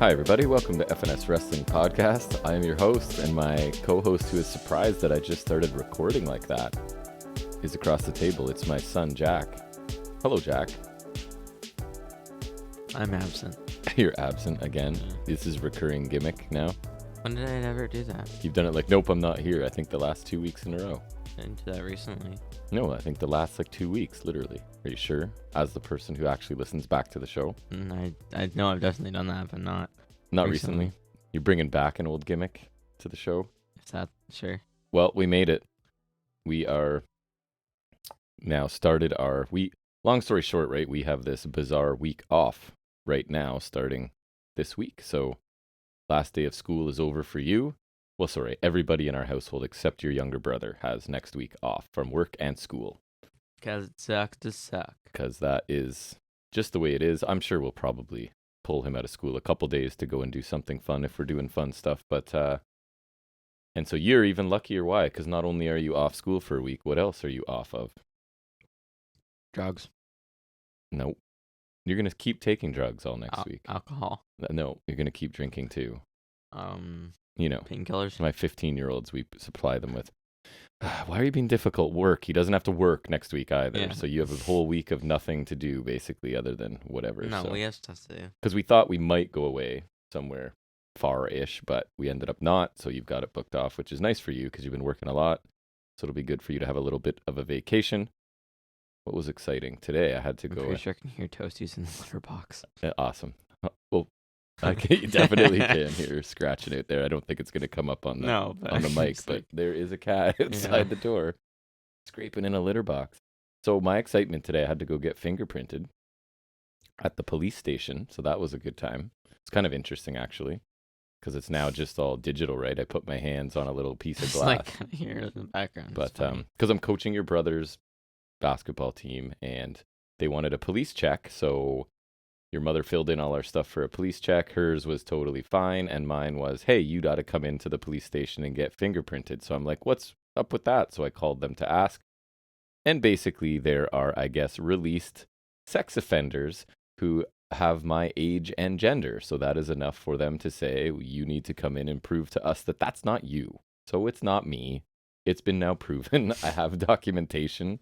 Hi, everybody. Welcome to FNS Wrestling Podcast. I am your host, and my co-host, who is surprised that I just started recording like that, is across the table. It's my son, Jack. Hello, Jack. I'm absent. You're absent again. This is recurring gimmick now. When did I ever do that? You've done it like, nope, I'm not here. I think the last 2 weeks in a row. I didn't do that recently. No, I think the last 2 weeks, literally. Are you sure? As the person who actually listens back to the show. I know I've definitely done that, but not recently. You're bringing back an old gimmick to the show? Is that sure? Well, we made it. We are now started our week. Long story short, right? We have this bizarre week off right now, starting this week. So last day of school is over for you. Well, sorry, everybody in our household except your younger brother has next week off from work and school. Because it sucks to suck. Because that is just the way it is. I'm sure we'll probably pull him out of school a couple days to go and do something fun if we're doing fun stuff. But, and so you're even luckier. Why? Because not only are you off school for a week, what else are you off of? Drugs. Nope. You're going to keep taking drugs all next week. Alcohol. No, you're going to keep drinking too. Painkillers. My 15-year-olds, we supply them with. Why are you being difficult? Work. He doesn't have to work next week either. Yeah. So you have a whole week of nothing to do, basically, other than whatever. No, we have stuff to do. Because we thought we might go away somewhere far-ish, but we ended up not. So you've got it booked off, which is nice for you because you've been working a lot. So it'll be good for you to have a little bit of a vacation. What was exciting today? I had to go. I'm pretty sure I can hear Toasties in the litter box. Awesome. Well, you definitely can hear scratching it there. I don't think it's going to come up on the mic, but there is a cat outside the door scraping in a litter box. So my excitement today, I had to go get fingerprinted at the police station. So that was a good time. It's kind of interesting, actually, because it's now just all digital, right? I put my hands on a little piece of glass. It's like here in the background. But because I'm coaching your brother's basketball team, and they wanted a police check, so your mother filled in all our stuff for a police check. Hers was totally fine, and mine was, hey, you got to come into the police station and get fingerprinted. So I'm like, what's up with that? So I called them to ask, and basically there are, I guess, released sex offenders who have my age and gender, so that is enough for them to say, you need to come in and prove to us that that's not you. So it's not me. It's been now proven. I have documentation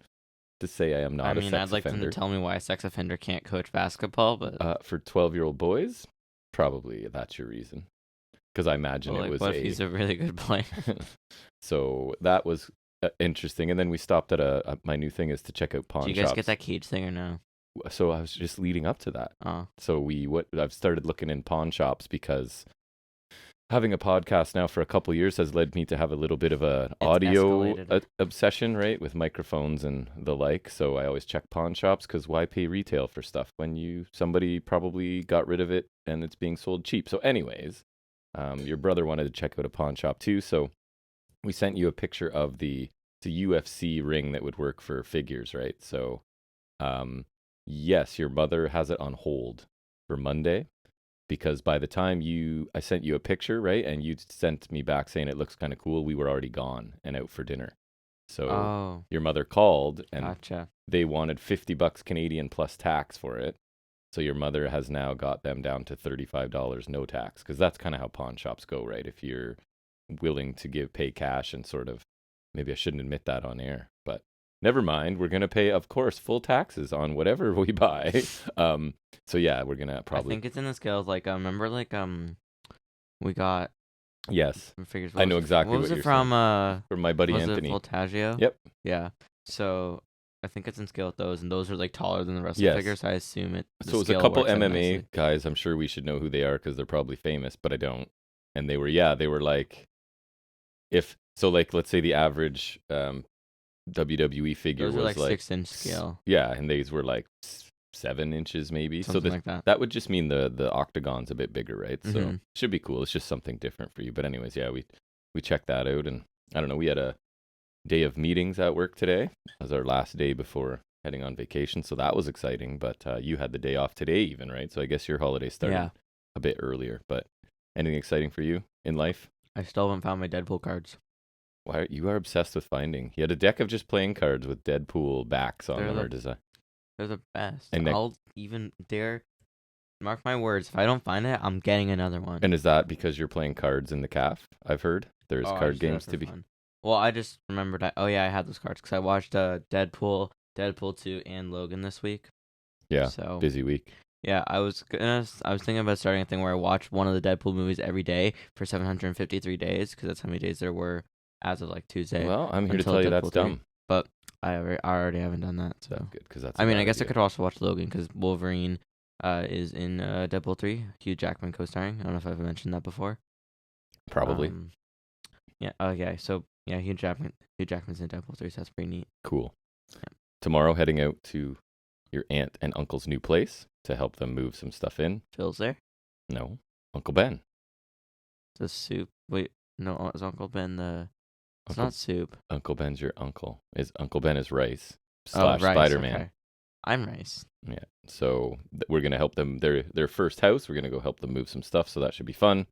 to say I am not a sex offender. I'd like them to tell me why a sex offender can't coach basketball, but for 12-year-old boys, probably that's your reason. Because I imagine it was what if he's a really good player? So that was interesting. And then we stopped at my new thing is to check out pawn shops. Do you guys get that cage thing or no? So I was just leading up to that. Oh. So I've started looking in pawn shops because having a podcast now for a couple years has led me to have a little bit of an audio obsession, right, with microphones and the like. So I always check pawn shops because why pay retail for stuff when somebody probably got rid of it and it's being sold cheap. So anyways, your brother wanted to check out a pawn shop too. So we sent you a picture of the UFC ring that would work for figures, right? So yes, your mother has it on hold for Monday. Because by the time I sent you a picture, right, and you sent me back saying it looks kind of cool, we were already gone and out for dinner. So your mother called, and they wanted $50 Canadian plus tax for it. So your mother has now got them down to $35 no tax, because that's kind of how pawn shops go, right? If you're willing to pay cash and sort of, maybe I shouldn't admit that on air, but never mind. We're going to pay, of course, full taxes on whatever we buy. So yeah, we're going to probably. I think it's in the scales. Remember, we got. Yes. Figures. I know exactly what you're saying. From my buddy Anthony. Was it Voltaggio? Yep. Yeah. So I think it's in scale with those, and those are taller than the rest of the figures. So I assume it. So it was a couple MMA guys. I'm sure we should know who they are because they're probably famous, but I don't. And they were like, let's say the average WWE figure was like 6-inch scale. Yeah, and these were 7 inches maybe. Something like that. That would just mean the octagon's a bit bigger, right? So it should be cool. It's just something different for you. But anyways, yeah, we checked that out, and I don't know, we had a day of meetings at work today. It was our last day before heading on vacation, so that was exciting. But you had the day off today even, right? So I guess your holiday started a bit earlier. But anything exciting for you in life? I still haven't found my Deadpool cards. Why you are obsessed with finding? You had a deck of just playing cards with Deadpool backs on them, or design. They're the best. And they're mark my words. If I don't find it, I'm getting another one. And is that because you're playing cards in the calf? I've heard there's card games to be. Fun. Well, I just remembered. I had those cards because I watched Deadpool 2, and Logan this week. Yeah. So busy week. Yeah, I was thinking about starting a thing where I watch one of the Deadpool movies every day for 753 days because that's how many days there were as of like Tuesday. Well, I'm here to tell you that's dumb. But I already haven't done that. So that's good because that's. I mean, I guess I could also watch Logan because Wolverine is in Deadpool 3. Hugh Jackman co-starring. I don't know if I've mentioned that before. Probably. Yeah. Okay. So yeah, Hugh Jackman's in Deadpool 3. So that's pretty neat. Cool. Yeah. Tomorrow, heading out to your aunt and uncle's new place to help them move some stuff in. Phil's there? No, Uncle Ben. The soup. Wait, no, is Uncle Ben the? It's not soup. Uncle Ben's your uncle. Uncle Ben is Rice / Rice, Spider-Man. Okay. I'm Rice. Yeah. So we're gonna help them. Their first house. We're gonna go help them move some stuff. So that should be fun.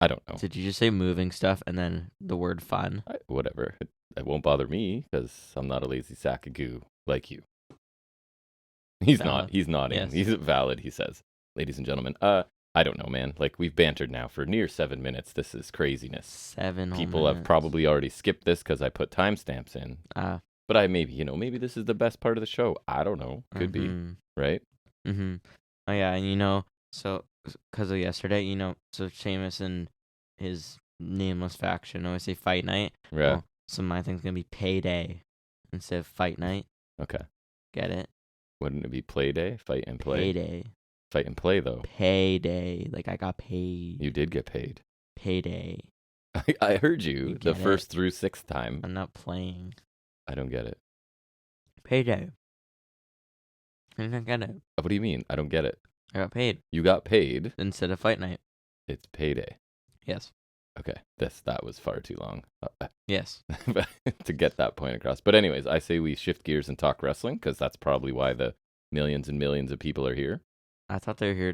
I don't know. Did you just say moving stuff and then the word fun? Whatever. It won't bother me because I'm not a lazy sack of goo like you. He's valid. Not. He's nodding. Yes. He's valid, he says. Ladies and gentlemen, I don't know, man. Like, we've bantered now for near 7 minutes. This is craziness. 7 People minutes. Have probably already skipped this because I put timestamps in. But maybe this is the best part of the show. I don't know. Could be, right? Mm-hmm. Oh, yeah, and so because of yesterday, so Sheamus and his nameless faction always say fight night. Yeah. Well, so my thing's going to be payday instead of fight night. Okay. Get it? Wouldn't it be play day? Fight and play? Payday. Fight and play, though. Payday. Like, I got paid. You did get paid. Payday. I heard you the first through 6th time. I'm not playing. I don't get it. Payday. I don't get it. What do you mean? I don't get it. I got paid. You got paid? Instead of fight night. It's payday. Yes. Okay, that was far too long. Yes. To get that point across. But anyways, I say we shift gears and talk wrestling because that's probably why the millions and millions of people are here. I thought they were here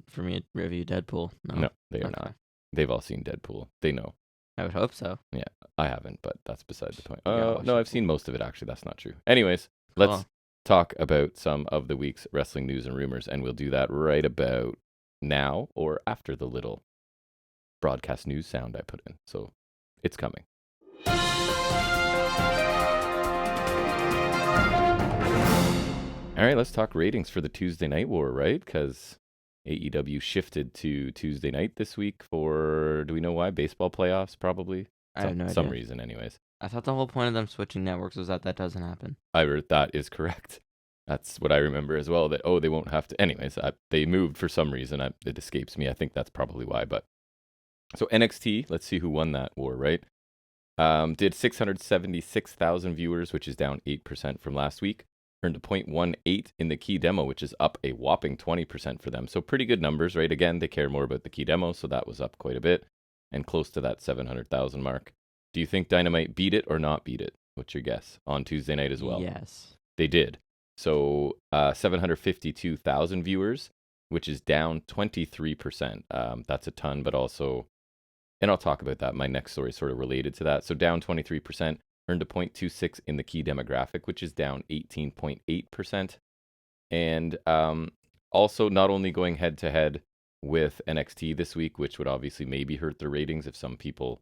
for me to review Deadpool. No, they are not. They've all seen Deadpool. They know. I would hope so. Yeah, I haven't, but that's beside the point. No, I've seen most of it, actually. That's not true. Anyways, let's talk about some of the week's wrestling news and rumors, and we'll do that right about now or after the little broadcast news sound I put in. So it's coming. All right, let's talk ratings for the Tuesday Night War, right? Because AEW shifted to Tuesday night this week for, do we know why? Baseball playoffs, probably? I have no idea. Some reason, anyways. I thought the whole point of them switching networks was that doesn't happen. That is correct. That's what I remember as well, that, they won't have to. Anyways, they moved for some reason. It escapes me. I think that's probably why, but. So NXT, let's see who won that war, right? Did 676,000 viewers, which is down 8% from last week. Earned a 0.18 in the key demo, which is up a whopping 20% for them. So pretty good numbers, right? Again, they care more about the key demo, so that was up quite a bit and close to that 700,000 mark. Do you think Dynamite beat it or not beat it? What's your guess? On Tuesday night as well. Yes. They did. So 752,000 viewers, which is down 23%. That's a ton, but also... And I'll talk about that. My next story is sort of related to that. So down 23%, earned a 0.26 in the key demographic, which is down 18.8%. And also not only going head-to-head with NXT this week, which would obviously maybe hurt their ratings if some people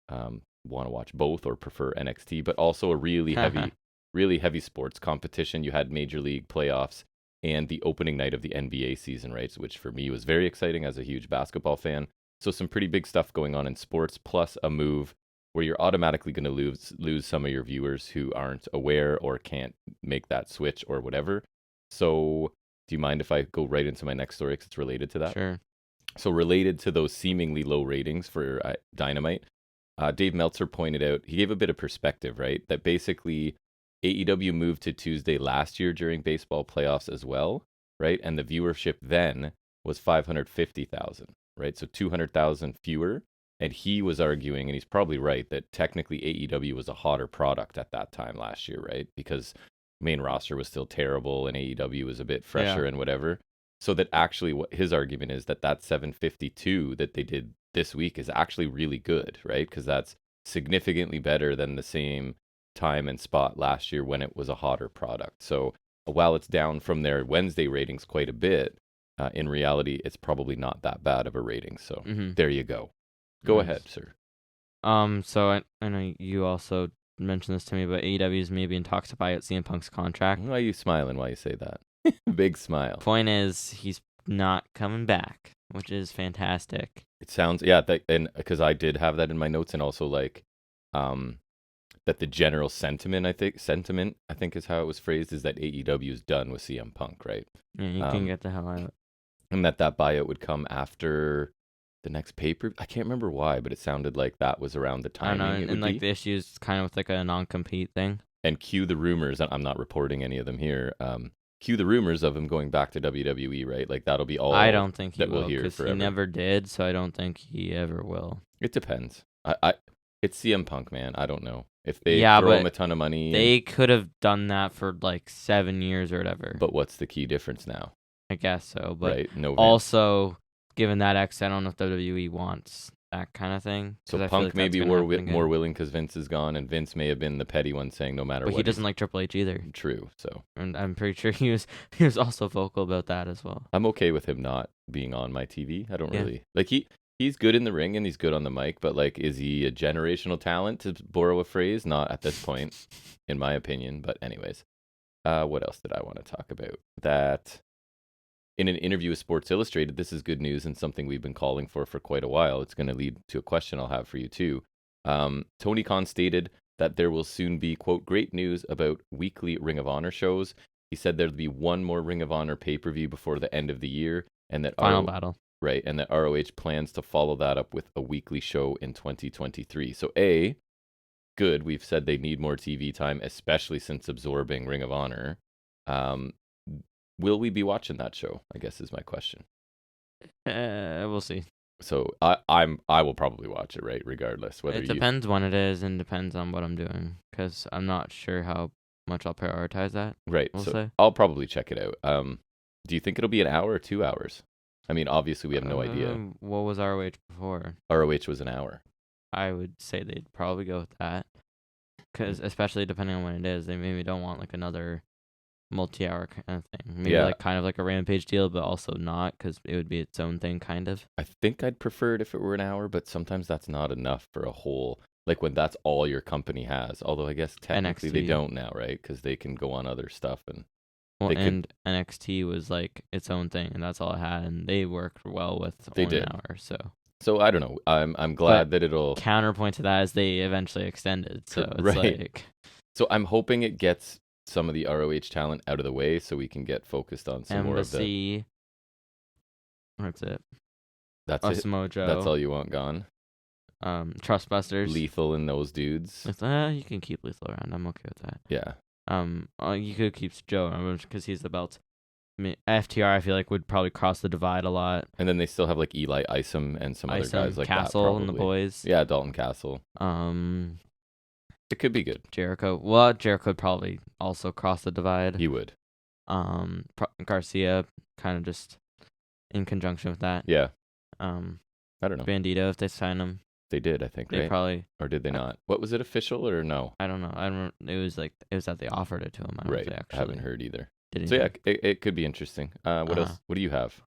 want to watch both or prefer NXT, but also a really heavy sports competition. You had Major League playoffs and the opening night of the NBA season, right? Which for me was very exciting as a huge basketball fan. So some pretty big stuff going on in sports, plus a move where you're automatically going to lose some of your viewers who aren't aware or can't make that switch or whatever. So do you mind if I go right into my next story because it's related to that? Sure. So related to those seemingly low ratings for Dynamite, Dave Meltzer pointed out, he gave a bit of perspective, right? That basically AEW moved to Tuesday last year during baseball playoffs as well, right? And the viewership then was 550,000. Right, so 200,000 fewer, and he was arguing, and he's probably right, that technically AEW was a hotter product at that time last year, right? Because main roster was still terrible, and AEW was a bit fresher and whatever. So that actually, what his argument is that 752 that they did this week is actually really good, right? Because that's significantly better than the same time and spot last year when it was a hotter product. So while it's down from their Wednesday ratings quite a bit, in reality, it's probably not that bad of a rating. So Mm-hmm. there you go. Go ahead, sir. So I know you also mentioned this to me, but AEW is maybe in talks to buy out CM Punk's contract. Why are you smiling while you say that? Big smile. Point is, he's not coming back, which is fantastic. It sounds, and because I did have that in my notes, and also like, that the general sentiment, I think is how it was phrased, is that AEW is done with CM Punk, right? Yeah, you can get the hell out. And that buyout would come after the next paper. I can't remember why, but it sounded like that was around the timing. I don't know, and like the issues kind of with like a non-compete thing. And cue the rumors. I'm not reporting any of them here. Cue the rumors of him going back to WWE, right? Like that'll be all. I don't think he that will, we'll hear because he forever. never did, so I don't think he ever will. It depends. It's CM Punk, man. I don't know if they throw him a ton of money. They could have done that for like 7 years or whatever. But what's the key difference now? I guess so, but right? No. Also, given that X, I don't know if WWE wants that kind of thing. So Punk may be more willing because Vince is gone, and Vince may have been the petty one saying no matter what. But he doesn't like Triple H either. True. So. And I'm pretty sure he was also vocal about that as well. I'm okay with him not being on my TV. I don't really like He's good in the ring and he's good on the mic, but like, is he a generational talent, to borrow a phrase? Not at this point, in my opinion. But anyways, what else did I want to talk about? That in an interview with Sports Illustrated, this is good news and something we've been calling for quite a while. It's going to lead to a question I'll have for you too. Tony Khan stated that there will soon be, quote, great news about weekly Ring of Honor shows. He said there'll be one more Ring of Honor pay-per-view before the end of the year, and that Final Battle. Right, and that ROH plans to follow that up with a weekly show in 2023. So good. We've said they need more TV time, especially since absorbing Ring of Honor. Will we be watching that show, I guess is my question. We'll see. So I will probably watch it, right, regardless. It depends when it is and depends on what I'm doing, because I'm not sure how much I'll prioritize that. Right, I'll probably check it out. Do you think it'll be an hour or 2 hours? I mean, obviously, we have no idea. What was ROH before? ROH was an hour. I would say they'd probably go with that. Because, especially depending on when it is, they maybe don't want like another multi-hour kind of thing. Maybe like kind of like a Rampage deal, but also not, because it would be its own thing, kind of. I think I'd prefer it if it were an hour, but sometimes that's not enough for a whole, like when that's all your company has. Although I guess technically they don't now, right? Because they can go on other stuff and. Well, and NXT was like its own thing, and that's all it had, and they worked well with only an hour. So I don't know. I'm glad that it'll. Counterpoint to that is they eventually extended. So it's like. So I'm hoping it gets some of the ROH talent out of the way, so we can get focused on some more of the. That's it. That's it. Mojo. That's all you want gone. Trustbusters. Lethal and those dudes. You can keep Lethal around. I'm okay with that. Yeah. You could keep Joe because he's the belt. I mean, FTR, I feel like, would probably cross the divide a lot. And then they still have like Eli Isom and some other guys like Castle that. and the boys. Yeah, Dalton Castle. It could be good. Jericho. Well, Jericho would probably also cross the divide. He would. Garcia, kind of just in conjunction with that. Yeah. I don't know. Bandito, if they sign him. They did, I think, they right? Probably. Or did they not? What was it, official or no? I don't know. I don't. It was that they offered it to him. I don't know if they actually. I haven't heard either. Didn't so yeah, it could be interesting. What else? What do you have?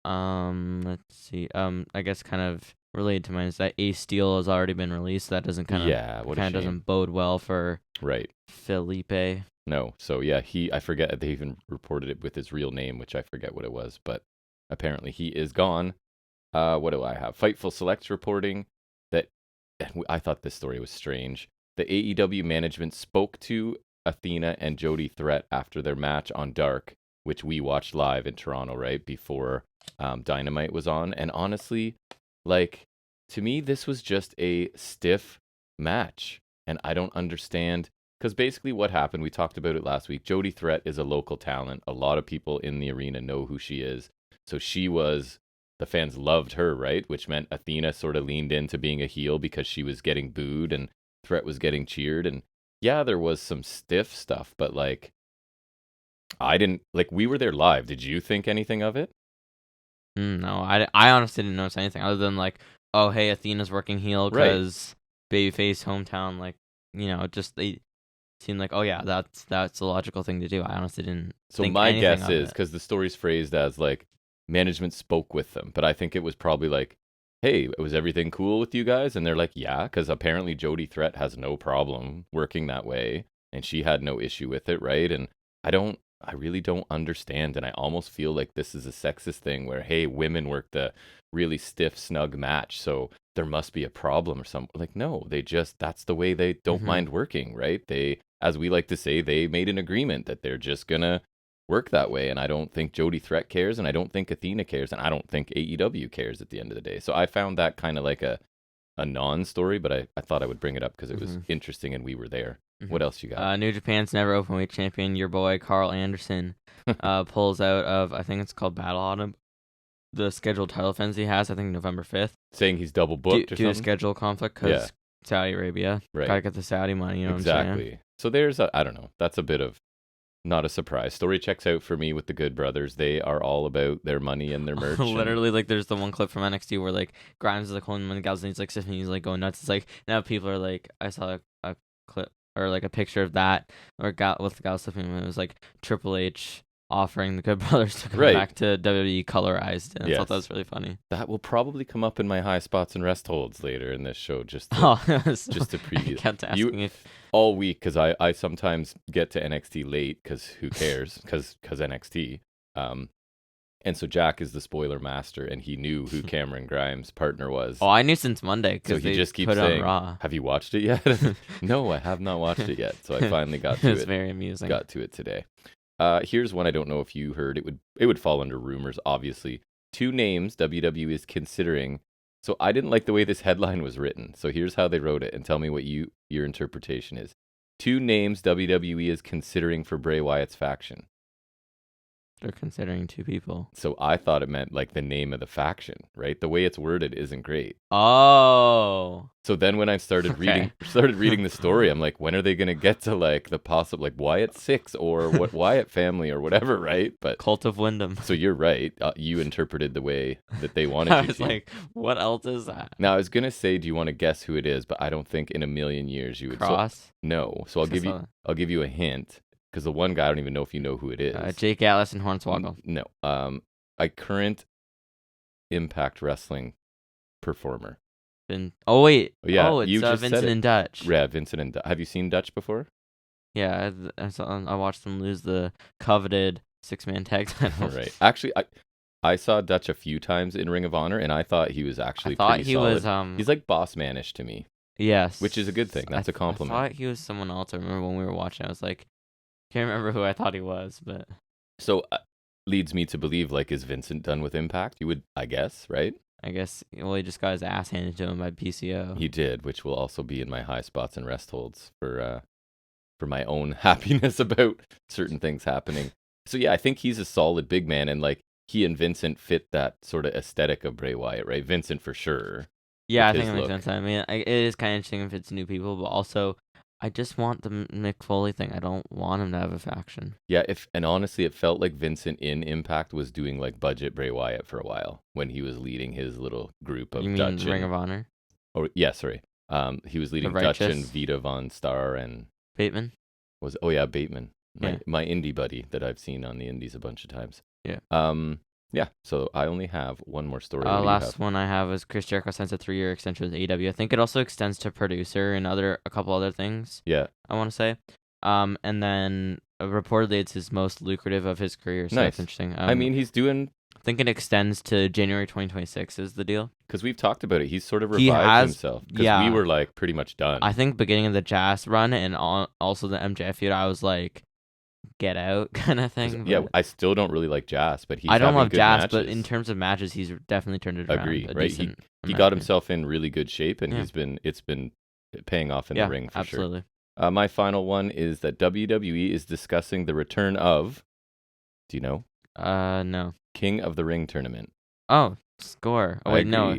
Let's see. I guess kind of related to mine is that Ace Steel has already been released. That doesn't kind of doesn't bode well for Felipe. No. So yeah, I forget they even reported it with his real name, which I forget what it was, but apparently he is gone. What do I have? Fightful Selects reporting that I thought this story was strange. The AEW management spoke to Athena and Jody Threat after their match on Dark, which we watched live in Toronto, right before Dynamite was on. And honestly, like, to me, this was just a stiff match, and I don't understand. Because basically what happened, we talked about it last week. Jody Threat is a local talent. A lot of people in the arena know who she is. So the fans loved her, right? Which meant Athena sort of leaned into being a heel because she was getting booed and Threat was getting cheered. And yeah, there was some stiff stuff, but like, we were there live. Did you think anything of it? No, I honestly didn't notice anything other than like, oh, hey, Athena's working heel because babyface hometown, like, just they seemed like, oh yeah, that's the logical thing to do. I honestly didn't. So my guess is, because the story's phrased as like, management spoke with them. But I think it was probably like, hey, was everything cool with you guys? And they're like, yeah, because apparently Jody Threat has no problem working that way, and she had no issue with it, right? And I really don't understand, and I almost feel like this is a sexist thing where, hey, women work the really stiff, snug match, so there must be a problem or something. Like, no, that's the way they don't mind working, right? They, as we like to say, they made an agreement that they're just gonna work that way, and I don't think Jody Threat cares, and I don't think Athena cares, and I don't think AEW cares at the end of the day. So I found that kind of like a non-story, but I thought I would bring it up because it was interesting and we were there. What else you got? New Japan's never openweight champion, your boy Carl Anderson, pulls out of, I think it's called Battle Autumn, the scheduled title defense he has, I think November 5th. Saying he's double booked or something? Due to schedule conflict, because Saudi Arabia. Right. Gotta get the Saudi money, you know what I'm saying? Exactly. So there's I don't know, that's a bit of not a surprise. Story checks out for me with the Good Brothers. They are all about their money and their merch. Literally, like, there's the one clip from NXT where, like, Grimes is, like, holding him and the gals, and he's, like, sniffing, he's, like, going nuts. It's, like, now people are, like, I saw a clip, or, like, a picture of that, or with the gals sniffing him, and it was, like, Triple H offering the Good Brothers to come back to WWE colorized, and I thought that was really funny. That will probably come up in my Highspots and Restholds later in this show, just to preview. I kept asking if all week, because I sometimes get to NXT late, because who cares, because NXT. And so Jack is the spoiler master, and he knew who Cameron Grimes' partner was. Oh, I knew since Monday, because he just keeps saying, have you watched it yet? No, I have not watched it yet. So I finally got to it. It's very amusing. Got to it today. Here's one I don't know if you heard. It would fall under rumors, obviously. 2 names WWE is considering. So I didn't like the way this headline was written. So here's how they wrote it, and tell me what your interpretation is. 2 names WWE is considering for Bray Wyatt's faction. They're considering 2 people. So I thought it meant like the name of the faction, right? The way it's worded isn't great. Oh. So then when I started reading the story, I'm like, when are they going to get to like the possible, like Wyatt 6 or what Wyatt family or whatever, right? But Cult of Wyndham. So you're right. You interpreted the way that they wanted you to. I was like, what else is that? Now I was going to say, do you want to guess who it is? But I don't think in a million years you would. Cross? No. So I'll give you a hint. Because the one guy, I don't even know if you know who it is. Jake Atlas and Hornswoggle. No. A current Impact Wrestling performer. Oh, wait. Yeah, oh, it's Vincent and Dutch. Yeah, Vincent and Dutch. Have you seen Dutch before? Yeah, I watched them lose the coveted 6-man tag title. Right. Actually, I saw Dutch a few times in Ring of Honor, and I thought he was actually pretty solid. He's like boss manish to me. Yes. Which is a good thing. That's a compliment. I thought he was someone else. I remember when we were watching, I was like, can't remember who I thought he was, but... So, leads me to believe, like, is Vincent done with Impact? You would, I guess, right? I guess, well, he just got his ass handed to him by PCO. He did, which will also be in my Highspots and Restholds for my own happiness about certain things happening. So, yeah, I think he's a solid big man, and, like, he and Vincent fit that sort of aesthetic of Bray Wyatt, right? Vincent, for sure. Yeah, I think it makes sense. I mean, it is kind of interesting if it's new people, but also... I just want the Mick Foley thing. I don't want him to have a faction. Yeah, and honestly, it felt like Vincent in Impact was doing like budget Bray Wyatt for a while when he was leading his little group of Dutch. Ring of Honor? Oh yeah, sorry. He was leading Dutch and Vita Von Star and Bateman. Bateman, my indie buddy that I've seen on the indies a bunch of times. Yeah. Yeah, so I only have one more story. Last one I have is Chris Jericho signs a 3-year extension with AEW. I think it also extends to producer and a couple other things. Yeah. I want to say. And then reportedly it's his most lucrative of his career. So nice. That's interesting. I mean, he's doing... I think it extends to January 2026 is the deal. Because we've talked about it. He's sort of revived himself. Because we were like pretty much done. I think beginning of the Jazz run and also the MJF feud, I was like... get out kind of thing. Yeah, I still don't really like Jazz, but I don't love Jazz, matches. But in terms of matches, he's definitely turned it around. Agree, right? He got himself in really good shape, and it's been paying off in the ring for absolutely. Sure. My final one is that WWE is discussing the return of. Do you know? No. King of the Ring tournament. Oh, score. Oh wait, no.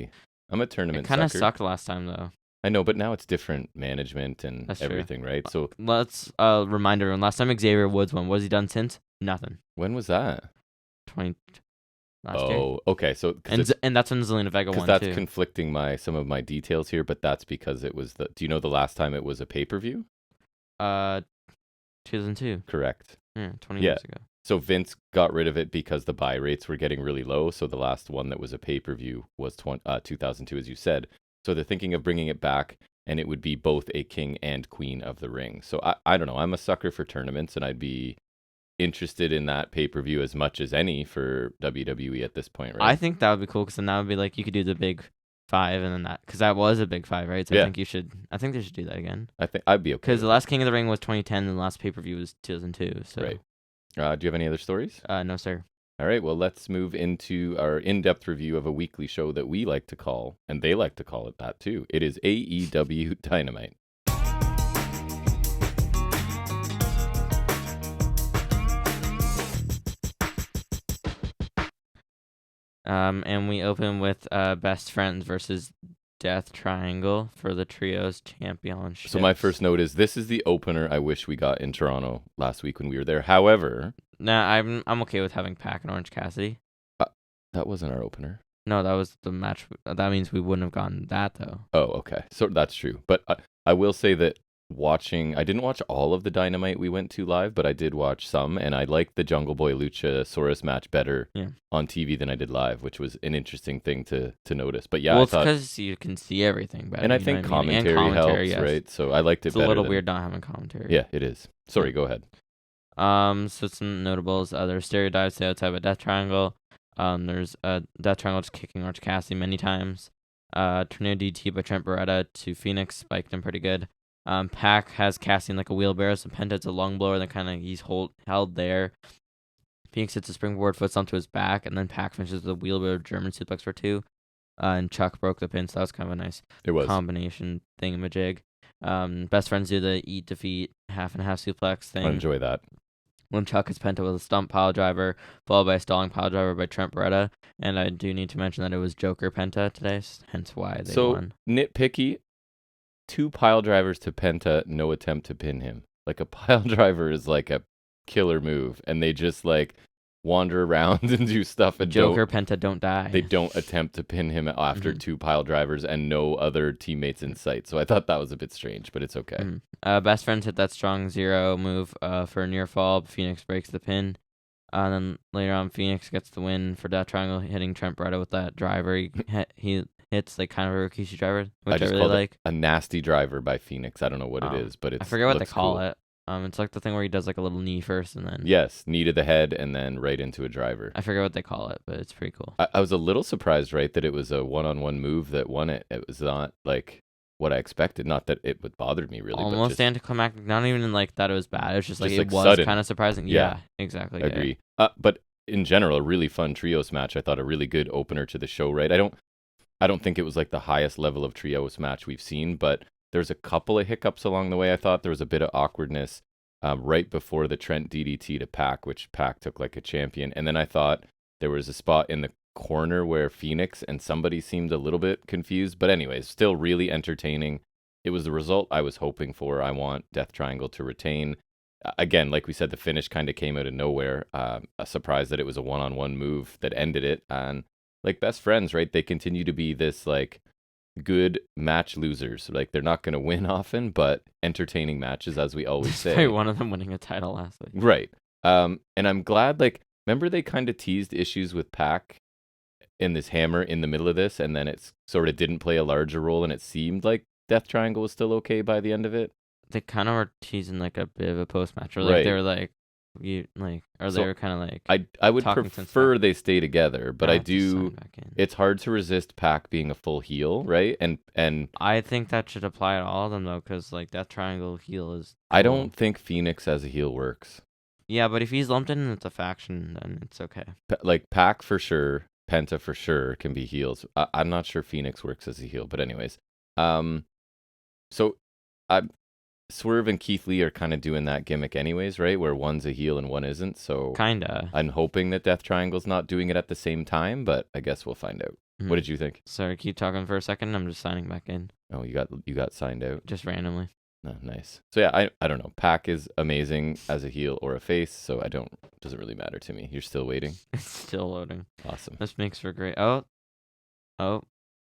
I'm a tournament. It kind of sucked last time though. I know, but now it's different management and That's everything, true. right? So let's remind everyone. Last time Xavier Woods won, what has he done since? Nothing. When was that? Last year. Okay. So and that's when Zelina Vega won that's too. conflicting some of my details here, but that's because it was do you know the last time it was a pay-per-view? 2002. Correct. Yeah, 20 years ago. So Vince got rid of it because the buy rates were getting really low. So the last one that was a pay-per-view was 2002, as you said. So they're thinking of bringing it back, and it would be both a king and queen of the ring. So I don't know. I'm a sucker for tournaments, and I'd be interested in that pay-per-view as much as any for WWE at this point, right? I think that would be cool because then that would be like you could do the big 5 and then that because that was a big 5, right? So Yeah. I think they should do that again. I think I'd be okay. Because the last King of the Ring was 2010 and the last pay-per-view was 2002. So. Right. Do you have any other stories? No, sir. All right, well, let's move into our in-depth review of a weekly show that we like to call, and they like to call it that too. It is AEW Dynamite. And we open with Best Friends versus Death Triangle for the Trios Championship. So my first note is this is the opener I wish we got in Toronto last week when we were there. However... Nah, I'm okay with having Pac and Orange Cassidy. That wasn't our opener. No, that was the match. That means we wouldn't have gotten that, though. Oh, okay. So that's true. But I will say that I didn't watch all of the Dynamite we went to live, but I did watch some, and I liked the Jungle Boy Luchasaurus match better on TV than I did live, which was an interesting thing to notice. But yeah, well, it's because you can see everything better. And I think commentary helps, yes. Right? So I liked it better. It's a little weird not having commentary. Yeah, it is. Sorry, go ahead. So some notables. There's stereotypes outside of Death Triangle. There's Death Triangle just kicking Orange Cassidy many times. Tornado DT by Trent Beretta to Phoenix, spiked him pretty good. Pac has Cassidy in like a wheelbarrow, so Penta's a lung blower, then kind of he's held there. Phoenix hits a springboard foot onto his back, and then Pac finishes with a wheelbarrow German suplex for 2. And Chuck broke the pin, so that was kind of a nice combination thingamajig. Best Friends do the eat, defeat, half and half suplex thing. I enjoy that. When Chuck hits Penta with a stump pile driver, followed by a stalling pile driver by Trent Beretta. And I do need to mention that it was Joker Penta today, hence why they won. So, nitpicky, 2 pile drivers to Penta, no attempt to pin him. Like, a pile driver is like a killer move, and they just, like, wander around and do stuff. And Joker Penta don't die. They don't attempt to pin him after 2 pile drivers and no other teammates in sight. So I thought that was a bit strange, but it's okay. Best Friends hit that strong 0 move for a near fall. Phoenix breaks the pin. And then later on, Phoenix gets the win for Death Triangle, hitting Trent Beretta with that driver. He hits like kind of a Rikishi driver, which I really like. A nasty driver by Phoenix. I don't know what it is, but I forget what they call it. It's like the thing where he does like a little knee first and then... Yes, knee to the head and then right into a driver. I forget what they call it, but it's pretty cool. I was a little surprised, right, that it was a one-on-one move that won it. It was not like what I expected. Not that it would bother me really. Almost but anticlimactic. Not even like that it was bad. It was just like it was sudden. kind of surprising. Yeah, exactly. I agree. But in general, a really fun trios match. I thought a really good opener to the show, right? I don't think it was like the highest level of trios match we've seen, but there's a couple of hiccups along the way. I thought there was a bit of awkwardness. Right before the Trent DDT to Pac, which Pac took like a champion. And then I thought there was a spot in the corner where Phoenix and somebody seemed a little bit confused. But anyways, still really entertaining. It was the result I was hoping for. I want Death Triangle to retain. Again, like we said, the finish kind of came out of nowhere. A surprise that it was a one-on-one move that ended it. And like Best Friends, right? They continue to be this like good match losers. Like they're not going to win often, but entertaining matches, as we always say. One of them winning a title last week. Right. And I'm glad, like, remember they kind of teased issues with Pac in this hammer in the middle of this, and then it sort of didn't play a larger role, and it seemed like Death Triangle was still okay by the end of it. They kind of were teasing like a bit of a post-match, or like they were like, they were kind of like I would prefer they stay together, but I do. It's hard to resist Pac being a full heel, right? And I think that should apply to all of them though, because like that triangle heel is. I don't think Phoenix as a heel works. Yeah, but if he's lumped in and it's a faction, then it's okay. Like Pac for sure, Penta for sure can be heels. I'm not sure Phoenix works as a heel, but anyways, so Swerve and Keith Lee are kind of doing that gimmick anyways, right? Where one's a heel and one isn't. So kinda. I'm hoping that Death Triangle's not doing it at the same time, but I guess we'll find out. What did you think? Sorry, keep talking for a second. I'm just signing back in. Oh, you got signed out? Just randomly. Oh, nice. So yeah, I don't know. Pac is amazing as a heel or a face, so doesn't really matter to me. You're still waiting? It's still loading. Awesome. This makes for great. Oh,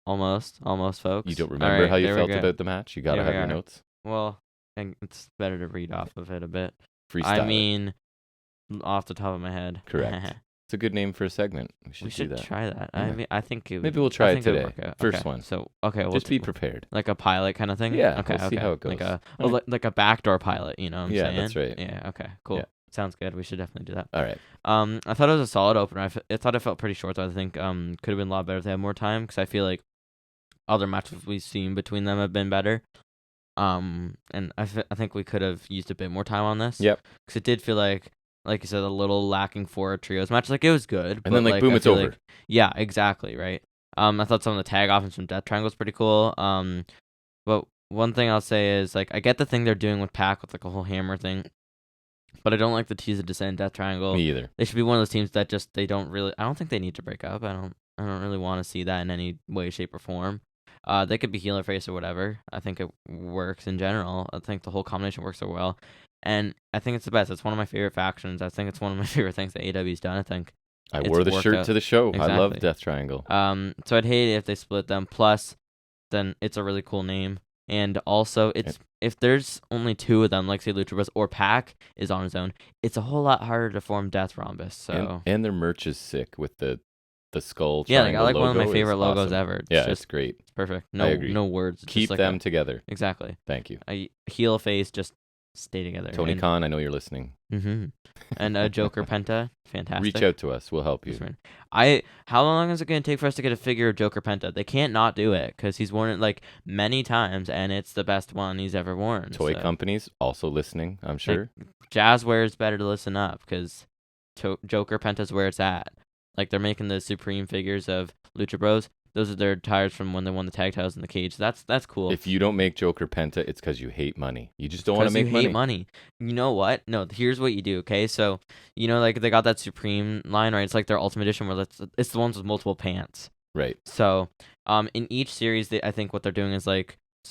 almost, folks. You don't remember how you felt about the match? You gotta have your notes. Well, I think it's better to read off of it a bit. Freestyle. I mean, off the top of my head. Correct. It's a good name for a segment. We should do that. Try that. Yeah. I mean, I think maybe we'll try it today. First one. So okay, just be prepared. Like a pilot kind of thing. Yeah. Okay. We'll see how it goes. Like a backdoor pilot. You know what I'm saying? Yeah, that's right. Yeah. Okay. Cool. Yeah. Sounds good. We should definitely do that. All right. I thought it was a solid opener. I thought it felt pretty short, though. I think could have been a lot better if they had more time, because I feel like other matches we've seen between them have been better. And I think we could have used a bit more time on this. Yep. Because it did feel like you said, a little lacking for a trios match. Like, it was good. And then, boom, it's over. Yeah, exactly, right? I thought some of the tag offense from Death Triangle was pretty cool. But one thing I'll say is, I get the thing they're doing with Pac with, a whole hammer thing. But I don't like the Tease of Descent Death Triangle. Me either. They should be one of those teams that just, they don't really, I don't think they need to break up. I don't really want to see that in any way, shape, or form. They could be heel or face or whatever. I think it works in general. I think the whole combination works so well. And I think it's the best. It's one of my favorite factions. I think it's one of my favorite things that AEW's done, I think. I wore the shirt to the show. Exactly. I love Death Triangle. So I'd hate it if they split them. Plus, then it's a really cool name. And also, if there's only two of them, like say Lucha Bros or Pac is on his own, it's a whole lot harder to form Death Rhombus. So and their merch is sick with the skull. Yeah, I like one of my favorite logos ever. It's great. It's perfect. No words. Keep them together. Exactly. Thank you. Heel face, just stay together. Tony Khan, I know you're listening. Mm-hmm. And Joker Penta, fantastic. Reach out to us. We'll help you. How long is it going to take for us to get a figure of Joker Penta? They can't not do it, because he's worn it many times, and it's the best one he's ever worn. Toy companies also listening, I'm sure. Jazzware is better to listen up, because Joker Penta's where it's at. They're making the Supreme figures of Lucha Bros. Those are their tires from when they won the tag titles in the cage. That's cool. If you don't make Joker Penta, it's because you hate money. You just don't want to make money. You hate money. You know what? No, here's what you do, okay? So, they got that Supreme line, right? It's their Ultimate Edition, where it's the ones with multiple pants. Right. So, in each series, I think what they're doing is so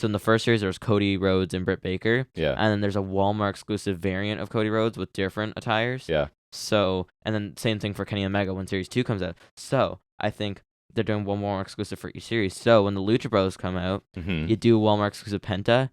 in the first series, there was Cody Rhodes and Britt Baker. Yeah. And then there's a Walmart exclusive variant of Cody Rhodes with different attires. Yeah. So, and then same thing for Kenny Omega when Series 2 comes out. So, I think they're doing one Walmart exclusive for each series. So, when the Lucha Bros come out, you do Walmart exclusive Penta,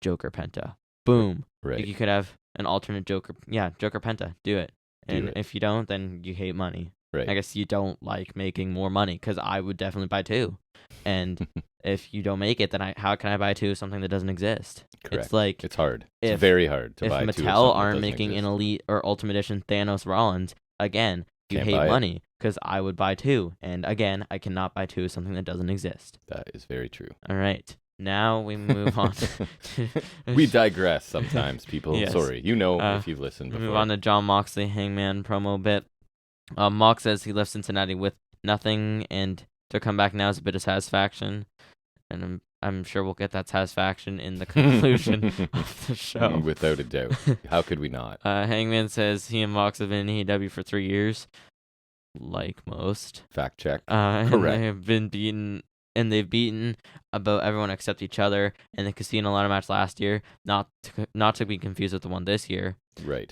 Joker Penta. Boom. Right. You could have an alternate Joker. Yeah, Joker Penta. Do it. And if you don't, then you hate money. Right. I guess you don't like making more money, because I would definitely buy two. And if you don't make it, then how can I buy two of something that doesn't exist? Correct. It's it's hard. It's very hard to buy two. If Mattel aren't making an Elite or Ultimate Edition Thanos Rollins, again, you hate money, because I would buy two. And again, I cannot buy two of something that doesn't exist. That is very true. All right. Now we move on. We digress sometimes, people. Yes. Sorry. If you've listened before. Move on to Jon Moxley Hangman promo bit. Mox says he left Cincinnati with nothing, and to come back now is a bit of satisfaction. And I'm sure we'll get that satisfaction in the conclusion of the show. Without a doubt. How could we not? Hangman says he and Mox have been in AEW for 3 years. Like most. Fact check. Correct. And they have been beaten, and they've beaten about everyone except each other in the Casino Ladder match last year. Not to be confused with the one this year. Right.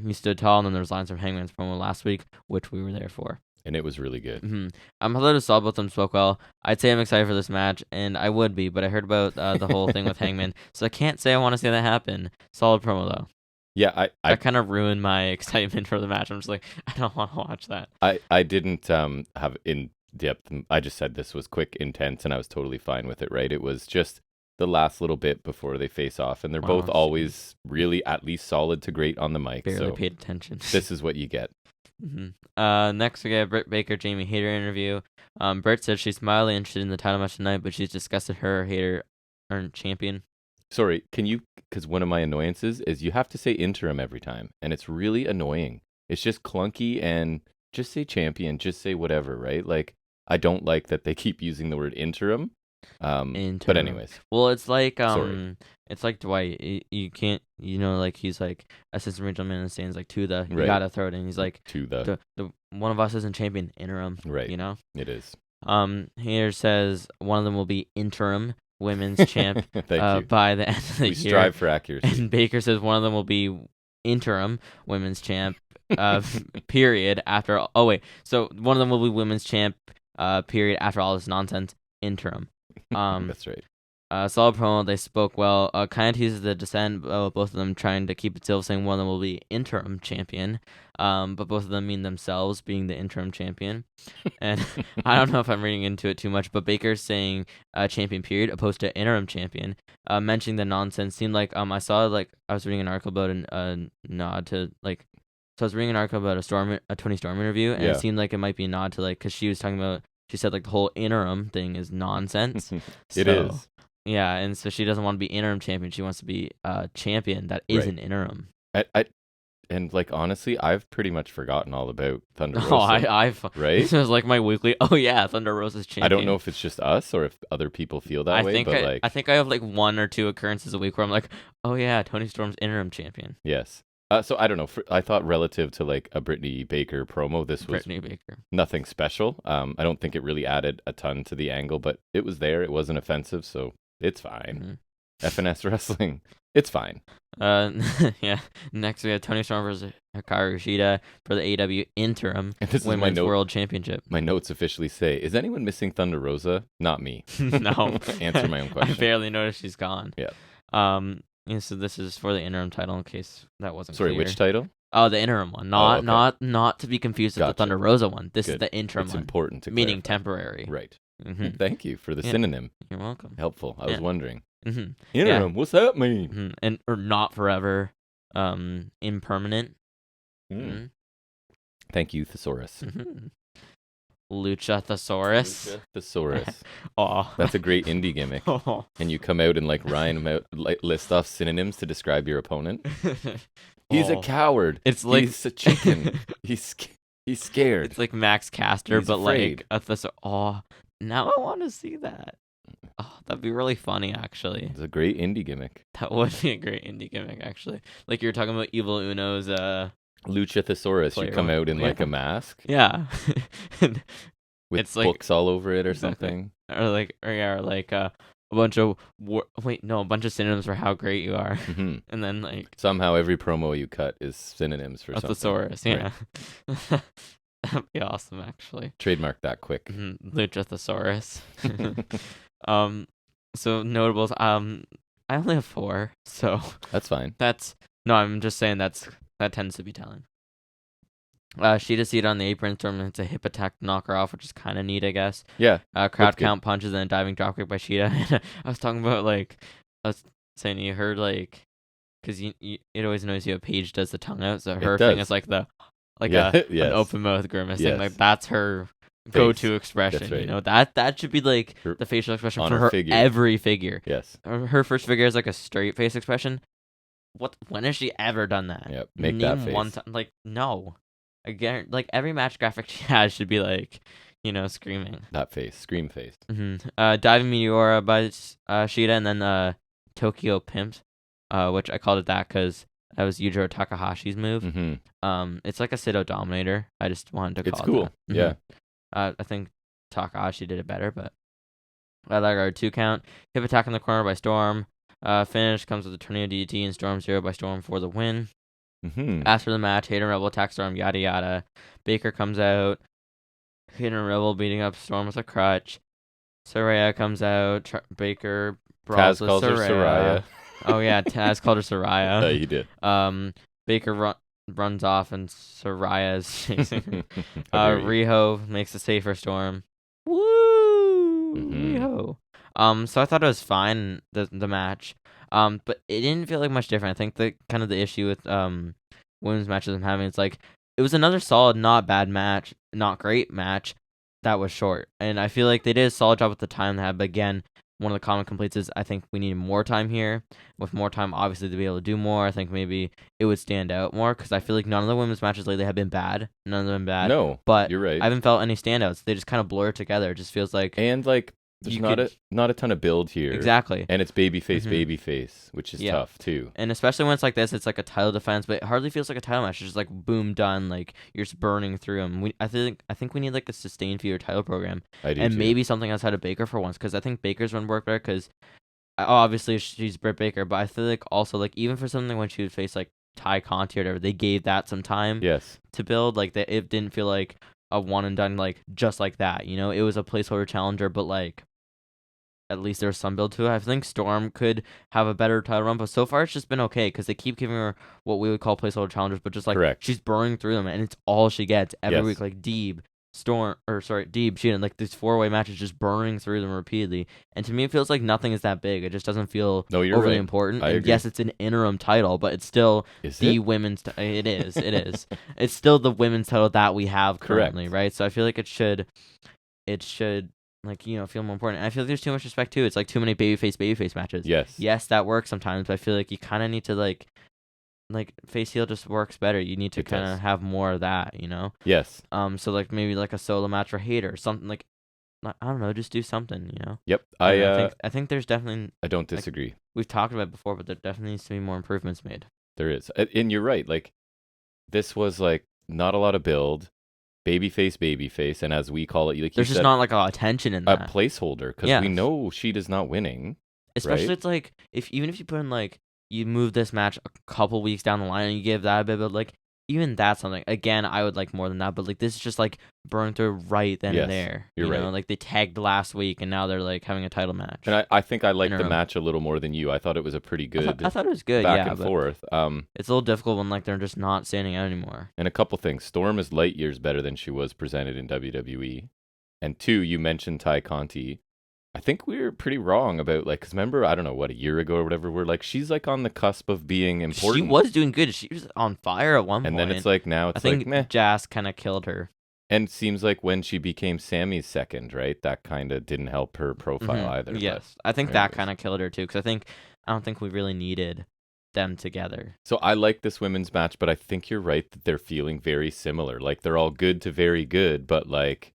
He stood tall, and then there was lines from Hangman's promo last week, which we were there for. And it was really good. Mm-hmm. I'm glad to saw both of them spoke well. I'd say I'm excited for this match, and I would be, but I heard about the whole thing with Hangman, so I can't say I want to see that happen. Solid promo, though. Yeah, I kind of ruined my excitement for the match. I'm just I don't want to watch that. I didn't have in-depth. I just said this was quick, intense, and I was totally fine with it, right? It was just the last little bit before they face off, and they're both always really at least solid to great on the mic. Barely paid attention. This is what you get. Mm-hmm. Next we get Britt Baker, Jamie Hayter interview. Britt said she's mildly interested in the title match tonight, but she's disgusted her Hayter aren't champion. Sorry, can you, because one of my annoyances is you have to say interim every time, and it's really annoying. It's just clunky, and just say champion, just say whatever, right? I don't like that they keep using the word interim. But anyways. Well, it's like it's like Dwight. You can't, he's assistant regional man in the stands, to the, you gotta throw it in. He's to the one of us isn't champion, interim. Right. It is. Here says one of them will be interim women's champ by the end of the year. We strive for accuracy. And Baker says one of them will be interim women's champ period after so one of them will be women's champ period after all this nonsense, interim. That's right. Solid promo. They spoke well. Kind of teases the descent. Both of them trying to keep it civil, saying one of them will be interim champion. But both of them mean themselves being the interim champion. And I don't know if I'm reading into it too much, but Baker's saying champion period opposed to interim champion. Mentioning the nonsense seemed like I saw like I was reading an article about a nod to like. So I was reading an article about a Tony Storm interview, and it seemed like it might be a nod to like because she was talking about. She said like the whole interim thing is nonsense. It is. Yeah, and so she doesn't want to be interim champion. She wants to be a champion that is an interim. And like honestly, I've pretty much forgotten all about Thunder Rosa. Oh, I've right. This was like my weekly. Oh yeah, Thunder Rosa's champion. I don't know if it's just us or if other people feel that way. But I think I have like 1 or 2 occurrences a week where I'm like, oh yeah, Tony Storm's interim champion. Yes. So I don't know. I thought relative to like a Brittany Baker promo, this was nothing special. I don't think it really added a ton to the angle, but it was there. It wasn't offensive, so it's fine. FNS wrestling, it's fine. Yeah. Next we have Tony Storm versus Hikaru Shida for the AEW interim Women's World Championship. My notes officially say, is anyone missing Thunder Rosa? Not me. No. Answer my own question. I barely noticed she's gone. Yeah. Yeah, so this is for the interim title in case that wasn't clear. Sorry, which title? Oh, the interim one. Not to be confused with the Thunder Rosa one. This is the interim one. It's important to meaning clarify. temporary. Right. Thank you for the synonym. You're welcome. Helpful. I was wondering. Interim, what's that mean? And or not forever. Impermanent. Thank you, Thesaurus. Lucha Thesaurus. Oh, that's a great indie gimmick. And you come out and like list off synonyms to describe your opponent. He's a coward. It's like he's a chicken. He's scared. It's like Max Caster, he's but afraid. Like a thesaurus. Oh, now I want to see that. Oh, that'd be really funny, actually. It's a great indie gimmick. That would be a great indie gimmick, actually. Like you were talking about Evil Uno's Lucha Thesaurus. You come out in like a mask. Yeah. With it's books all over it or something. Or like a bunch of a bunch of synonyms for how great you are. And then like somehow every promo you cut is synonyms for something. Thesaurus, yeah. Right. That'd be awesome, actually. Trademark that quick. Lucha Thesaurus. So notables. I only have 4, so that's fine. I'm just saying that tends to be telling. Shida seated on the apron, Storm hits a hip attack to knock her off, which is kind of neat, I guess. Yeah. Crowd count punches and a diving dropkick by Shida. I was talking about I was saying you heard because it always annoys you. Paige does the tongue out, so her thing is like an open mouth grimace thing. Like that's her go-to expression. That's right. You know that should be like the facial expression for her every figure. Yes. Her first figure is like a straight face expression. When has she ever done that? Yep. Make that face. One time, like no. Again, like every match graphic she has should be like, screaming. That face, scream face. Diving Meteora by Shida, and then Tokyo Pimp, which I called it that because that was Yujiro Takahashi's move. It's like a Sito Dominator. I just wanted to call it. It's cool. Yeah. I think Takahashi did it better, but I like our 2 count. Hip attack in the corner by Storm. Finish comes with a tornado DDT and Storm 0 by Storm for the win. After the match, Hayden Rebel attacks Storm, yada yada. Baker comes out. Hayden Rebel beating up Storm with a crutch. Saraya comes out. Baker brawls with Saraya. Oh yeah, Taz called her Saraya. Yeah, he did. Baker runs off and Soraya's chasing her. Riho makes a save for Storm. Woo! Riho. So I thought it was fine, the match. But it didn't feel like much different. I think the issue with women's matches I'm having, it's like it was another solid, not bad match, not great match that was short. And I feel like they did a solid job with the time they had, but again, one of the common complaints is I think we need more time here. With more time, obviously, to be able to do more, I think maybe it would stand out more because I feel like none of the women's matches lately have been bad. None of them been bad. No, but you're right. I haven't felt any standouts. They just kind of blur together. It just feels like there's not a ton of build here. Exactly. And it's babyface, which is tough too. And especially when it's like this, it's like a title defense, but it hardly feels like a title match. It's just like boom, done. Like you're just burning through them. I think we need like a sustained feeder title program. I do too. Maybe something outside of Baker for once, because I think Baker's run worked better because obviously she's Britt Baker, but I feel like also like even for something when she would face like Ty Conti or whatever, they gave that some time to build. Like it didn't feel like a one and done, like just like that. It was a placeholder challenger, but like at least there's some build to it. I think Storm could have a better title run, but so far it's just been okay because they keep giving her what we would call placeholder challengers, but just like Correct. she's burning through them, and it's all she gets every Yes. week. Like Deeb, Sheehan, like these 4-way matches just burning through them repeatedly. And to me, it feels like nothing is that big. It just doesn't feel No, you're overly right. important. I And agree. yes, it's an interim title, but it's still the women's. It is. It is. It's still the women's title that we have currently, right? So I feel like it should, like, you know, feel more important. And I feel like there's too much respect too. It's like too many babyface matches. Yes, that works sometimes, but I feel like you kind of need to like face heel just works better. You need to kind of have more of that, you know? Yes. So like maybe like a solo match for Hater, something like, I don't know, just do something, you know? Yep. I think there's definitely. I don't disagree. Like, we've talked about it before, but there definitely needs to be more improvements made. There is, and you're right. Like, this was like not a lot of build, babyface, and as we call it, like there's just not like a lot of tension in that. A placeholder, because we know Sheet is not winning. Especially, right? It's like even if you put in like you move this match a couple weeks down the line and you give that a bit of like even that's something. Again, I would like more than that, but like this is just like burned through right then and there. You're right. Know? Like they tagged last week and now they're like having a title match. And I think I liked the match a little more than you. I thought it was a pretty good. I thought it was good. Back and forth. It's a little difficult when like they're just not standing out anymore. And a couple things. Storm is light years better than she was presented in WWE. And 2, you mentioned Ty Conti. I think we were pretty wrong about, like, because remember, I don't know, what, a year ago or whatever, we're like, she's like on the cusp of being important. She was doing good. She was on fire at one point. And then it's like, now it's like, meh. I think Jazz kind of killed her. And it seems like when she became Sammy's second, right, that kind of didn't help her profile either. Yes, I think that kind of killed her too, because I don't think we really needed them together. So I like this women's match, but I think you're right that they're feeling very similar. Like, they're all good to very good, but like,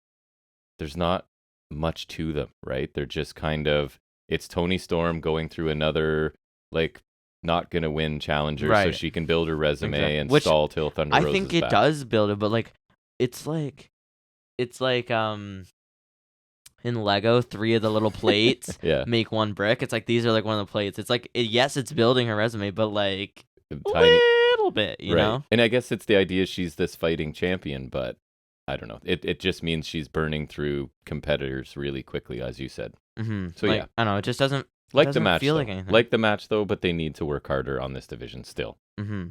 there's not much to them, right? They're just kind of, it's Toni Storm going through another, like, not gonna win challenger, so she can build her resume and stall till Thunder Rosa's I think it does build it, but like it's like in Lego, 3 of the little plates make one brick. It's like these are like one of the plates. It's like yes, it's building her resume, but like tiny little bit, you know. And I guess it's the idea she's this fighting champion, but I don't know. It just means she's burning through competitors really quickly, as you said. Mm-hmm. So like, I don't know. It just doesn't the match. Feel like anything. Like the match though, but they need to work harder on this division still. Mm-hmm.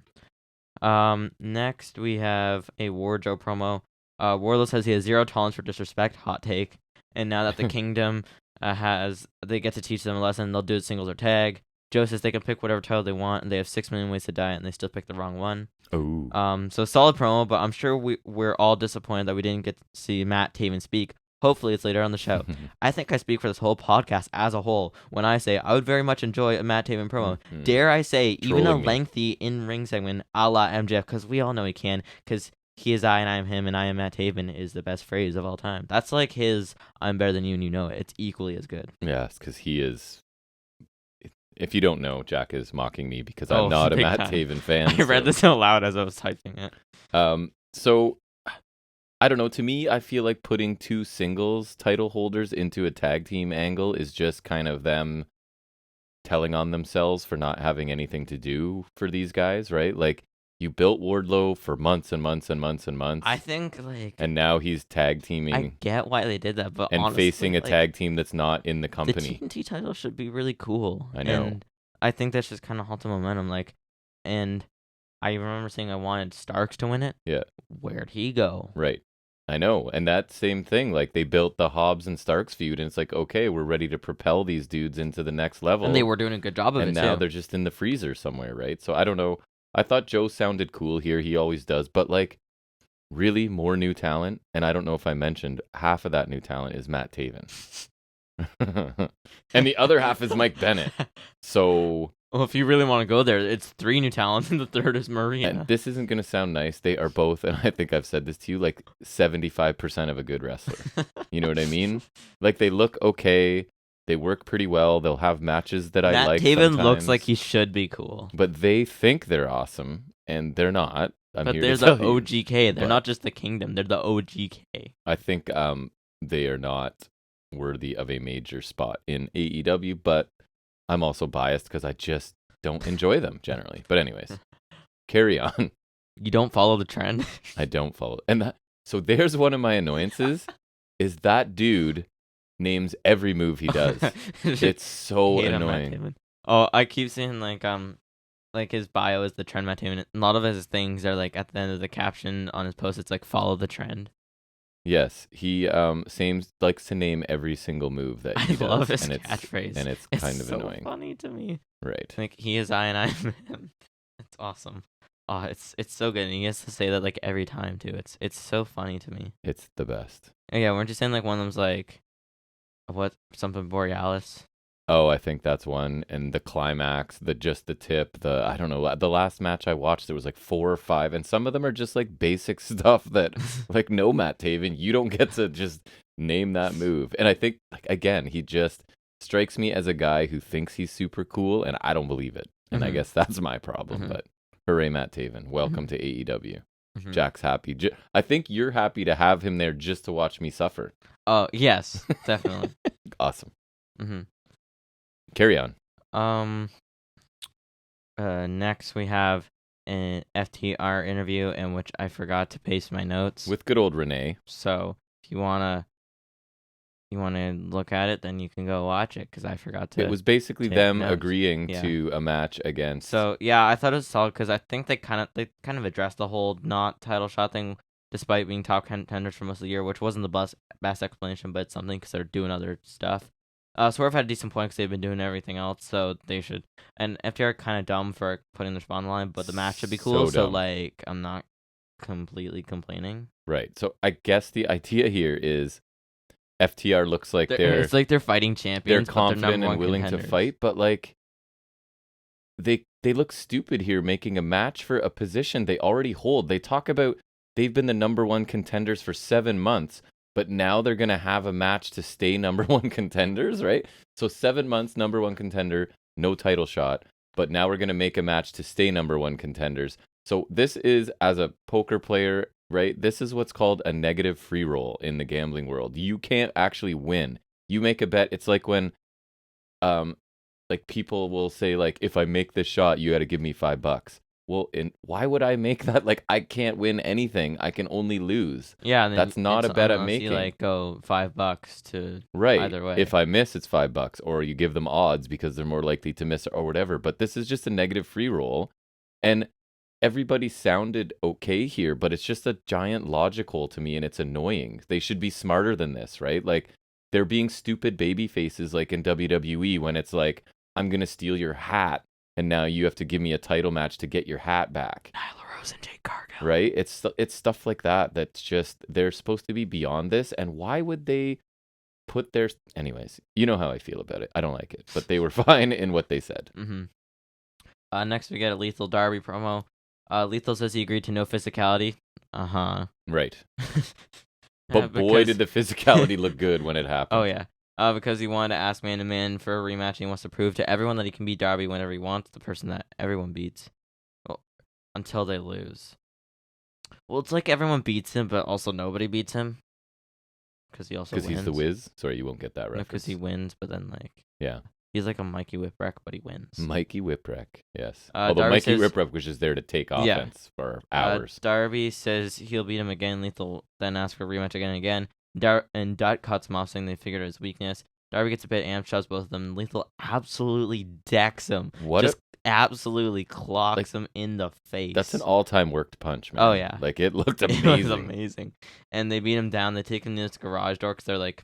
Next we have a Wardrobe promo. Wardlow says he has 0 tolerance for disrespect. Hot take. And now that the Kingdom they get to teach them a lesson. They'll do it singles or tag. Joe says they can pick whatever title they want, and they have 6 million ways to die, and they still pick the wrong one. Ooh. So solid promo, but I'm sure we're all disappointed that we didn't get to see Matt Taven speak. Hopefully it's later on the show. I think I speak for this whole podcast as a whole when I say I would very much enjoy a Matt Taven promo. Dare I say, even a lengthy in-ring segment a la MJF, because we all know he can, because he is I and I am him and I am Matt Taven is the best phrase of all time. That's like his I'm better than you and you know it. It's equally as good. Yes, because he is... If you don't know, Jack is mocking me because I'm not a Matt Taven fan. I read this out loud as I was typing it. So, I don't know. To me, I feel like putting 2 singles title holders into a tag team angle is just kind of them telling on themselves for not having anything to do for these guys, right? Like, you built Wardlow for months and months and months and months. I think, like... And now he's tag teaming. I get why they did that, but and honestly, facing a tag team that's not in the company. The TNT title should be really cool. I know. And I think that's just kind of halted momentum. Like, and I remember saying I wanted Starks to win it. Yeah. Where'd he go? Right. I know. And that same thing, like they built the Hobbs and Starks feud, and it's like, okay, we're ready to propel these dudes into the next level. And they were doing a good job of it, and now they're just in the freezer somewhere, right? So I don't know. I thought Joe sounded cool here. He always does. But like, really more new talent. And I don't know if I mentioned, half of that new talent is Matt Taven. And the other half is Mike Bennett. So... Well, if you really want to go there, it's 3 new talents, and the third is Marina. And this isn't going to sound nice. They are both, and I think I've said this to you, like 75% of a good wrestler. You know what I mean? Like, they look okay. They work pretty well. They'll have matches that I like. Matt Taven sometimes, looks like he should be cool. But they think they're awesome, and they're not. But they're the OGK. They're not just the Kingdom. They're the OGK. I think they are not worthy of a major spot in AEW, but I'm also biased because I just don't enjoy them generally. But anyways, carry on. You don't follow the trend? I don't follow. And so there's one of my annoyances is that dude names every move he does. It's so annoying. Oh, I keep seeing like his bio is the trend Matt Taven. A lot of his things are like at the end of the caption on his post. It's like follow the trend. Yes, he likes to name every single move that he does. I love his and catchphrase. And it's kind of so annoying. Funny to me. Right. Like he is I and I am him. It's awesome. Oh, it's so good. And he has to say that like every time too. It's so funny to me. It's the best. Yeah, weren't you saying like one of them's like something Borealis? Oh, I think that's one. And the climax, the tip, I don't know. The last match I watched, there was like 4 or 5, and some of them are just like basic stuff that, like, no, Matt Taven, you don't get to just name that move. And I think, like, again, he just strikes me as a guy who thinks he's super cool, and I don't believe it. And I guess that's my problem. But hooray, Matt Taven. Welcome to AEW. Jack's happy. I think you're happy to have him there just to watch me suffer. Oh, yes, definitely. Awesome. Carry on. Next we have an FTR interview in which I forgot to paste my notes. With good old Renee. So if you wanna look at it, then you can go watch it because I forgot to. It was basically them notes. agreeing to a match against. So yeah, I thought it was solid because I think they kind of addressed the whole not title shot thing, despite being top contenders for most of the year, which wasn't the best explanation, but it's something because they're doing other stuff. Swerve had a decent point because they've been doing everything else, so they should. And FTR kind of dumb for putting their spawn line, but the match should be cool. So like, I'm not completely complaining. Right. So I guess the idea here is FTR looks like it's like they're fighting champions. They're confident and willing contenders. to fight, but like they look stupid here making a match for a position they already hold. They talk about they've been the number 1 contenders for 7 months. But now they're going to have a match to stay number 1 contenders, right? So 7 months, number 1 contender, no title shot. But now we're going to make a match to stay number 1 contenders. So this is, as a poker player, right? This is what's called a negative free roll in the gambling world. You can't actually win. You make a bet. It's like when like people will say, like, if I make this shot, you got to give me $5. Well, why would I make that? Like, I can't win anything. I can only lose. Yeah, that's not a bet I'm making. You like go $5 to right. Either way. If I miss, it's $5, or you give them odds because they're more likely to miss or whatever. But this is just a negative free roll, and everybody sounded okay here, but it's just a giant logic hole to me, and it's annoying. They should be smarter than this, right? Like they're being stupid baby faces, like in WWE when it's like, I'm gonna steal your hat. And now you have to give me a title match to get your hat back. Nyla Rose and Jade Cargill. Right? It's stuff like that that's just, they're supposed to be beyond this. And why would they put their... Anyways, you know how I feel about it. I don't like it. But they were fine in what they said. Next, we get a Lethal Darby promo. Lethal says he agreed to no physicality. Right. But boy, did the physicality look good when it happened. Oh, yeah. Because he wanted to ask man-to-man for a rematch, and he wants to prove to everyone that he can beat Darby whenever he wants, the person that everyone beats. Well, until they lose. Well, it's like everyone beats him, but also nobody beats him. Because he also wins. Because he's the Wiz? Sorry, you won't get that reference. Because he wins, but then, like... Yeah. He's like a Mikey Whipwreck, but he wins. Mikey Whipwreck, yes. Although Darby Mikey Whipwreck was just there to take offense for hours. Darby says he'll beat him again. Lethal then asks for a rematch again and again. And Dot cuts him off, saying they figured out his weakness. Darby gets a bit amped, shoves both of them. Lethal absolutely decks him. Absolutely clocks him in the face. That's an all-time worked punch, man. Oh, yeah. Like, it looked amazing. It was amazing. And they beat him down. They take him to this garage door because they're like,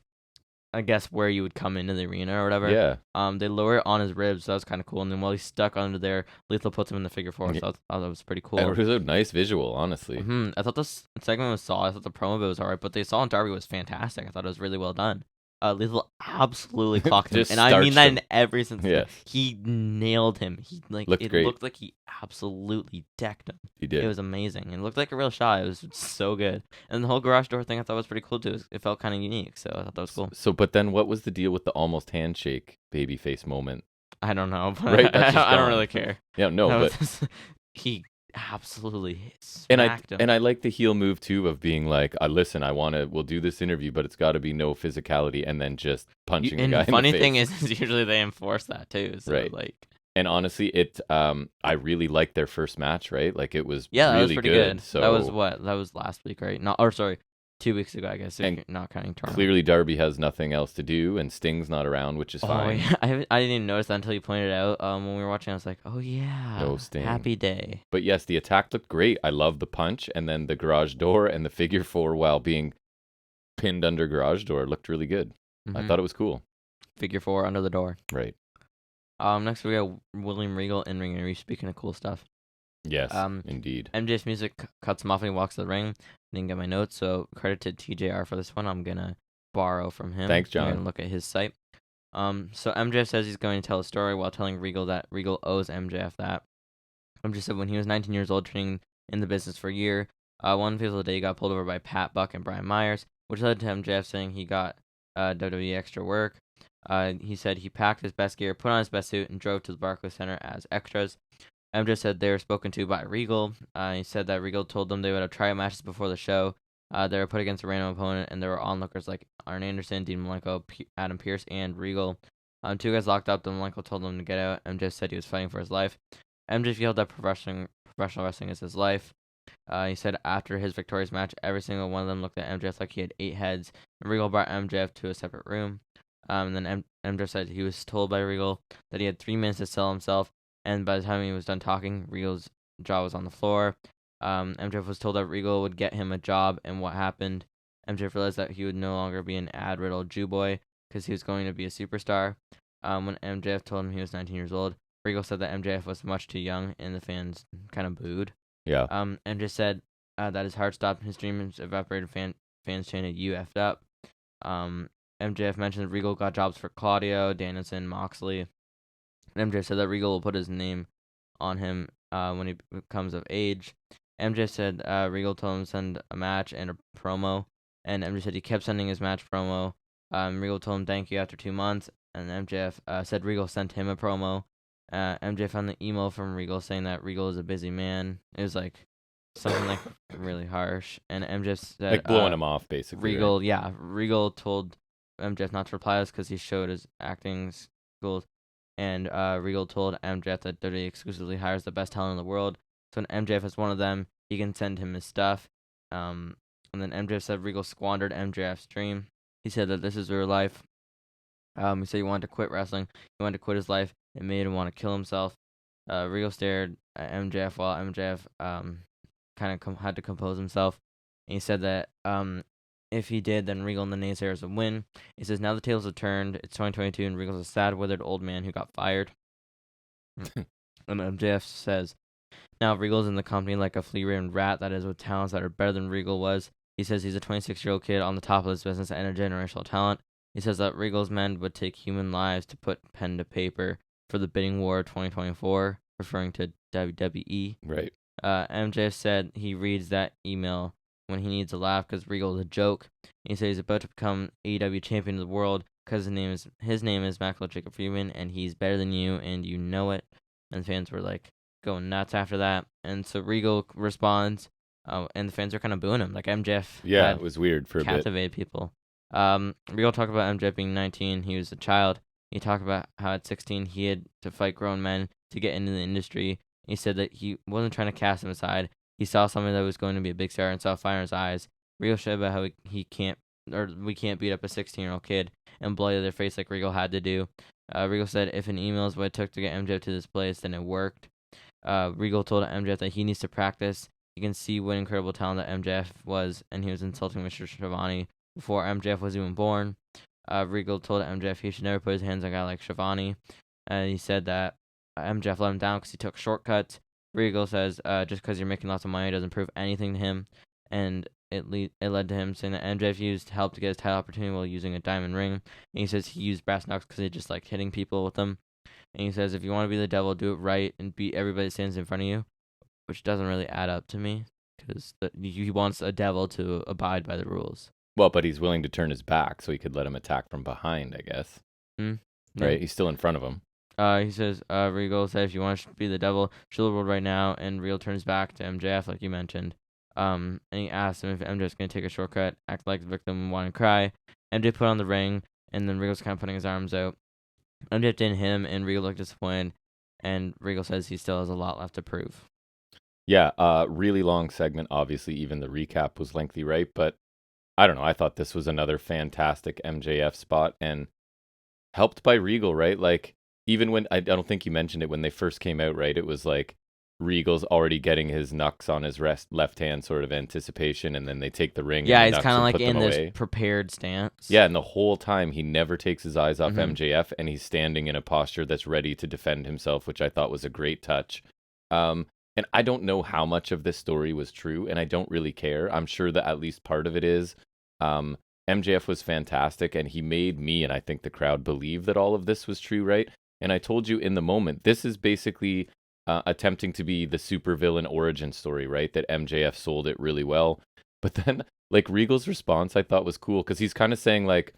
I guess where you would come into the arena or whatever. Yeah. They lower it on his ribs, so that was kind of cool. And then while he's stuck under there, Lethal puts him in the figure four. So I thought that was pretty cool. And it was a nice visual, honestly. I thought this segment was solid. I thought the promo bit was alright, but the assault on Darby was fantastic. I thought it was really well done. Lethal absolutely clocked him, and I mean that in every sense. Yes. He nailed him. He looked great. Looked like he absolutely decked him. He did. It was amazing. It looked like a real shot. It was so good. And the whole garage door thing I thought was pretty cool too. It felt kind of unique, so I thought that was cool. So, but then what was the deal with the almost handshake babyface moment? I don't know. But right, I don't really care. Yeah, no, but he absolutely smacked him. And I like the heel move too of being like, listen, we'll do this interview, but it's got to be no physicality, and then just punching the guy in the face. And the funny thing is usually they enforce that too. So right. Like, and honestly, I really liked their first match, right? Like it was that really was pretty good. So that was last week, right? No, or sorry, 2 weeks ago, I guess, if you're not counting Toronto. Clearly, Darby has nothing else to do, and Sting's not around, which is fine. Yeah. I didn't even notice that until you pointed it out. When we were watching, I was like, oh, yeah. No Sting. Happy day. But yes, the attack looked great. I love the punch, and then the garage door and the figure four while being pinned under garage door looked really good. Mm-hmm. I thought it was cool. Figure four under the door. Right. Next we got William Regal in ring interview. Speaking of cool stuff. Yes, indeed. MJ's music cuts him off when he walks to the ring. Didn't get my notes, so credit to TJR for this one. I'm gonna borrow from him. Thanks, John. I'm gonna look at his site. So MJF says he's going to tell a story while telling Regal that Regal owes MJF that. MJF said when he was 19 years old, training in the business for a year, one fateful day he got pulled over by Pat Buck and Brian Myers, which led to MJF saying he got WWE extra work. He said he packed his best gear, put on his best suit, and drove to the Barclays Center as extras. MJF said they were spoken to by Regal. He said that Regal told them they would have tryout matches before the show. They were put against a random opponent, and there were onlookers like Arn Anderson, Dean Malenko, Adam Pearce, and Regal. 2 guys locked up. Then Malenko told them to get out. MJF said he was fighting for his life. MJF yelled that professional wrestling is his life. He said after his victorious match, every single one of them looked at MJF like he had 8 heads. And Regal brought MJF to a separate room. And then MJF said he was told by Regal that he had 3 minutes to sell himself. And by the time he was done talking, Regal's jaw was on the floor. MJF was told that Regal would get him a job, and what happened? MJF realized that he would no longer be an ad-riddled Jew boy because he was going to be a superstar. When MJF told him he was 19 years old, Regal said that MJF was much too young, and the fans kind of booed. Yeah. MJF said that his heart stopped, his dreams evaporated, fans chanted, "You effed up." MJF mentioned Regal got jobs for Claudio, Danielson, Moxley. And MJF said that Regal will put his name on him when he becomes of age. MJF said Regal told him to send a match and a promo. And MJF said he kept sending his match promo. Regal told him thank you after 2 months. And MJF said Regal sent him a promo. MJF found the email from Regal saying that Regal is a busy man. It was like something like really harsh. And MJF said like blowing him off, basically. Regal, right? yeah. Regal told MJF not to reply to us because he showed his acting skills. And Regal told MJF that WWE exclusively hires the best talent in the world. So when MJF is one of them, he can send him his stuff. And then MJF said Regal squandered MJF's dream. He said that this is real life. He said he wanted to quit wrestling. He wanted to quit his life. It made him want to kill himself. Regal stared at MJF while MJF kind of had to compose himself. And he said that if he did, then Regal and the naysayers would win. He says, now the tables have turned. It's 2022, and Regal's a sad, withered old man who got fired. And MJF says, now Regal's in the company like a flea-ridden rat that is with talents that are better than Regal was. He says he's a 26-year-old kid on the top of his business and a generational talent. He says that Regal's men would take human lives to put pen to paper for the bidding war of 2024, referring to WWE. Right. MJF said he reads that email when he needs to laugh because Regal is a joke. He said he's about to become AEW champion of the world because his name is Michael Jacob Freeman, and he's better than you, and you know it. And fans were like going nuts after that. And so Regal responds, and the fans are kind of booing him. Like MJF, yeah, it was weird for a bit. Captivated people. Regal talked about MJF being 19. He was a child. He talked about how at 16 he had to fight grown men to get into the industry. He said that he wasn't trying to cast him aside. He saw something that was going to be a big star and saw fire in his eyes. Regal said about how we can't beat up a 16-year-old kid and blow their face like Regal had to do. Regal said if an email is what it took to get MJF to this place, then it worked. Regal told MJF that he needs to practice. You can see what incredible talent that MJF was, and he was insulting Mr. Schiavone before MJF was even born. Regal told MJF he should never put his hands on a guy like Schiavone. He said that MJF let him down because he took shortcuts. Regal says just because you're making lots of money doesn't prove anything to him, and it led to him saying that MJF used help to get his title opportunity while using a diamond ring. And he says he used brass knucks because he just liked hitting people with them. And he says if you want to be the devil, do it right and beat everybody that stands in front of you, which doesn't really add up to me because he wants a devil to abide by the rules. Well, but he's willing to turn his back so he could let him attack from behind, I guess. Yeah. Right? He's still in front of him. He says, Regal said, if you want to be the devil, show the world right now. And Regal turns back to MJF, like you mentioned. And he asks him if MJF's going to take a shortcut, act like the victim, and want to cry. MJF put on the ring, and then Regal's kind of putting his arms out. MJF didn't hit him, and Regal looked disappointed. And Regal says he still has a lot left to prove. Yeah, really long segment. Obviously, even the recap was lengthy, right? But I don't know. I thought this was another fantastic MJF spot, and helped by Regal, right? Like, even when I don't think you mentioned it when they first came out, right? It was like Regal's already getting his knucks on his left hand, sort of anticipation, and then they take the ring. Yeah, and he's kind of like in this away. prepared stance. Yeah, and the whole time he never takes his eyes off MJF, and he's standing in a posture that's ready to defend himself, which I thought was a great touch. And I don't know how much of this story was true, and I don't really care. I'm sure that at least part of it is. MJF was fantastic, and he made me, and I think the crowd, believe that all of this was true, right? And I told you in the moment, this is basically attempting to be the supervillain origin story, right? That MJF sold it really well. But then, like, Regal's response I thought was cool, because he's kind of saying, like,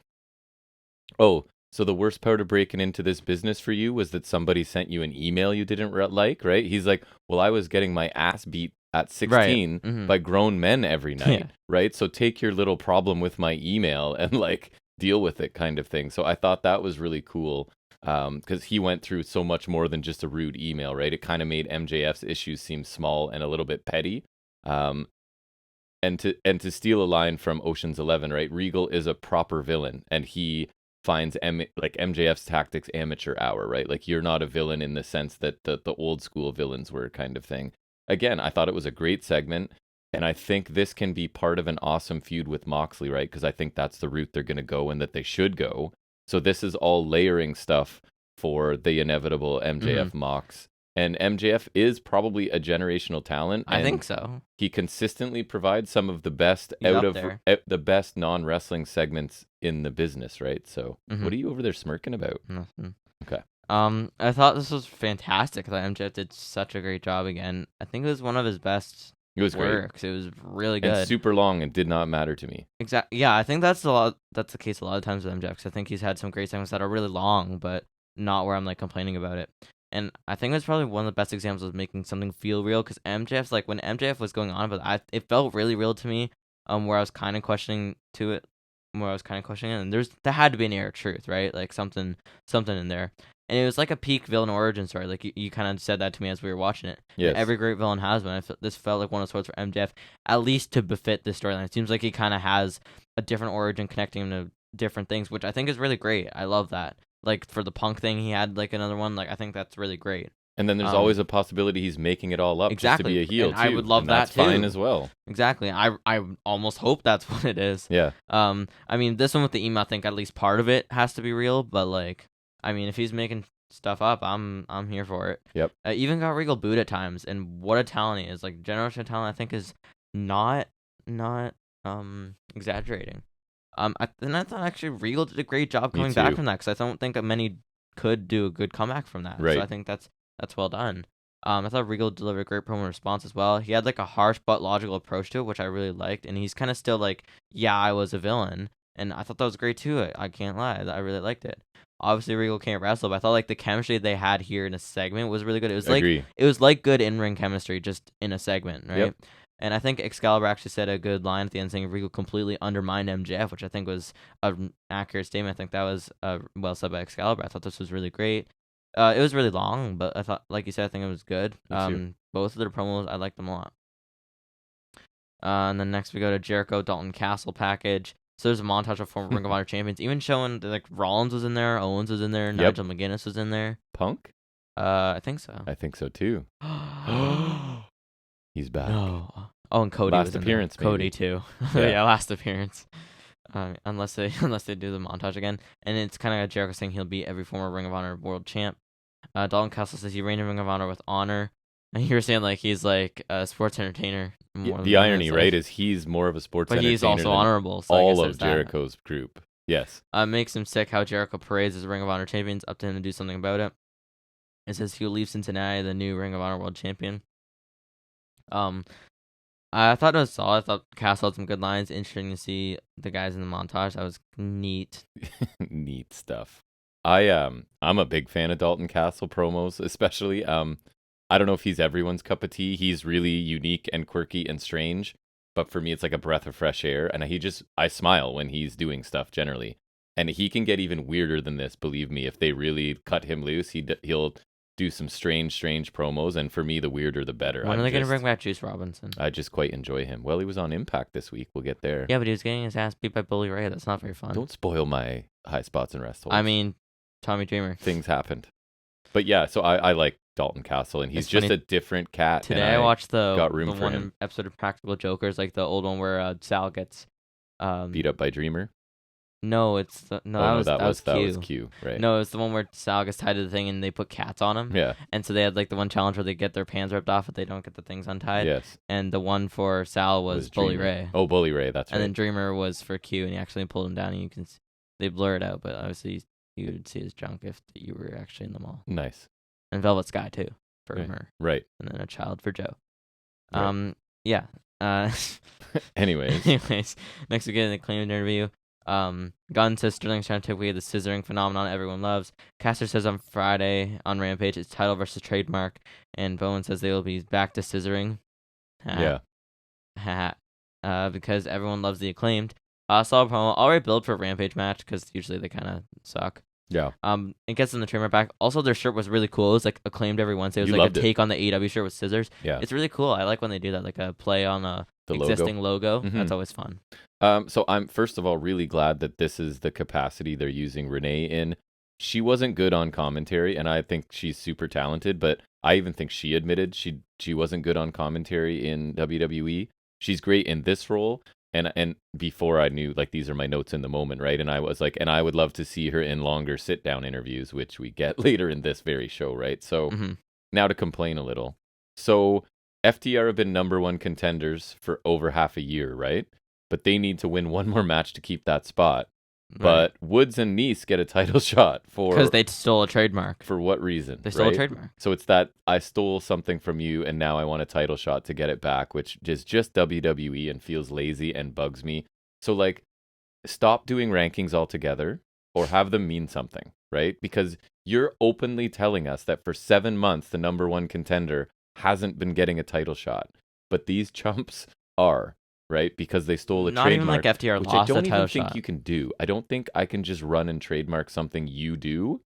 oh, so the worst part of breaking into this business for you was that somebody sent you an email you didn't like, right? He's like, well, I was getting my ass beat at 16 by grown men every night, right? So take your little problem with my email and like deal with it, kind of thing. So I thought that was really cool, because he went through so much more than just a rude email, right? It kind of made MJF's issues seem small and a little bit petty. And to steal a line from Ocean's 11, right? Regal is a proper villain, and he finds like MJF's tactics amateur hour, right? Like, you're not a villain in the sense that the old school villains were, kind of thing. Again, I thought it was a great segment, and I think this can be part of an awesome feud with Moxley, right? Because I think that's the route they're going to go and that they should go. So this is all layering stuff for the inevitable MJF Mox. And MJF is probably a generational talent. I think so. He consistently provides some of the best the best non-wrestling segments in the business, right? So what are you over there smirking about? Nothing. Okay. I thought this was fantastic. I thought MJF did such a great job again. I think it was one of his best works. It was really good. And super long and did not matter to me. Exactly. Yeah, I think that's the case a lot of times with MJF, because I think he's had some great segments that are really long, but not where I'm like complaining about it. And I think it's probably one of the best examples of making something feel real, because MJF's like, when MJF was going on, but it felt really real to me. Where I was kind of questioning it, and there had to be an air of truth, right? Like something in there. And it was like a peak villain origin story. Like, you kind of said that to me as we were watching it. Yes. Every great villain has one. This felt like one of the sorts for MJF, at least to befit this storyline. It seems like he kind of has a different origin connecting him to different things, which I think is really great. I love that. Like, for the Punk thing, he had like another one. Like, I think that's really great. And then there's always a possibility he's making it all up just to be a heel, and too. I would love that, too. That's fine as well. Exactly. I almost hope that's what it is. Yeah. I mean, this one with the email, I think at least part of it has to be real. But like, I mean, if he's making stuff up, I'm here for it. Yep. Even got Regal booed at times, and what a talent he is. Like, generational talent, I think, is not exaggerating. And I thought actually Regal did a great job coming back from that, because I don't think that many could do a good comeback from that. Right. So I think that's well done. I thought Regal delivered a great promo response as well. He had like a harsh but logical approach to it, which I really liked, and he's kind of still like, yeah, I was a villain, and I thought that was great too. I can't lie, I really liked it. Obviously, Regal can't wrestle, but I thought like the chemistry they had here in a segment was really good. It was like good in-ring chemistry just in a segment, right? Yep. And I think Excalibur actually said a good line at the end, saying Regal completely undermined MJF, which I think was an accurate statement. I think that was well said by Excalibur. I thought this was really great. It was really long, but I thought, like you said, I think it was good. Both of their promos, I liked them a lot. And then next we go to Jericho Dalton Castle package. So there's a montage of former Ring of Honor champions, even showing that, like, Rollins was in there, Owens was in there, Nigel McGuinness was in there. Punk? I think so. I think so too. He's back. No. Oh, and Cody last appearance. Cody too. Yeah, last appearance. Unless they do the montage again, and it's kind of Jericho saying he'll beat every former Ring of Honor world champ. Dalton Castle says he reigned in Ring of Honor with honor, and you were saying like he's like a sports entertainer. The irony, right, is he's more of a sports entertainer, but he's also honorable. So all of Jericho's group. Yes. Makes him sick how Jericho parades as Ring of Honor champions. Up to him to do something about it. It says he'll leave Cincinnati the new Ring of Honor world champion. I thought it was solid. I thought Castle had some good lines. Interesting to see the guys in the montage. That was neat. Neat stuff. I'm a big fan of Dalton Castle promos, especially. I don't know if he's everyone's cup of tea. He's really unique and quirky and strange, but for me, it's like a breath of fresh air. And I smile when he's doing stuff generally. And he can get even weirder than this. Believe me, if they really cut him loose, he'll do some strange promos, and for me, the weirder the better. When are they going to bring back Juice Robinson? I just quite enjoy him. Well, he was on Impact this week. We'll get there. Yeah, but he was getting his ass beat by Bully Ray. That's not very fun. Don't spoil my high spots and Restholds. I mean, Tommy Dreamer. Things happened. But yeah, so I like Dalton Castle, and he's just a different cat. Today I watched the one him. Episode of Practical Jokers, like the old one where Sal gets beat up by Dreamer. No, it's that was Q, right? No, it's the one where Sal gets tied to the thing and they put cats on him. Yeah. And so they had like the one challenge where they get their pants ripped off, but they don't get the things untied. Yes. And the one for Sal was Bully Ray. Oh, Bully Ray, that's right. And then Dreamer was for Q, and he actually pulled him down, and you can they blur it out, but obviously you would see his junk if you were actually in the mall. Nice. And Velvet Sky too for her. Right. And then a child for Joe. Right. Yeah. Anyways, next we get an acclaimed interview. Gunn says Sterling's trying to take away the scissoring phenomenon everyone loves. Caster says on Friday on Rampage it's title versus trademark, and Bowen says they will be back to scissoring. Yeah. Because everyone loves the acclaimed. Solid promo. Alright build for a Rampage match because usually they kind of suck. Yeah. It gets them the trademark back. Also, their shirt was really cool. It was like acclaimed every Wednesday. It was like a take on the AEW shirt with scissors. Yeah. It's really cool. I like when they do that, like a play on the existing logo. Mm-hmm. That's always fun. So I'm first of all really glad that this is the capacity they're using Renee in. She wasn't good on commentary, and I think she's super talented, but I even think she admitted she wasn't good on commentary in WWE. She's great in this role. And before I knew, like, these are my notes in the moment, right? And I was like, and I would love to see her in longer sit-down interviews, which we get later in this very show, right? So Now to complain a little. So FTR have been number one contenders for over half a year, right? But they need to win one more match to keep that spot. Right. But Woods and Nice get a title shot because they stole a trademark. For what reason? They stole a trademark. So it's that I stole something from you and now I want a title shot to get it back, which is just WWE and feels lazy and bugs me. So like, stop doing rankings altogether or have them mean something, right? Because you're openly telling us that for 7 months the number one contender hasn't been getting a title shot, but these chumps are. Right, because they stole a trademark. Not even like FTR lost a title shot. I don't even think you can do. I don't think I can just run and trademark something you do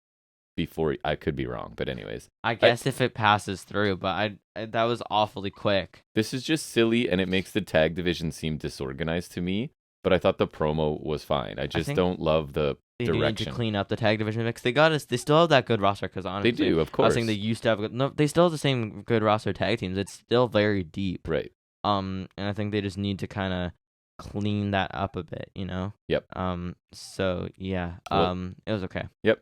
before. I could be wrong, but anyways. I guess if it passes through, but I that was awfully quick. This is just silly, and it makes the tag division seem disorganized to me. But I thought the promo was fine. I just don't love the direction. They need to clean up the tag division mix. They still have that good roster because honestly, they do. Of course, I was saying they used to have. They still have the same good roster tag teams. It's still very deep. Right. And I think they just need to kind of clean that up a bit, you know? Yep. So, yeah. It was okay. Yep.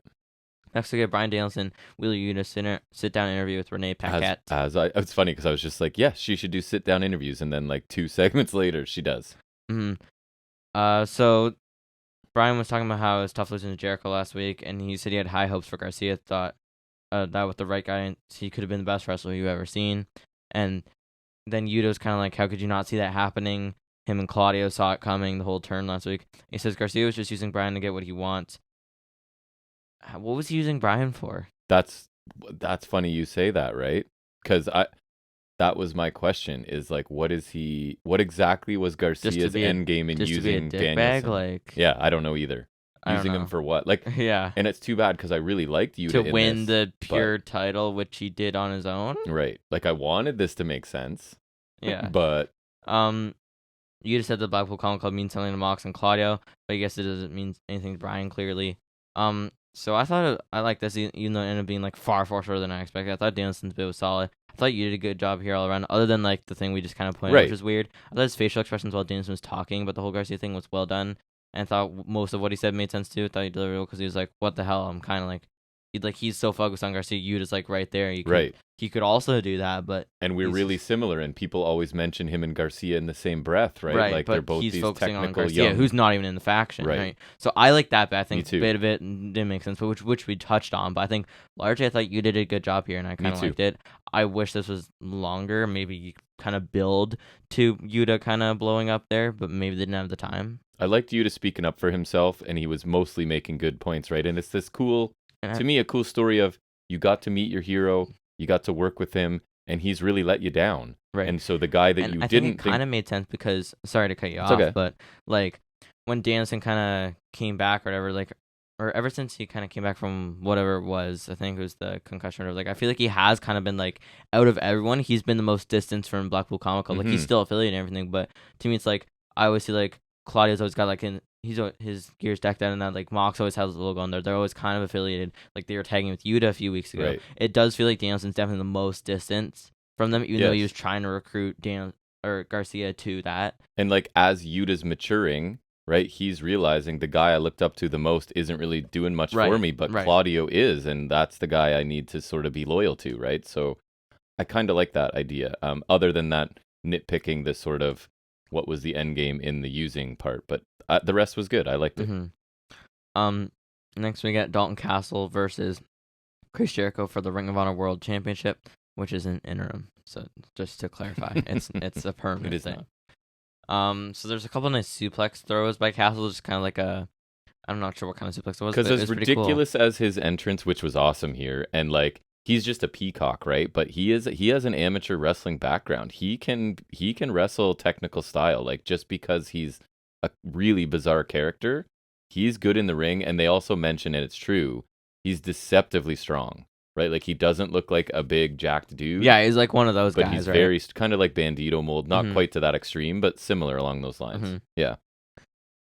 Next we get Bryan Danielson, Wheeler Yuta sit-down interview with Renee Paquette. It's funny because I was just like, yes, she should do sit-down interviews. And then like 2 segments later, she does. Mm-hmm. So Bryan was talking about how it was tough losing to Jericho last week, and he said he had high hopes for Garcia, thought that with the right guy, he could have been the best wrestler you've ever seen. And then Yuto's kind of like, how could you not see that happening? Him and Claudio saw it coming the whole turn last week. He says Garcia was just using Bryan to get what he wants. What was he using Bryan for? That's funny you say that, right? Because that was my question. Is like, what exactly was Garcia's end game in using Danielson? Bag, like, yeah, I don't know either. Using him for what? Like, yeah. And it's too bad because I really liked Yuta to win the pure title, which he did on his own. Right. Like, I wanted this to make sense. Yeah. But Yuta said the Blackpool Combat Club means something to Mox and Claudio, but I guess it doesn't mean anything to Bryan clearly. So I thought I liked this, even though it ended up being like far shorter than I expected. I thought Danielson's bit was solid. I thought you did a good job here all around, other than like the thing we just kind of pointed out, which was weird. I thought his facial expressions while Danielson was talking, but the whole Garcia thing was well done. And I thought most of what he said made sense too. I thought he delivered well because he was like, "What the hell?" I'm kind of like, he's so focused on Garcia. Yuta's like right there. He could also do that, but we're really similar. And people always mention him and Garcia in the same breath, right? Right. Like but they're both he's these focusing technical on Garcia, young, who's not even in the faction, right? So I like that, but I think a bit of it didn't make sense, but which we touched on. But I think largely, I thought you did a good job here, and I kind of liked it. I wish this was longer. Maybe you kind of build to Yuta kind of blowing up there, but maybe they didn't have the time. I liked Yuta speaking up for himself, and he was mostly making good points, right? And it's this cool, to me, a cool story of you got to meet your hero, you got to work with him, and he's really let you down. Right. And so the guy that I think it kind of made sense because, sorry to cut you off, but like when Danielson kind of came back or whatever, like ever since he kind of came back from whatever it was, I think it was the concussion. Or like, I feel like he has kind of been like out of everyone, he's been the most distant from Blackpool Comic Con. Like he's still affiliated and everything, but to me, it's like I always see like Claudio's always got like his gears decked out, and that like Mox always has the logo on there. They're always kind of affiliated. Like they were tagging with Yuta a few weeks ago. Right. It does feel like Danielson's definitely the most distant from them, even though he was trying to recruit Garcia to that. And like as Yuta's maturing, right, he's realizing the guy I looked up to the most isn't really doing much for me, but Claudio is, and that's the guy I need to sort of be loyal to, right? So I kind of like that idea. Other than that, nitpicking the sort of what was the end game in the using part, but the rest was good. I liked it. Next we got Dalton Castle versus Chris Jericho for the Ring of Honor World Championship, which is an interim. So just to clarify, it's a permanent thing. So there's a couple of nice suplex throws by Castle, just kind of like I'm not sure what kind of suplex it was. Because as ridiculous as his entrance, which was awesome here, and like he's just a peacock, right? But he has an amateur wrestling background. He can wrestle technical style. Like just because he's a really bizarre character, he's good in the ring. And they also mention, and it's true, he's deceptively strong. Right, like he doesn't look like a big jacked dude. Yeah, he's like one of those guys. But he's very kind of like Bandito mold, not quite to that extreme, but similar along those lines. Yeah.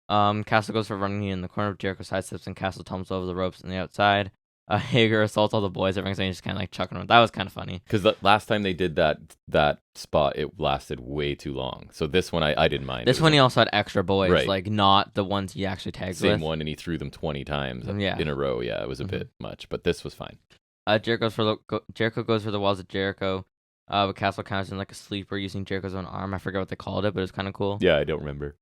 Castle goes for running in the corner. Jericho sidesteps and Castle tumbles over the ropes on the outside. Hager assaults all the boys. Everyone's just kind of like chucking them. That was kind of funny. Because the last time they did that spot, it lasted way too long. So this one, I didn't mind. This one, he also had extra boys, like not the ones he actually tagged with. Same one, and he threw them 20 times in a row. Yeah, it was a bit much, but this was fine. Jericho goes for the walls of Jericho. But Castle counters in like a sleeper using Jericho's own arm. I forget what they called it, but it was kind of cool. Yeah, I don't remember.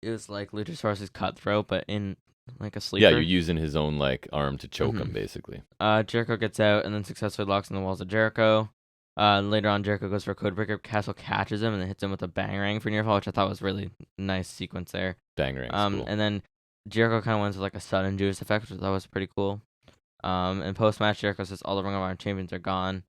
It was like Luchasaurus' cutthroat, but in like a sleeper. Yeah, you're using his own like arm to choke him, basically. Jericho gets out and then successfully locks in the walls of Jericho. Later on, Jericho goes for a codebreaker. Castle catches him and then hits him with a bangerang for near fall, which I thought was really nice sequence there. Bangerang. Cool. And then Jericho kind of wins with like a sudden Judas effect, which I thought was pretty cool. And post-match, Jericho says all the Ring of Honor champions are gone,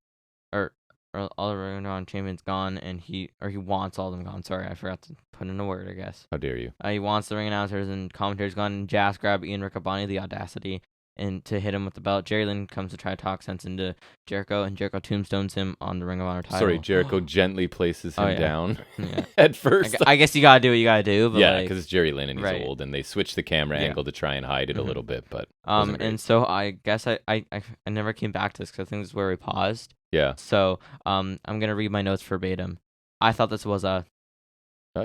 or all the Ring of Honor champions gone, and he wants all of them gone. Sorry, I forgot to put in a word, I guess. How dare you? He wants the ring announcers and commentators gone, and Jazz grab Ian Riccaboni, the audacity, and to hit him with the belt. Jerry Lynn comes to try to talk sense into Jericho, and Jericho tombstones him on the Ring of Honor title. Sorry, Jericho gently places him down at first. I guess you gotta do what you gotta do. But yeah, because it's Jerry Lynn and he's old, and they switched the camera angle to try and hide it a little bit. But and so I guess I never came back to this because I think this is where we paused. Yeah. So I'm gonna read my notes verbatim. I thought this was a.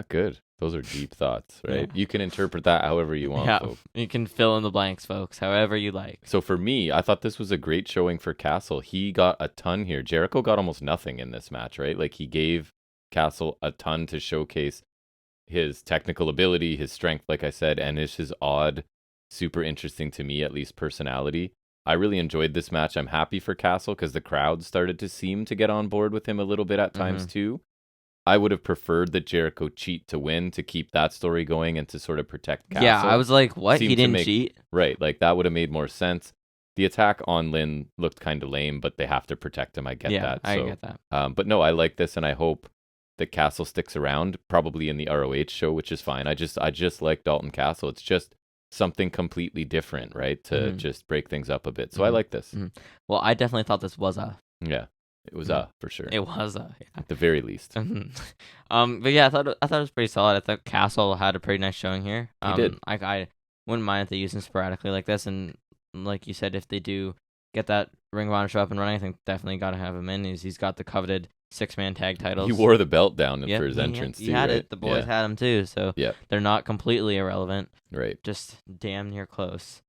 Good. Those are deep thoughts, right? You can interpret that however you want. Folks. You can fill in the blanks, folks, however you like. So for me, I thought this was a great showing for Castle. He got a ton here. Jericho got almost nothing in this match, right? Like he gave Castle a ton to showcase his technical ability, his strength, like I said, and his odd, super interesting to me, at least, personality. I really enjoyed this match. I'm happy for Castle because the crowd started to seem to get on board with him a little bit at times too. I would have preferred that Jericho cheat to win to keep that story going and to sort of protect Castle. Yeah, I was like, what? He didn't cheat? Right, like that would have made more sense. The attack on Lynn looked kind of lame, but they have to protect him. I get that. I get that. But no, I like this, and I hope that Castle sticks around, probably in the ROH show, which is fine. I just like Dalton Castle. It's just something completely different, right? To just break things up a bit. So I like this. Well, I definitely thought this was a. Yeah. It was for sure. It was at the very least. But yeah, I thought it was pretty solid. I thought Castle had a pretty nice showing here. He did. I wouldn't mind if they use him sporadically like this. And like you said, if they do get that Ring of Honor show up and running, I think definitely got to have him in. He's got the coveted 6-man tag titles. He wore the belt down for his entrance too. He had right? it. The boys had him too. So they're not completely irrelevant. Right. Just damn near close.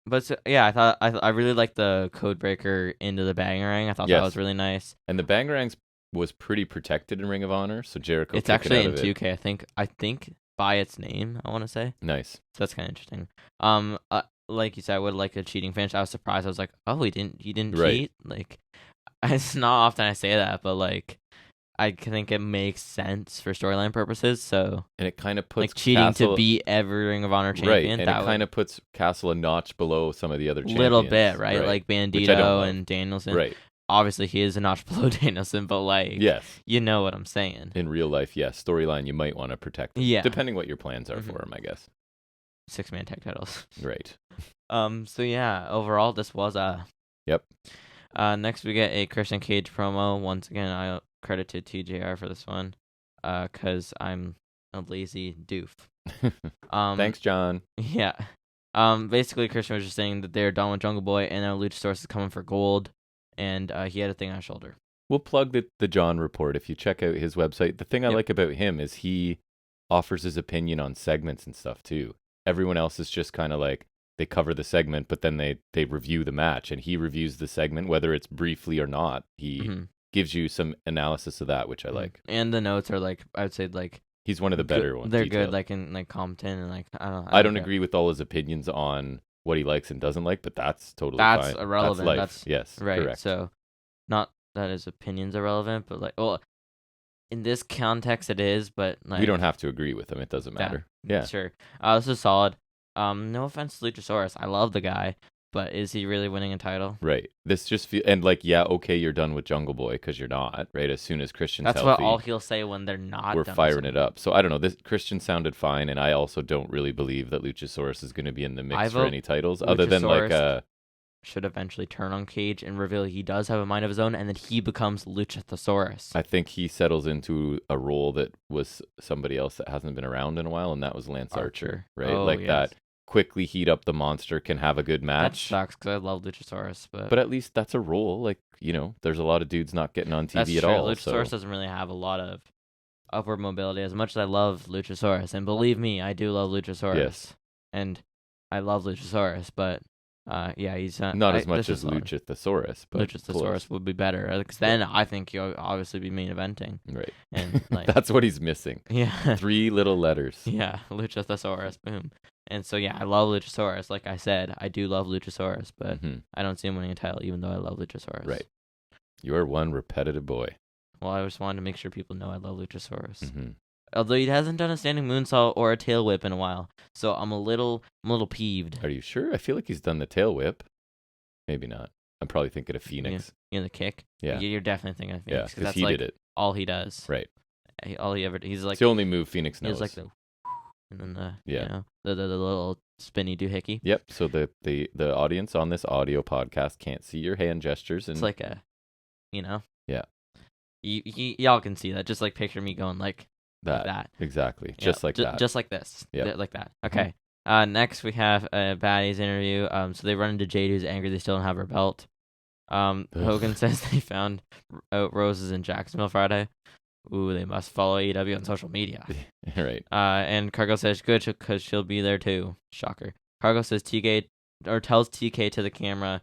But so, yeah, I really liked the code breaker into the bangerang. I thought that was really nice. And the bangerang was pretty protected in Ring of Honor, so Jericho. It's actually in 2K. I think by its name, I want to say. Nice. So that's kind of interesting. Like you said, I would like a cheating finish. I was surprised. I was like, oh, he didn't cheat. Like, it's not often I say that, but like, I think it makes sense for storyline purposes. So, and it kind of puts like cheating Castle, to beat every Ring of Honor champion, right? And it kind of puts Castle a notch below some of the other champions. Little bit, right? Like Bandito and Danielson, right? Obviously, he is a notch below Danielson, but like, you know what I'm saying. In real life, yes, storyline you might want to protect him, depending what your plans are for him, I guess. 6-man tag titles. Right. So yeah, overall this was Yep. Next we get a Christian Cage promo. Once again, I credit to TJR for this one, cause I'm a lazy doof. Thanks, John. Yeah. Basically Christian was just saying that they're done with Jungle Boy and now Luchasaurus is coming for gold, and he had a thing on his shoulder. We'll plug the John report if you check out his website. The thing I like about him is he offers his opinion on segments and stuff too. Everyone else is just kind of like, they cover the segment, but then they review the match, and he reviews the segment, whether it's briefly or not. He gives you some analysis of that, which I like. And the notes are like, I would say like, he's one of the better ones. They're good, like in like competent and like I don't agree with all his opinions on what he likes and doesn't like, but that's totally fine. That's irrelevant. That's yes, right. Correct. So, not that his opinions are relevant, but like, well, in this context it is, but like we don't have to agree with him. It doesn't matter. Yeah, sure. This is solid. No offense to Luchasaurus, I love the guy, but is he really winning a title? Right. This just and like, yeah, okay, you're done with Jungle Boy because you're not, right? As soon as Christian's That's healthy, what all he'll say when they're not. We're firing it up. So I don't know. This Christian sounded fine, and I also don't really believe that Luchasaurus is going to be in the mix for any titles, other than like should eventually turn on Cage and reveal he does have a mind of his own, and then he becomes Luchasaurus. I think he settles into a role that was somebody else that hasn't been around in a while, and that was Lance Archer, right? Oh, like yes. that. Quickly heat up the monster, can have a good match. That sucks because I love Luchasaurus, but at least that's a role. Like, there's a lot of dudes not getting on TV that's at true. all. Luchasaurus doesn't really have a lot of upward mobility. As much as I love Luchasaurus, and believe me, I do love Luchasaurus. Yes. And I love Luchasaurus, but yeah, he's not as much as Luchasaurus, but Luchasaurus would be better. Because then I think he'll obviously be main eventing. Right. And like that's what he's missing. Yeah. 3 little letters. Yeah, Luchasaurus. Boom. And so yeah, I love Luchasaurus. Like I said, I do love Luchasaurus, but I don't see him winning a title, even though I love Luchasaurus. Right. You're one repetitive boy. Well, I just wanted to make sure people know I love Luchasaurus. Although he hasn't done a standing moonsault or a tail whip in a while, so I'm a little peeved. Are you sure? I feel like he's done the tail whip. Maybe not. I'm probably thinking of Phoenix. Yeah, the kick. Yeah, you're definitely thinking of Phoenix. Yeah, because he did it. All he does. Right. He's like it's the only move Phoenix knows. He's like and then the little spinny doohickey. Yep. So the audience on this audio podcast can't see your hand gestures, and it's like a, Yeah. Y'all can see that. Just like picture me going like that. Exactly. Yeah, just like that. Just like this. Yeah. Like that. Okay. Next we have a Baddies interview. So they run into Jade, who's angry they still don't have her belt. Hogan says they found out Roses in Jacksonville Friday. Ooh, they must follow AEW on social media. Right. And Cargo says good because she'll be there too. Shocker. Cargo says tells TK to the camera,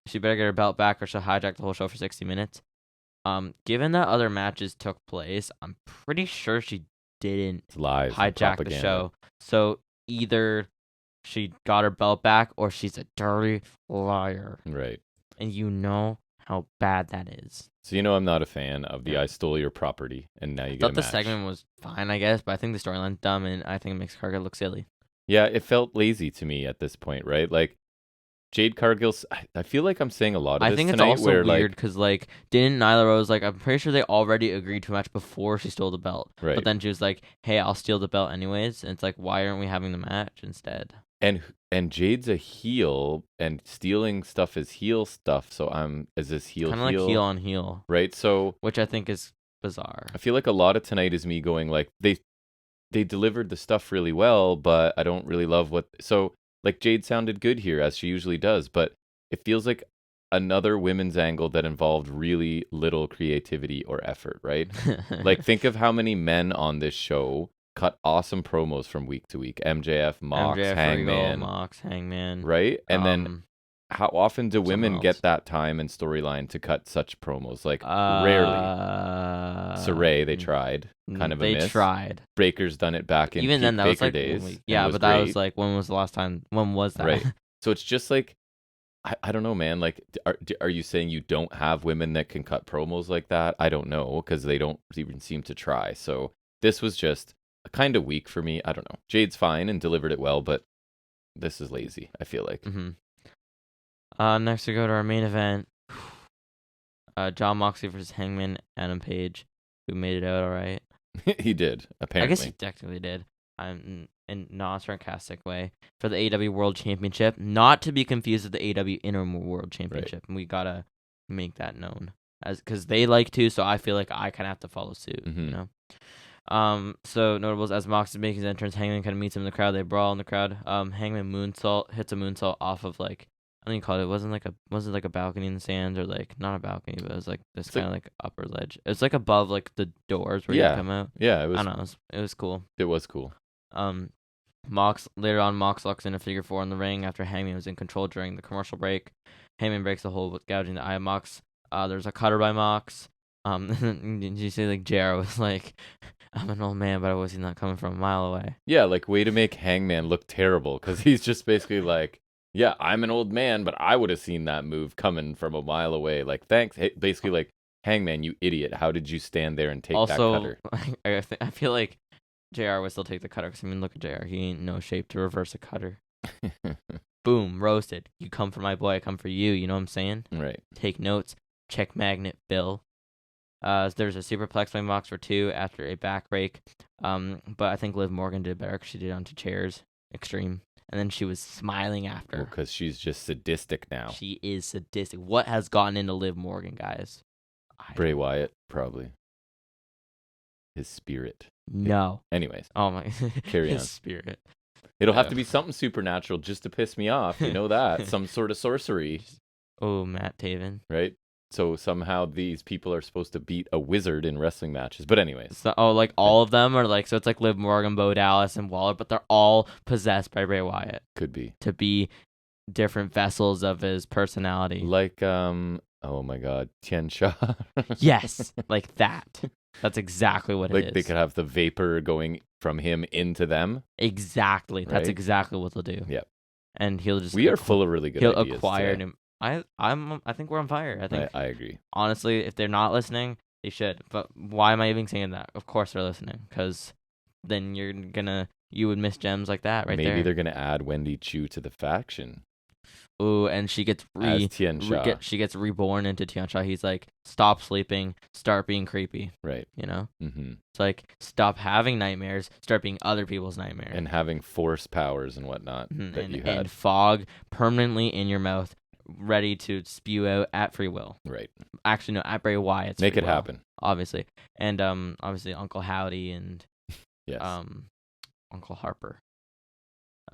she better get her belt back or she'll hijack the whole show for 60 minutes. Given that other matches took place, I'm pretty sure she didn't hijack the show. So either she got her belt back or she's a dirty liar. Right. And you know how bad that is. So I'm not a fan of the I stole your property and now you get a match. The segment was fine, I guess, but I think the storyline's dumb and I think it makes Cargill look silly. Yeah, it felt lazy to me at this point, right? Like Jade Cargill's, I feel like I'm saying a lot of this tonight. I think it's also weird because like didn't Nyla Rose I'm pretty sure they already agreed to a match before she stole the belt. Right. But then she was like, "Hey, I'll steal the belt anyways." And it's like, why aren't we having the match instead? And Jade's a heel, and stealing stuff is heel stuff. So is this heel? Kind of like heel on heel, right? So which I think is bizarre. I feel like a lot of tonight is me going like they delivered the stuff really well, but I don't really love what. So like Jade sounded good here as she usually does, but it feels like another women's angle that involved really little creativity or effort, right? Like think of how many men on this show cut awesome promos from week to week. MJF, Hangman. Right? And then how often do women get that time and storyline to cut such promos? Like rarely. Saray, they tried. Kind of a miss. They tried. Breaker's done it back in even then, that Baker was like days. Yeah, but that was like, when was the last time? When was that? Right. So it's just like, I don't know, man. Like, are you saying you don't have women that can cut promos like that? I don't know, because they don't even seem to try. So this was just kind of weak for me. I don't know. Jade's fine and delivered it well, but this is lazy, I feel like. Next we go to our main event. Jon Moxley versus Hangman Adam Page, who made it out all right. He did, apparently. I guess he technically did. And in non-sarcastic way, for the AEW World Championship, not to be confused with the AEW Interim World Championship. Right. And we gotta make that known, because they like to, so I feel like I kind of have to follow suit, you know? So notables, as Mox is making his entrance, Hangman kind of meets him in the crowd. They brawl in the crowd. Hangman hits a moonsault off of like, I don't even call it. It wasn't like a balcony in the sands, or like not a balcony, but it was like this kind of like upper ledge. It's like above like the doors where you come out. Yeah, it was. I don't know. It was cool. It was cool. Mox locks in a figure 4 in the ring after Hangman was in control during the commercial break. Hangman breaks the hold with gouging the eye of Mox. There's a cutter by Mox. Did you say like JR was like, I'm an old man, but I was not coming from a mile away. Yeah, like way to make Hangman look terrible, because he's just basically like, yeah, I'm an old man, but I would have seen that move coming from a mile away. Like, thanks. Basically, like, Hangman, you idiot. How did you stand there and take that cutter? I feel like JR would still take the cutter, because, I mean, look at JR. He ain't no shape to reverse a cutter. Boom, roasted. You come for my boy, I come for you. You know what I'm saying? Right. Take notes. Check magnet, Bill. There's a superplex by Mox for 2 after a back break. But I think Liv Morgan did better because she did it onto chairs. Extreme. And then she was smiling after. Because she's just sadistic now. She is sadistic. What has gotten into Liv Morgan, guys? Bray Wyatt, probably. His spirit. No. Anyways. Oh my. Carry on. His spirit. It'll have to be something supernatural just to piss me off. You know that. Some sort of sorcery. Oh, Matt Taven. Right? So somehow these people are supposed to beat a wizard in wrestling matches. But anyways. So, like all of them are like, so it's like Liv Morgan, Bo Dallas, and Waller, but they're all possessed by Bray Wyatt. Could be. To be different vessels of his personality. Like, oh my God, Tien Sha. Yes, like that. That's exactly what it is. Like they could have the vapor going from him into them. Exactly. Right? That's exactly what they'll do. Yep. And he'll just. We are full of really good ideas. He'll acquire him. I think we're on fire. I agree. Honestly, if they're not listening, they should. But why am I even saying that? Of course they're listening, because then you would miss gems like that right there. Maybe they're gonna add Wendy Chu to the faction. Ooh, and she gets she gets reborn into Tien Sha. He's like, stop sleeping, start being creepy. Right. You know? Mm-hmm. It's like, stop having nightmares, start being other people's nightmares. And having force powers and whatnot and fog permanently in your mouth, ready to spew out at free will. Right. Actually, no, at Bray Wyatt's Make it will, happen. Obviously. And obviously Uncle Howdy and yes. Uncle Harper.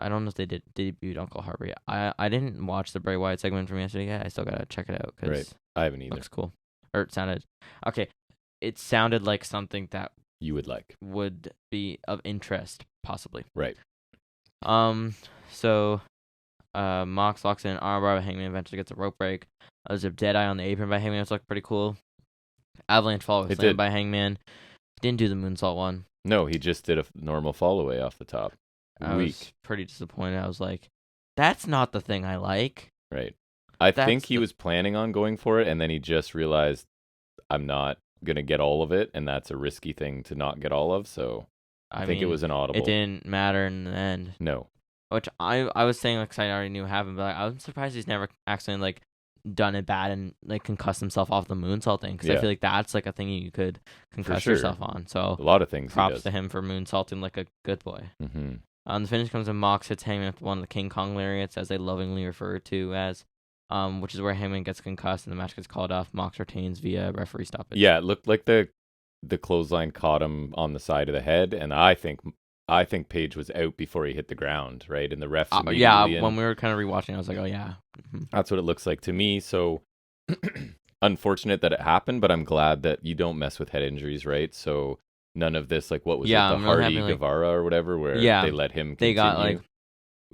I don't know if they debuted Uncle Harper yet. I didn't watch the Bray Wyatt segment from yesterday yet. I still gotta check it out. Right. I haven't either. Looks cool. Or it sounded... Okay. It sounded like something that... You would like. Would be of interest, possibly. Right. So... Mox locks in an armbar, but Hangman eventually gets a rope break. There's a dead eye on the apron by Hangman, which looked pretty cool. Avalanche follow slam by Hangman. He didn't do the moonsault one. No, he just did a normal fall away off the top. I was pretty disappointed. I was like, that's not the thing I like. Right. I think he was planning on going for it, and then he just realized, I'm not going to get all of it, and that's a risky thing to not get all of, so I think it was an audible. It didn't matter in the end. No. Which I was saying, like, 'cause I already knew happened, but like, I was surprised he's never accidentally, like, done it bad and, like, concussed himself off the moonsault thing, because I feel like that's, like, a thing you could concuss yourself on. So a lot of things. Props to him for moonsaulting like a good boy. Mm-hmm. The finish comes when Mox hits Hangman with one of the King Kong lariats, as they lovingly refer to as, which is where Hangman gets concussed and the match gets called off. Mox retains via referee stoppage. Yeah, it looked like the clothesline caught him on the side of the head, and I think Page was out before he hit the ground, right? And the refs immediately when we were kind of rewatching, I was like, oh yeah. Mm-hmm. That's what it looks like to me. So unfortunate that it happened, but I'm glad that you don't mess with head injuries, right? So none of this, like, what was it, the really Hardy Guevara or whatever, where they let him continue. They got, like,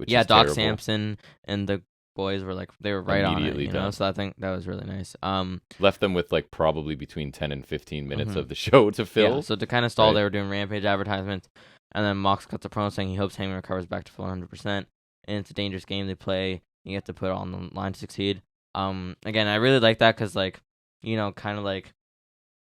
Doc terrible. Sampson and the boys were like, they were right on it, you know? So I think that was really nice. Left them with, like, probably between 10 and 15 minutes of the show to fill. Yeah, so to kind of stall, they were doing Rampage advertisements, and then Mox cuts a promo saying he hopes Hangman recovers back to full 100%, and it's a dangerous game they play. You have to put it on the line to succeed. Again, I really like that, because, like, you know, kind of like,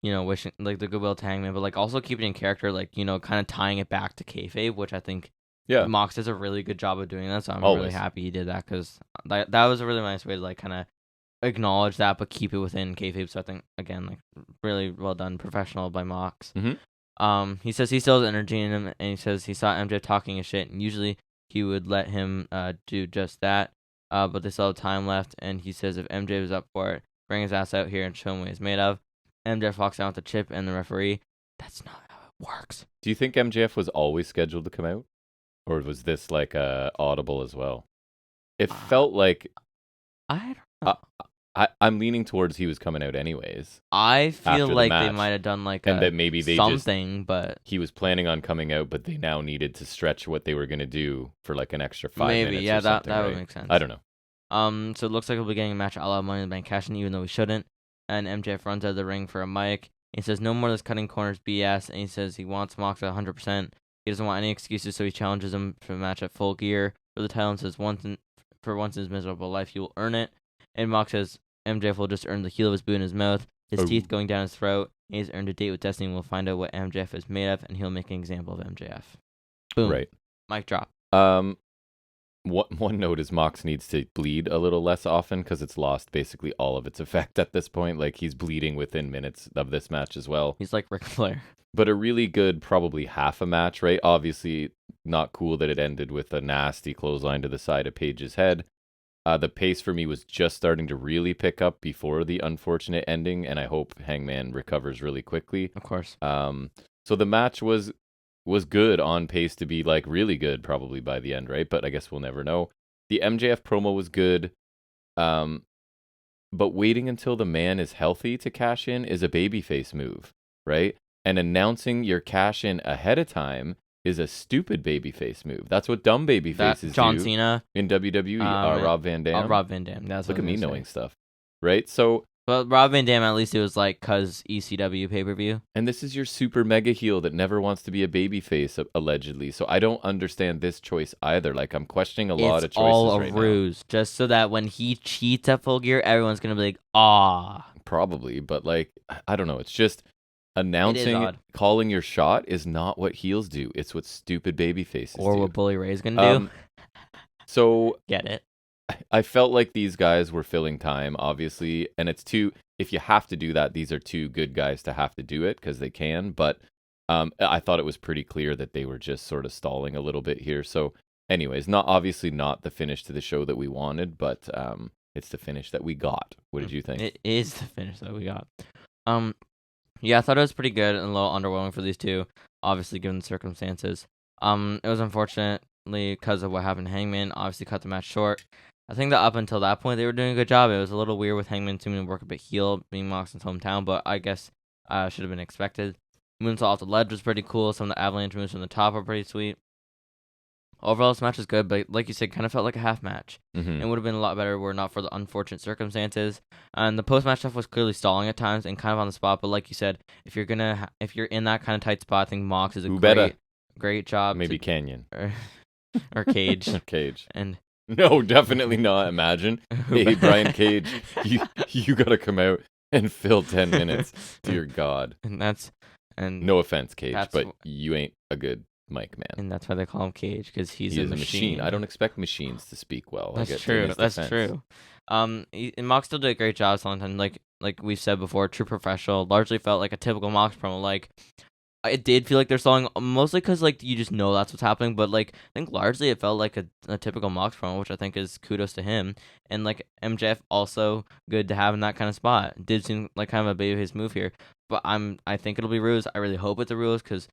you know, wishing, like, the goodwill to Hangman, but, like, also keeping in character, like, you know, kind of tying it back to kayfabe, which I think Mox does a really good job of doing that, so I'm really happy he did that, because that was a really nice way to, like, kind of acknowledge that, but keep it within kayfabe, so I think, again, like, really well done, professional by Mox. Mm-hmm. He says he still has energy in him, and he says he saw MJF talking his shit, and usually he would let him do just that. But they still have time left, and he says if MJF is up for it, bring his ass out here and show him what he's made of. MJF walks out with the chip and the referee. That's not how it works. Do you think MJF was always scheduled to come out? Or was this like audible as well? It felt like... I don't know. I'm leaning towards he was coming out anyways. I feel like they might have done like and that maybe they something, but he was planning on coming out, but they now needed to stretch what they were going to do for like an extra 5 minutes. Maybe, yeah, that would make sense. I don't know. So it looks like we'll be getting a match a la Money in the Bank cash in, even though we shouldn't. And MJF runs out of the ring for a mic. He says no more of this cutting corners BS, and he says he wants Mox at 100%. He doesn't want any excuses, so he challenges him for a match at Full Gear for the title and says for once in his miserable life, he will earn it. And Mox says MJF will just earn the heel of his boot in his mouth, his teeth going down his throat, and he's earned a date with Destiny, and we'll find out what MJF is made of, and he'll make an example of MJF. Boom. Right. Mic drop. One note is Mox needs to bleed a little less often because it's lost basically all of its effect at this point. Like, he's bleeding within minutes of this match as well. He's like Ric Flair. But a really good, probably half a match, right? Obviously, not cool that it ended with a nasty clothesline to the side of Paige's head. The pace for me was just starting to really pick up before the unfortunate ending, and I hope Hangman recovers really quickly. Of course. So the match was good, on pace to be like really good probably by the end, right? But I guess we'll never know. The MJF promo was good. But waiting until the man is healthy to cash in is a babyface move, right? And announcing your cash in ahead of time is a stupid babyface move. That's what dumb babyfaces do. John Cena in WWE. Rob Van Dam. Rob Van Dam. That's Look at me knowing stuff, right? So, but Rob Van Dam, at least it was like cause ECW pay-per-view. And this is your super mega heel that never wants to be a babyface, allegedly. So I don't understand this choice either. Like, I'm questioning a lot of choices right now. It's all a ruse, just so that when he cheats at Full Gear, everyone's gonna be like, ah. Probably, but like, I don't know. It's just announcing, calling your shot is not what heels do. It's what stupid babyfaces do. Or what Bully Ray's gonna do. So get it. I felt like these guys were filling time, obviously, and it's if you have to do that, these are two good guys to have to do it because they can, but I thought it was pretty clear that they were just sort of stalling a little bit here. So anyways, obviously not the finish to the show that we wanted, but it's the finish that we got. What did you think? It is the finish that we got. Yeah, I thought it was pretty good and a little underwhelming for these two, obviously given the circumstances. It was unfortunately because of what happened to Hangman, obviously cut the match short. I think that up until that point, they were doing a good job. It was a little weird with Hangman seeming to work a bit heel, being Moxley's hometown, but I guess should have been expected. Moonsault off the ledge was pretty cool. Some of the avalanche moves from the top are pretty sweet. Overall, this match is good, but like you said, kind of felt like a half match. Mm-hmm. It would have been a lot better were it not for the unfortunate circumstances. And the post-match stuff was clearly stalling at times and kind of on the spot. But like you said, if you're in that kind of tight spot, I think Mox is a great job. Maybe Canyon or Cage. Cage. And no, definitely not. Imagine, hey, Brian Cage, you gotta come out and fill 10 minutes. Dear God. And no offense, Cage, but you ain't a good mic man. And that's why they call him Cage, because he's a machine. I don't expect machines to speak well. That's true. That's true. And Mox still did a great job selling time. Like we've said before, true professional. Largely felt like a typical Mox promo. Like, it did feel like they're selling mostly because like you just know that's what's happening. But like I think largely it felt like a typical Mox promo, which I think is kudos to him. And like MJF also good to have in that kind of spot. It did seem like kind of a babyface move here. But I think it'll be ruse. I really hope it's a ruse because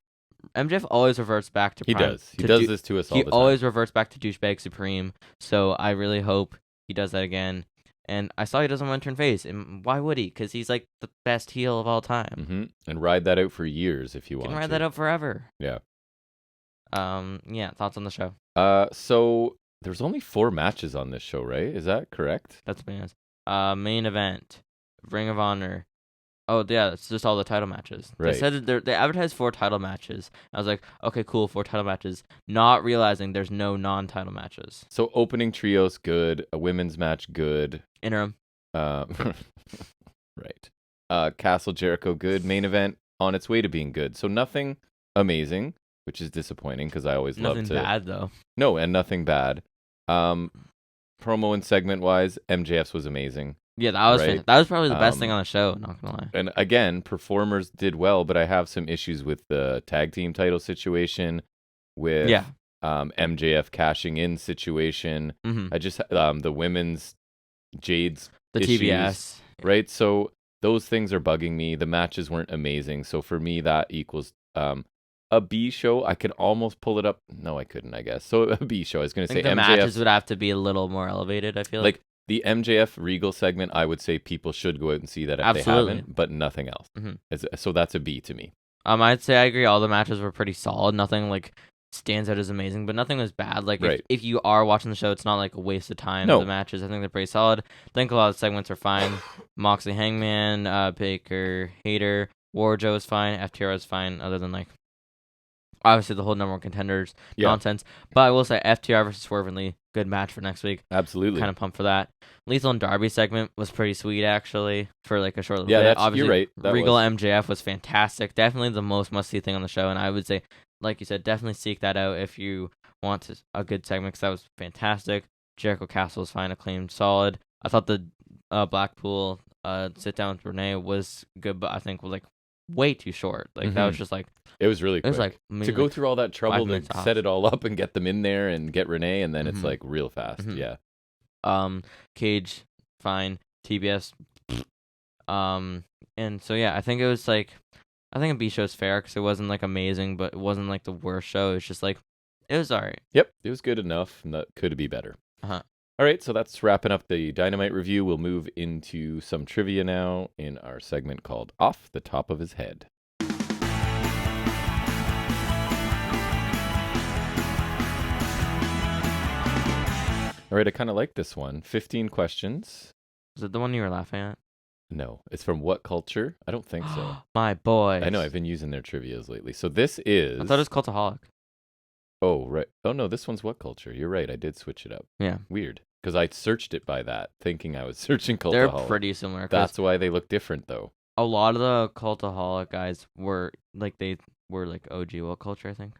MJF always reverts back to He does this to us all the time. He always reverts back to douchebag supreme. So I really hope he does that again. And I saw he doesn't want to turn face. And why would he? Because he's like the best heel of all time. Mm-hmm. And ride that out for years if you want to. Can ride that out forever. Yeah. Yeah, thoughts on the show? So there's only 4 matches on this show, right? Is that correct? That's bananas. Main event, Ring of Honor. Oh, yeah, it's just all the title matches. Right. They said they advertised 4 title matches. I was like, okay, cool, 4 title matches. Not realizing there's no non-title matches. So opening trios, good. A women's match, good. Interim. Right. Castle Jericho, good. Main event, on its way to being good. So nothing amazing, which is disappointing because I always love to... Nothing bad, though. No, and nothing bad. Promo and segment-wise, MJF's was amazing. Yeah, that was right? that was probably the best thing on the show. Not gonna lie. And again, performers did well, but I have some issues with the tag team title situation, with MJF cashing in situation. I just the women's Jade's the issues, TBS, right? So those things are bugging me. The matches weren't amazing, so for me that equals a B show. I could almost pull it up. No, I couldn't. I guess so. A B show. I was going to say the matches would have to be a little more elevated. I feel like the MJF Regal segment. I would say people should go out and see that if they haven't, but nothing else. So that's a B to me. I'd say I agree. All the matches were pretty solid. Nothing like stands out as amazing, but nothing was bad. Like if you are watching the show, it's not like a waste of time. No. The matches, I think they're pretty solid. I think a lot of the segments are fine. Moxley, Hangman, Baker, Hater, Wardlow is fine. FTR is fine. Other than like obviously the whole number one contenders nonsense. But I will say FTR versus Swerve and Lee, good match for next week. Absolutely, kind of pumped for that. Lethal and Darby segment was pretty sweet actually for like a short little bit. Obviously, you're right. Regal MJF was fantastic. Definitely the most must see thing on the show, and I would say, like you said, definitely seek that out if you want a good segment, because that was fantastic. Jericho Castle was fine, acclaimed, solid. I thought the Blackpool sit down with Renee was good, but I think was like way too short. Like that was just like it was really quick. It was like to go through all that trouble to set it all up and get them in there and get Renee, and then it's like real fast. Yeah. Cage, fine. TBS, and so yeah, I think it was like, I think a B show is fair because it wasn't like amazing, but it wasn't like the worst show. It's just like it was alright. Yep, it was good enough. That could be better. All right, so that's wrapping up the Dynamite review. We'll move into some trivia now in our segment called Off the Top of His Head. All right, I kind of like this one. 15 questions. Is it the one you were laughing at? No, it's from What Culture? I don't think so. My boy. I know, I've been using their trivias lately. So this is... I thought it was Cultaholic. Oh, right. Oh, no, this one's What Culture. You're right, I did switch it up. Yeah. Weird, because I searched it by that, thinking I was searching Cultaholic. They're pretty similar. That's why they look different, though. A lot of the Cultaholic guys were like, they were like OG What Culture, I think.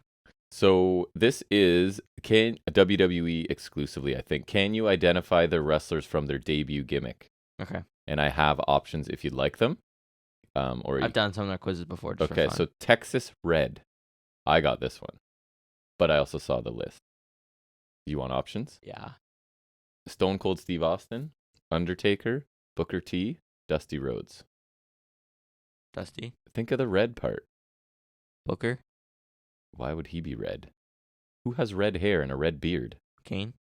So this is WWE exclusively, I think. Can you identify the wrestlers from their debut gimmick? Okay. And I have options if you'd like them. I've done some of their quizzes before. Okay, so Texas Red. I got this one. But I also saw the list. Do you want options? Yeah. Stone Cold Steve Austin, Undertaker, Booker T, Dusty Rhodes. Dusty? Think of the red part. Booker? Why would he be red? Who has red hair and a red beard? Kane?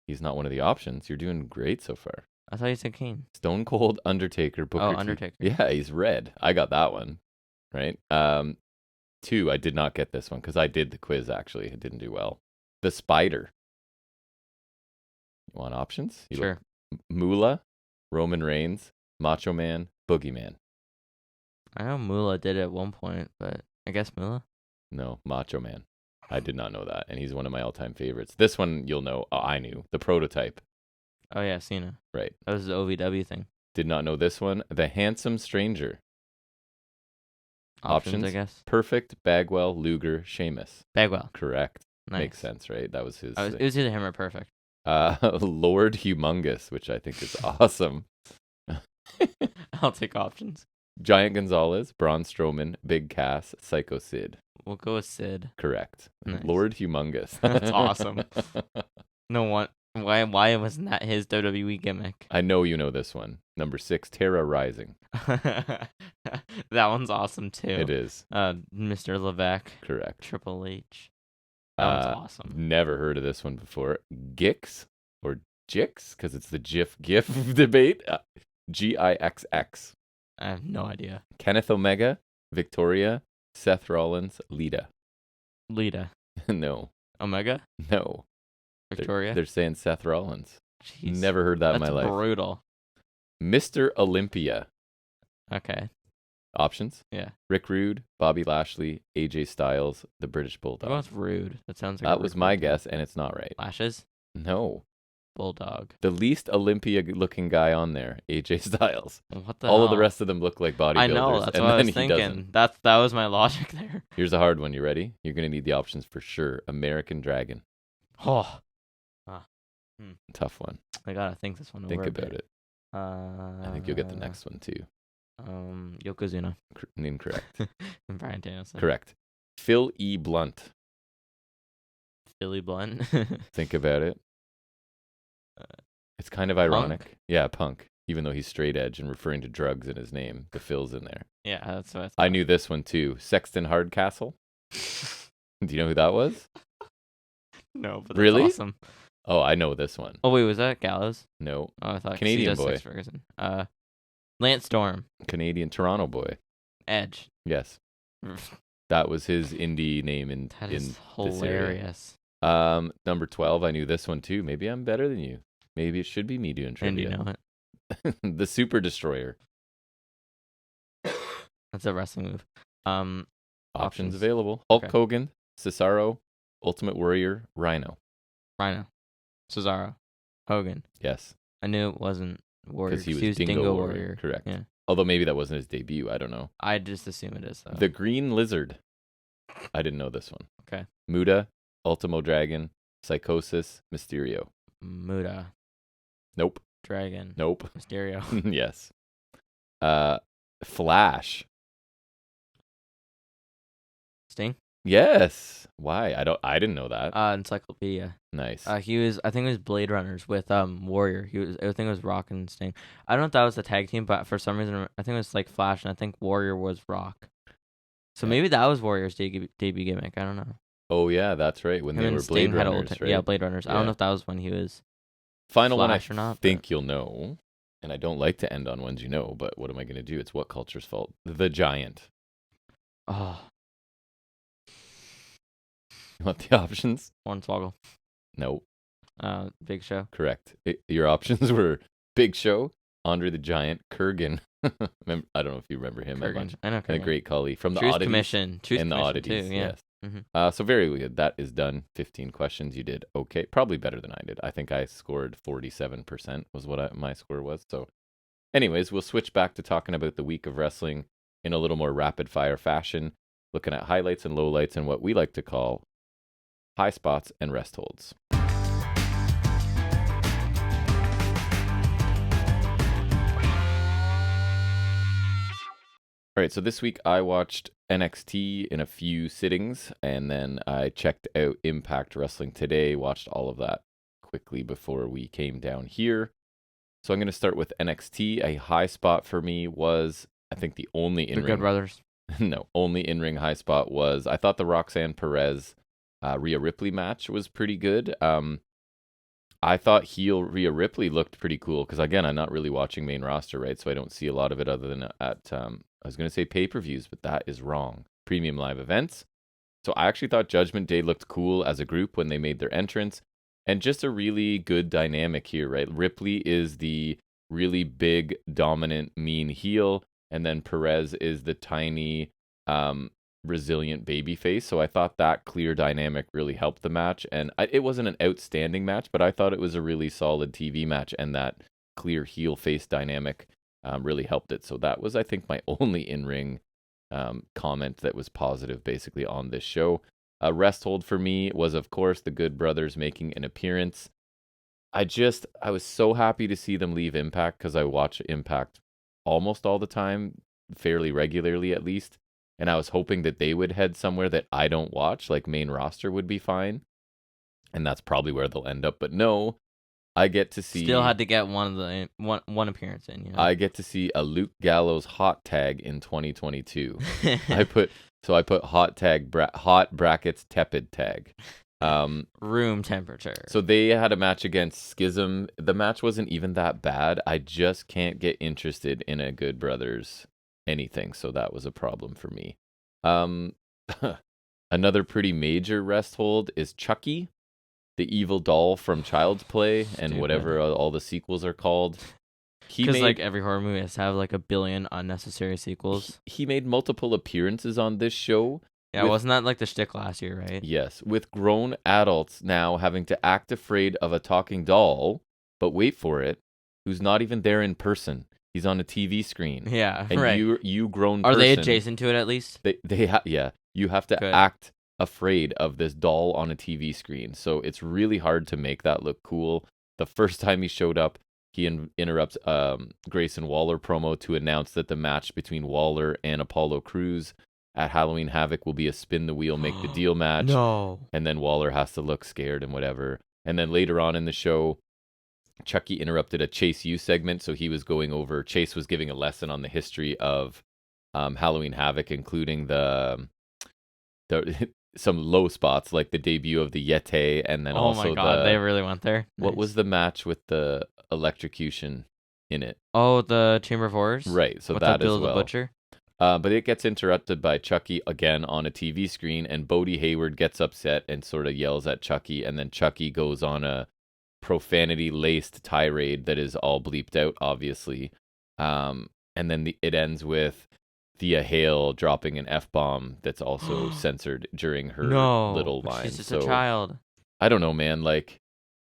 He's not one of the options. You're doing great so far. I thought you said Kane. Stone Cold, Undertaker, Booker T. Undertaker. Yeah, he's red. I got that one. Right? 2, I did not get this one because I did the quiz, actually. It didn't do well. The Spider. You want options? Sure. Moolah, Roman Reigns, Macho Man, Boogeyman. I know Moolah did it at one point, but I guess Moolah? No, Macho Man. I did not know that, and he's one of my all-time favorites. This one you'll know. I knew. The Prototype. Oh, yeah, Cena. Right. That was the OVW thing. Did not know this one. The Handsome Stranger. Options, I guess. Perfect, Bagwell, Luger, Sheamus. Bagwell. Correct. Nice. Makes sense, right? That was his. It was either him or Perfect. Lord Humongous, which I think is awesome. I'll take options. Giant Gonzalez, Braun Strowman, Big Cass, Psycho Sid. We'll go with Sid. Correct. Nice. Lord Humongous. That's awesome. No one. Why wasn't that his WWE gimmick? I know you know this one. Number 6, Terra Rising. That one's awesome too. It is. Mr. Levesque. Correct. Triple H. That one's awesome. Never heard of this one before. Gix or Jix, because it's the GIF debate. Gixx. I have no idea. Kenneth Omega, Victoria, Seth Rollins, Lita. Lita. No. Omega? No. Victoria? They're saying Seth Rollins. Jeez. Never heard that in my life. That's brutal. Mr. Olympia. Okay. Options? Yeah. Rick Rude, Bobby Lashley, AJ Styles, the British Bulldog. That's rude. That sounds like that was my guess, and it's not right. Lashes? No. Bulldog. The least Olympia-looking guy on there, AJ Styles. What the All hell? of the rest of them look like bodybuilders. I know. That's what I was thinking. That was my logic there. Here's a hard one. You ready? You're gonna need the options for sure. American Dragon. Oh. Tough one. I gotta think this one over. Think about it. I think you'll get the next one too. Yokozuna. Incorrect. And Brian Danielson. Correct. Phil E. Blunt. Philly Blunt. Think about it. It's kind of ironic. Punk? Yeah, Punk. Even though he's straight edge and referring to drugs in his name, the Phil's in there. Yeah, that's what I knew this one too. Sexton Hardcastle. Do you know who that was? No, but really? that's awesome. Oh, I know this one. Oh wait, was that Gallows? No. Oh, I thought Canadian boy. Ferguson. Lance Storm. Canadian Toronto boy. Edge. Yes. That was his indie name in That is in hilarious. This area. Number 12, I knew this one too. Maybe I'm better than you. Maybe it should be me doing trivia. And you know it. The Super Destroyer. That's a wrestling move. Options available. Hulk Okay. Hogan, Cesaro, Ultimate Warrior, Rhino. Rhino. Cesaro. Hogan. Yes. I knew it wasn't Warrior. Because he was Dingo Warrior. Correct. Yeah. Although maybe that wasn't his debut. I don't know. I just assume it is, though. The Green Lizard. I didn't know this one. Okay. Muda, Ultimo Dragon, Psychosis, Mysterio. Muda. Nope. Dragon. Nope. Mysterio. Yes. Flash. Sting. Yes. Why? I didn't know that. Encyclopedia. Nice. I think it was Blade Runners with Warrior. I think it was Rock and Sting. I don't know if that was the tag team, but for some reason I think it was like Flash, and I think Warrior was Rock. So maybe that was Warrior's debut gimmick. I don't know. Oh yeah, that's right. When Him they and were Sting Blade had Runners, right? Yeah, Blade Runners. I don't Yeah. know if that was when he was Final Flash one or I not, think you'll know, and I don't like to end on ones you know, but what am I going to do? It's What Culture's fault. The Giant. Oh, You want the options? Hornswoggle. No. Big Show. Correct. Your options were Big Show, Andre the Giant, Kurgan. I don't know if you remember him that much. Kurgan. I know And a Kurgan. great collie from the Truth Oddities. Commission. Truth and the Commission Oddities, too. Yeah. yes. Mm-hmm. So very good. That is done. 15 questions. You did okay. Probably better than I did. I think I scored 47% was what my score was. So anyways, we'll switch back to talking about the week of wrestling in a little more rapid fire fashion, looking at highlights and lowlights and what we like to call high spots and rest holds. All right, so this week I watched NXT in a few sittings, and then I checked out Impact Wrestling today, watched all of that quickly before we came down here. So I'm going to start with NXT. A high spot for me was, I think the only in-ring... The Good Brothers. No, only in-ring high spot was, I thought the Roxanne Perez Rhea Ripley match was pretty good. I thought heel Rhea Ripley looked pretty cool, because again, I'm not really watching main roster, right? So I don't see a lot of it other than at... I was going to say pay-per-views, but that is wrong. Premium live events. So I actually thought Judgment Day looked cool as a group when they made their entrance. And just a really good dynamic here, right? Ripley is the really big, dominant, mean heel. And then Perez is the tiny, resilient babyface. So I thought that clear dynamic really helped the match. And it wasn't an outstanding match, but I thought it was a really solid TV match. And that clear heel-face dynamic really helped it. So that was, I think, my only in-ring comment that was positive basically on this show. A rest hold for me was, of course, the Good Brothers making an appearance. I was so happy to see them leave Impact, because I watch Impact almost all the time, fairly regularly at least. And I was hoping that they would head somewhere that I don't watch, like main roster would be fine. And that's probably where they'll end up. But no, I get to see... Still had to get one appearance in, you know? I get to see a Luke Gallows hot tag in 2022. I put hot tag, hot brackets tepid tag. Room temperature. So they had a match against Schism. The match wasn't even that bad. I just can't get interested in a Good Brothers anything. So that was a problem for me. Another pretty major rest hold is Chucky, the evil doll from Child's Play and whatever all the sequels are called. Because like every horror movie has to have like a billion unnecessary sequels. He made multiple appearances on this show. Yeah, wasn't that like the shtick last year, right? Yes, with grown adults now having to act afraid of a talking doll, but wait for it, who's not even there in person. He's on a TV screen. Yeah, and right. you grown Are person. they adjacent to it at least? Yeah. You have to act afraid of this doll on a TV screen. So it's really hard to make that look cool. The first time he showed up, he interrupts Grayson Waller promo to announce that the match between Waller and Apollo Crews at Halloween Havoc will be a spin the wheel, make the deal match. No. And then Waller has to look scared and whatever. And then later on in the show, Chucky interrupted a Chase U segment. So he was going over, Chase was giving a lesson on the history of Halloween Havoc, including the some low spots like the debut of the Yeti, and then also my God, they really went there. What was the match with the electrocution in it? Oh, the Chamber of Horrors? Right, so with that Bill as well. The Butcher? But it gets interrupted by Chucky again on a TV screen, and Bodie Hayward gets upset and sort of yells at Chucky, and then Chucky goes on a profanity-laced tirade that is all bleeped out, obviously. And then it ends with Thea Hale dropping an F-bomb that's also censored during her little line. She's just a child. I don't know, man. Like,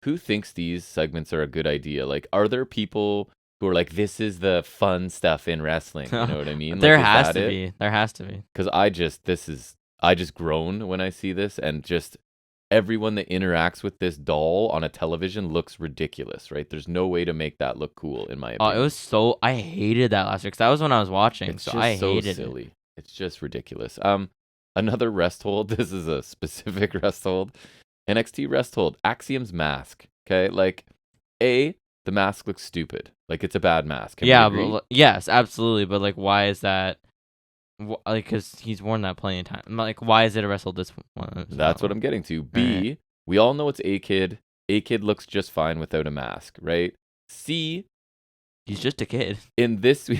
who thinks these segments are a good idea? Like, are there people who are like, this is the fun stuff in wrestling? You know what I mean? There has to be. There has to be. Because I just groan when I see this, and just everyone that interacts with this doll on a television looks ridiculous, right? There's no way to make that look cool, in my opinion. Oh, it was I hated that last week, because that was when I was watching, it's so just I hated so silly. It's just ridiculous. Another Resthold. This is a specific Resthold. NXT Resthold. Axiom's mask. Okay, like, the mask looks stupid. Like, it's a bad mask. Can we agree? But yes, absolutely. But like, why is that? Like, because he's worn that plenty of time. Like, why is it a Wrestle this one? That's what I'm getting to. B, we all know it's A-Kid. A-Kid looks just fine without a mask, right? C, he's just a kid. In this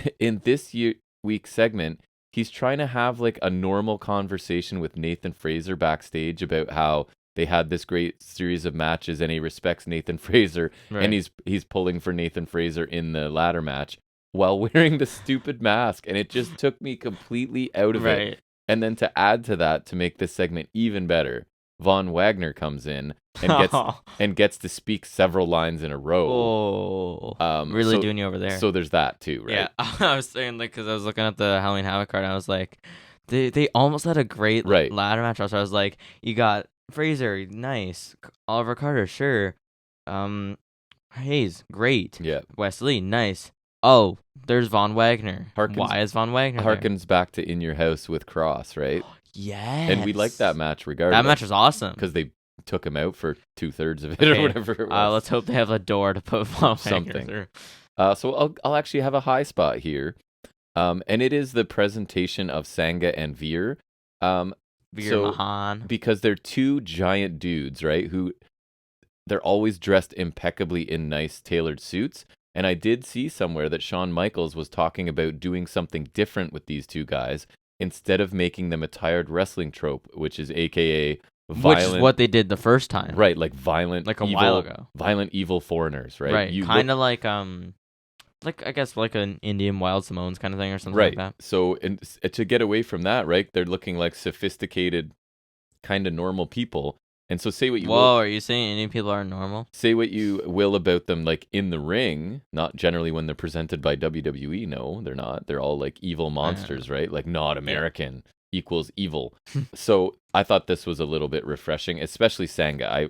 week's segment, he's trying to have like a normal conversation with Nathan Fraser backstage about how they had this great series of matches, and he respects Nathan Fraser, and he's pulling for Nathan Fraser in the ladder match while wearing the stupid mask, and it just took me completely out of it. And then to add to that, to make this segment even better, Von Wagner comes in and gets to speak several lines in a row. Really doing you over there. So there's that too, right? Yeah, I was saying, like, because I was looking at the Halloween Havoc card, and I was like, they almost had a great ladder match. So I was like, you got Fraser, nice. Oliver Carter, sure. Hayes, great. Yeah. Wesley, nice. Oh, there's Von Wagner. Why is Von Wagner harkens back to In Your House with Cross, right? Yes. And we liked that match regardless. That match was awesome. Because they took him out for 2/3 of it or whatever it was. Let's hope they have a door to put Von Wagner through. So I'll actually have a high spot here. And it is the presentation of Sangha and Veer. Veer Mahan. Because they're two giant dudes, right? Who they're always dressed impeccably in nice tailored suits. And I did see somewhere that Shawn Michaels was talking about doing something different with these two guys instead of making them a tired wrestling trope, which is AKA violent. Which is what they did the first time. Right, like violent, like a evil, while ago. Violent, evil foreigners, right? Right, kind of like I guess like an Indian Wild Samoans kind of thing or something like that. So to get away from that, right, they're looking like sophisticated, kind of normal people. And so say what you will. Whoa, are you saying Indian people are normal? Say what you will about them, like in the ring, not generally when they're presented by WWE. No, they're not. They're all like evil monsters, right? Like not American equals evil. So I thought this was a little bit refreshing, especially Sangha.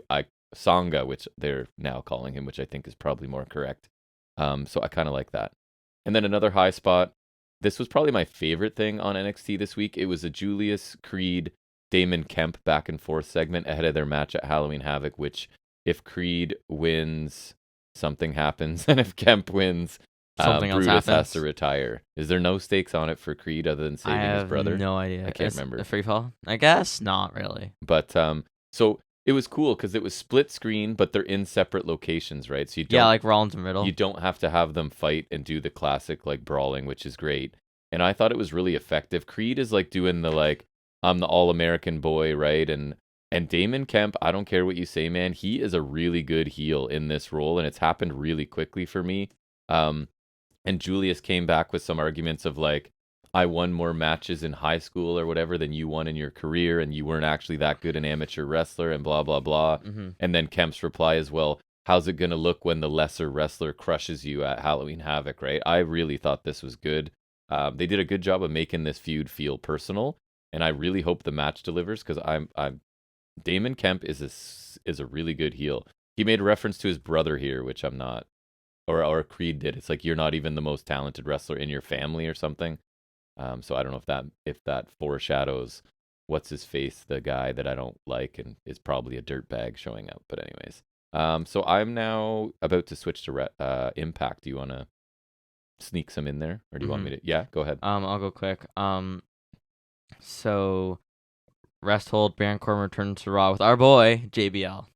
Sangha, which they're now calling him, which I think is probably more correct. So I kind of like that. And then another high spot. This was probably my favorite thing on NXT this week. It was a Julius Creed Damon Kemp back and forth segment ahead of their match at Halloween Havoc, which if Creed wins, something happens. And if Kemp wins, something else Brutus happens. has to retire. Is there no stakes on it for Creed other than saving his brother? I have no idea. I can't remember. A free fall? I guess not really. But so it was cool because it was split screen, but they're in separate locations, right? So you don't, like Rollins and Riddle. You don't have to have them fight and do the classic like brawling, which is great. And I thought it was really effective. Creed is like doing the like, I'm the all-American boy, right? And Damon Kemp, I don't care what you say, man. He is a really good heel in this role, and it's happened really quickly for me. And Julius came back with some arguments of like, I won more matches in high school or whatever than you won in your career, and you weren't actually that good an amateur wrestler, and blah, blah, blah. Mm-hmm. And then Kemp's reply as well, how's it going to look when the lesser wrestler crushes you at Halloween Havoc, right? I really thought this was good. They did a good job of making this feud feel personal. And I really hope the match delivers because Damon Kemp is a really good heel. He made a reference to his brother here, which I'm not or Creed did. It's like you're not even the most talented wrestler in your family or something. So I don't know if that foreshadows what's his face, the guy that I don't like and is probably a dirtbag showing up. But anyways, so I'm now about to switch to Impact. Do you want to sneak some in there, or do you want me to? Yeah, go ahead. I'll go quick. So Resthold, Baron Corbin returns to Raw with our boy JBL.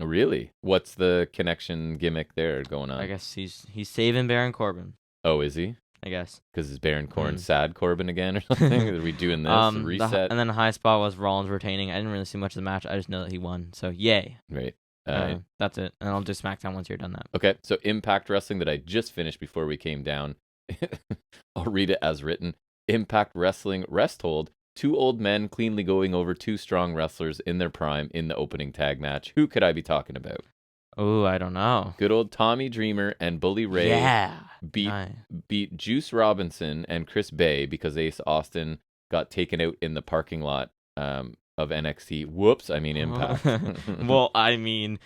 Really? What's the connection gimmick there going on? I guess he's saving Baron Corbin. Oh, is he? I guess. Because is Baron Corbin sad Corbin again or something? Are we doing this reset? And then the high spot was Rollins retaining. I didn't really see much of the match. I just know that he won. So yay. Right. That's it. And I'll do SmackDown once you're done that. Okay. So Impact Wrestling that I just finished before we came down. I'll read it as written. Impact Wrestling Resthold. 2 old men cleanly going over 2 strong wrestlers in their prime in the opening tag match. Who could I be talking about? Oh, I don't know. Good old Tommy Dreamer and Bully Ray beat Juice Robinson and Chris Bay because Ace Austin got taken out in the parking lot of NXT. Whoops, I mean Impact. Well, I mean,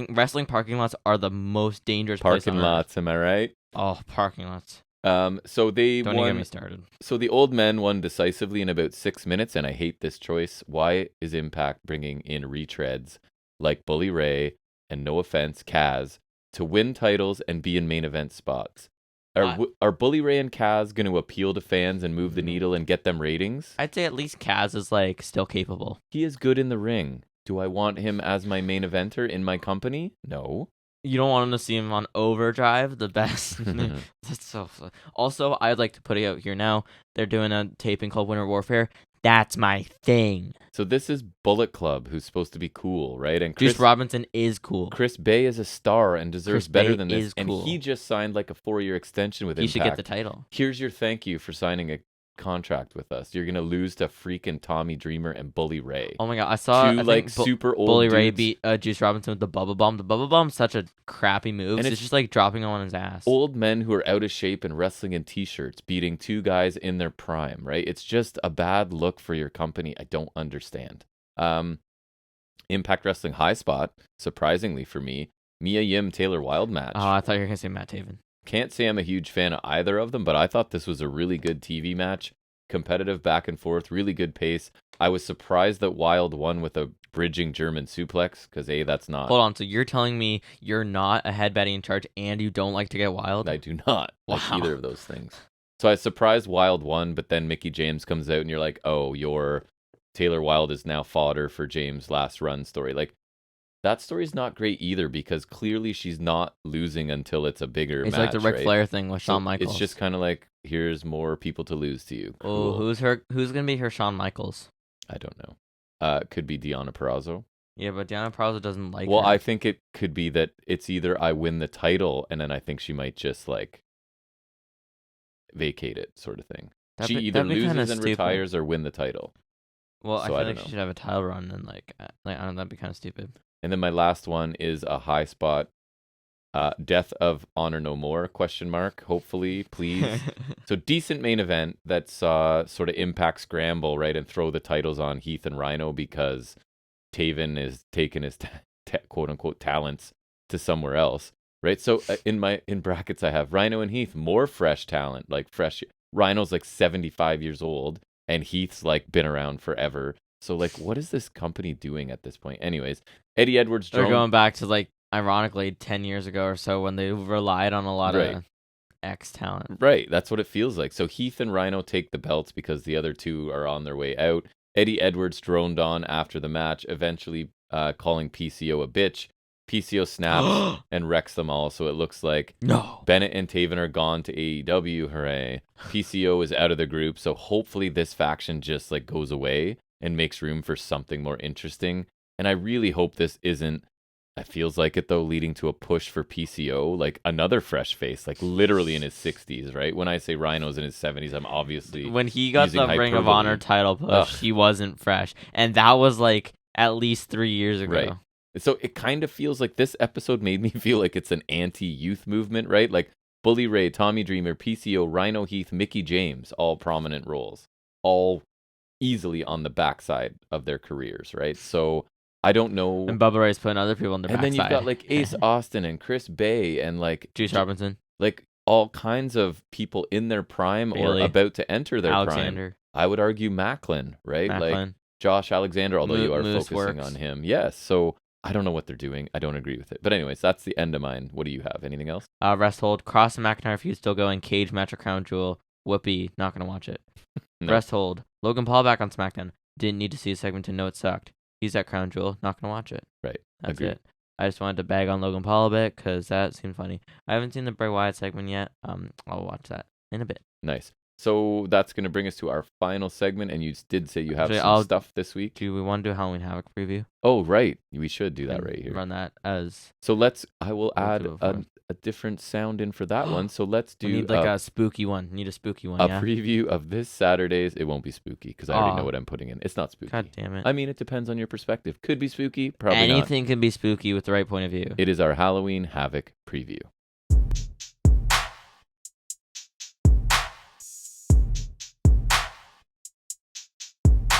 wrestling parking lots are the most dangerous parking lots, am I right? Oh, parking lots. So they don't won, get me started. So the old men won decisively in about 6 minutes, and I hate this choice. Why is Impact bringing in retreads like Bully Ray and, no offense, Kaz to win titles and be in main event spots? Are Bully Ray and Kaz going to appeal to fans and move the needle and get them ratings? I'd say at least Kaz is like still capable. He is good in the ring. Do I want him as my main eventer in my company? No. You don't want him to see him on Overdrive, the best. That's so fun. Also, I'd like to put it out here now. They're doing a taping called Winter Warfare. That's my thing. So this is Bullet Club, who's supposed to be cool, right? And Juice Robinson is cool. Chris Bay is a star and deserves better than this. And he just signed like a 4-year extension with Impact. He should get the title. Here's your thank you for signing a contract with us. You're gonna lose to freaking Tommy Dreamer and Bully Ray. Oh my god, I saw super old Bully dudes. Ray beat Juice Robinson with the Bubba Bomb. The Bubba Bomb's such a crappy move. And it's just like dropping him on his ass. Old men who are out of shape and wrestling in t-shirts, beating 2 guys in their prime, right? It's just a bad look for your company. I don't understand. Impact Wrestling High Spot, surprisingly for me, Mia Yim Taylor Wilde match. Oh, I thought you were gonna say Matt Taven. Can't say I'm a huge fan of either of them, but I thought this was a really good TV match. Competitive back and forth, really good pace. I was surprised that Wilde won with a bridging German suplex because that's not. Hold on, so you're telling me you're not a headbutting in charge and you don't like to get wild? I do not like either of those things. So I was surprised Wilde won, but then Mickie James comes out and you're like, oh, your Taylor Wilde is now fodder for James' last run story. Like, that story's not great either because clearly she's not losing until it's a bigger match. It's like the Ric Flair thing with Shawn Michaels. It's just kind of like, here's more people to lose to you. Cool. Oh, who's gonna be her Shawn Michaels? I don't know. Could be Deonna Purrazzo. Yeah, but Deonna Purrazzo doesn't like her. Well, I think it could be that it's either I win the title and then I think she might just like vacate it, sort of thing. She either loses and retires or win the title. Well, so I feel like she should have a title run and like I don't know, that'd be kind of stupid. And then my last one is a high spot. Death of Honor No More, ? Hopefully, please. So decent main event that saw sort of Impact scramble, right, and throw the titles on Heath and Rhino because Taven is taking his quote-unquote talents to somewhere else, right? So in brackets I have Rhino and Heath, more fresh talent, like fresh. Rhino's like 75 years old and Heath's like been around forever. So, like, what is this company doing at this point? Anyways, Eddie Edwards... They're going back to, like, ironically, 10 years ago or so when they relied on a lot of X talent. Right, that's what it feels like. So, Heath and Rhino take the belts because the other 2 are on their way out. Eddie Edwards droned on after the match, eventually calling PCO a bitch. PCO snaps and wrecks them all, so it looks like Bennett and Taven are gone to AEW, hooray. PCO is out of the group, so hopefully this faction just, like, goes away and makes room for something more interesting. And I really hope this isn't, it feels like it though, leading to a push for PCO, like another fresh face, like literally in his 60s, right? When I say Rhino's in his 70s, I'm obviously when he got the Ring of Honor title push, he wasn't fresh. And that was like at least 3 years ago. Right. So it kind of feels like this episode made me feel like it's an anti-youth movement, right? Like Bully Ray, Tommy Dreamer, PCO, Rhino Heath, Mickie James, all prominent roles. All easily on the backside of their careers, right? So I don't know. And Bubba Ray's putting other people on their backside. And then you've got like Ace Austin and Chris Bay and like Juice Robinson. Like all kinds of people in their prime Bailey. or about to enter their Alexander. prime. I would argue Macklin, right? Like Josh Alexander, although you are Moose focusing works. on him. Yes. So I don't know what they're doing. I don't agree with it. But anyways, that's the end of mine. What do you have? Anything else? Resthold. Cross and McIntyre feud still going. Cage match or crown jewel. Whoopi, not going to watch it. No. Resthold. Logan Paul back on SmackDown. Didn't need to see a segment to know it sucked. He's at crown jewel. Not going to watch it. Right. That's Agreed. it. I just wanted to bag on Logan Paul a bit because that seemed funny. I haven't seen the Bray Wyatt segment yet. I'll watch that in a bit. Nice. So that's going to bring us to our final segment, and you did say you have some stuff this week. Do we want to do Halloween Havoc preview? Oh, right. We should do that right here. Run that as... So I will add a different sound in for that one. So let's do... We need like a spooky one. Need a spooky one, A preview of this Saturday's... It won't be spooky because I already know what I'm putting in. It's not spooky. God damn it. I mean, it depends on your perspective. Could be spooky, probably Anything can be spooky with the right point of view. It is our Halloween Havoc preview.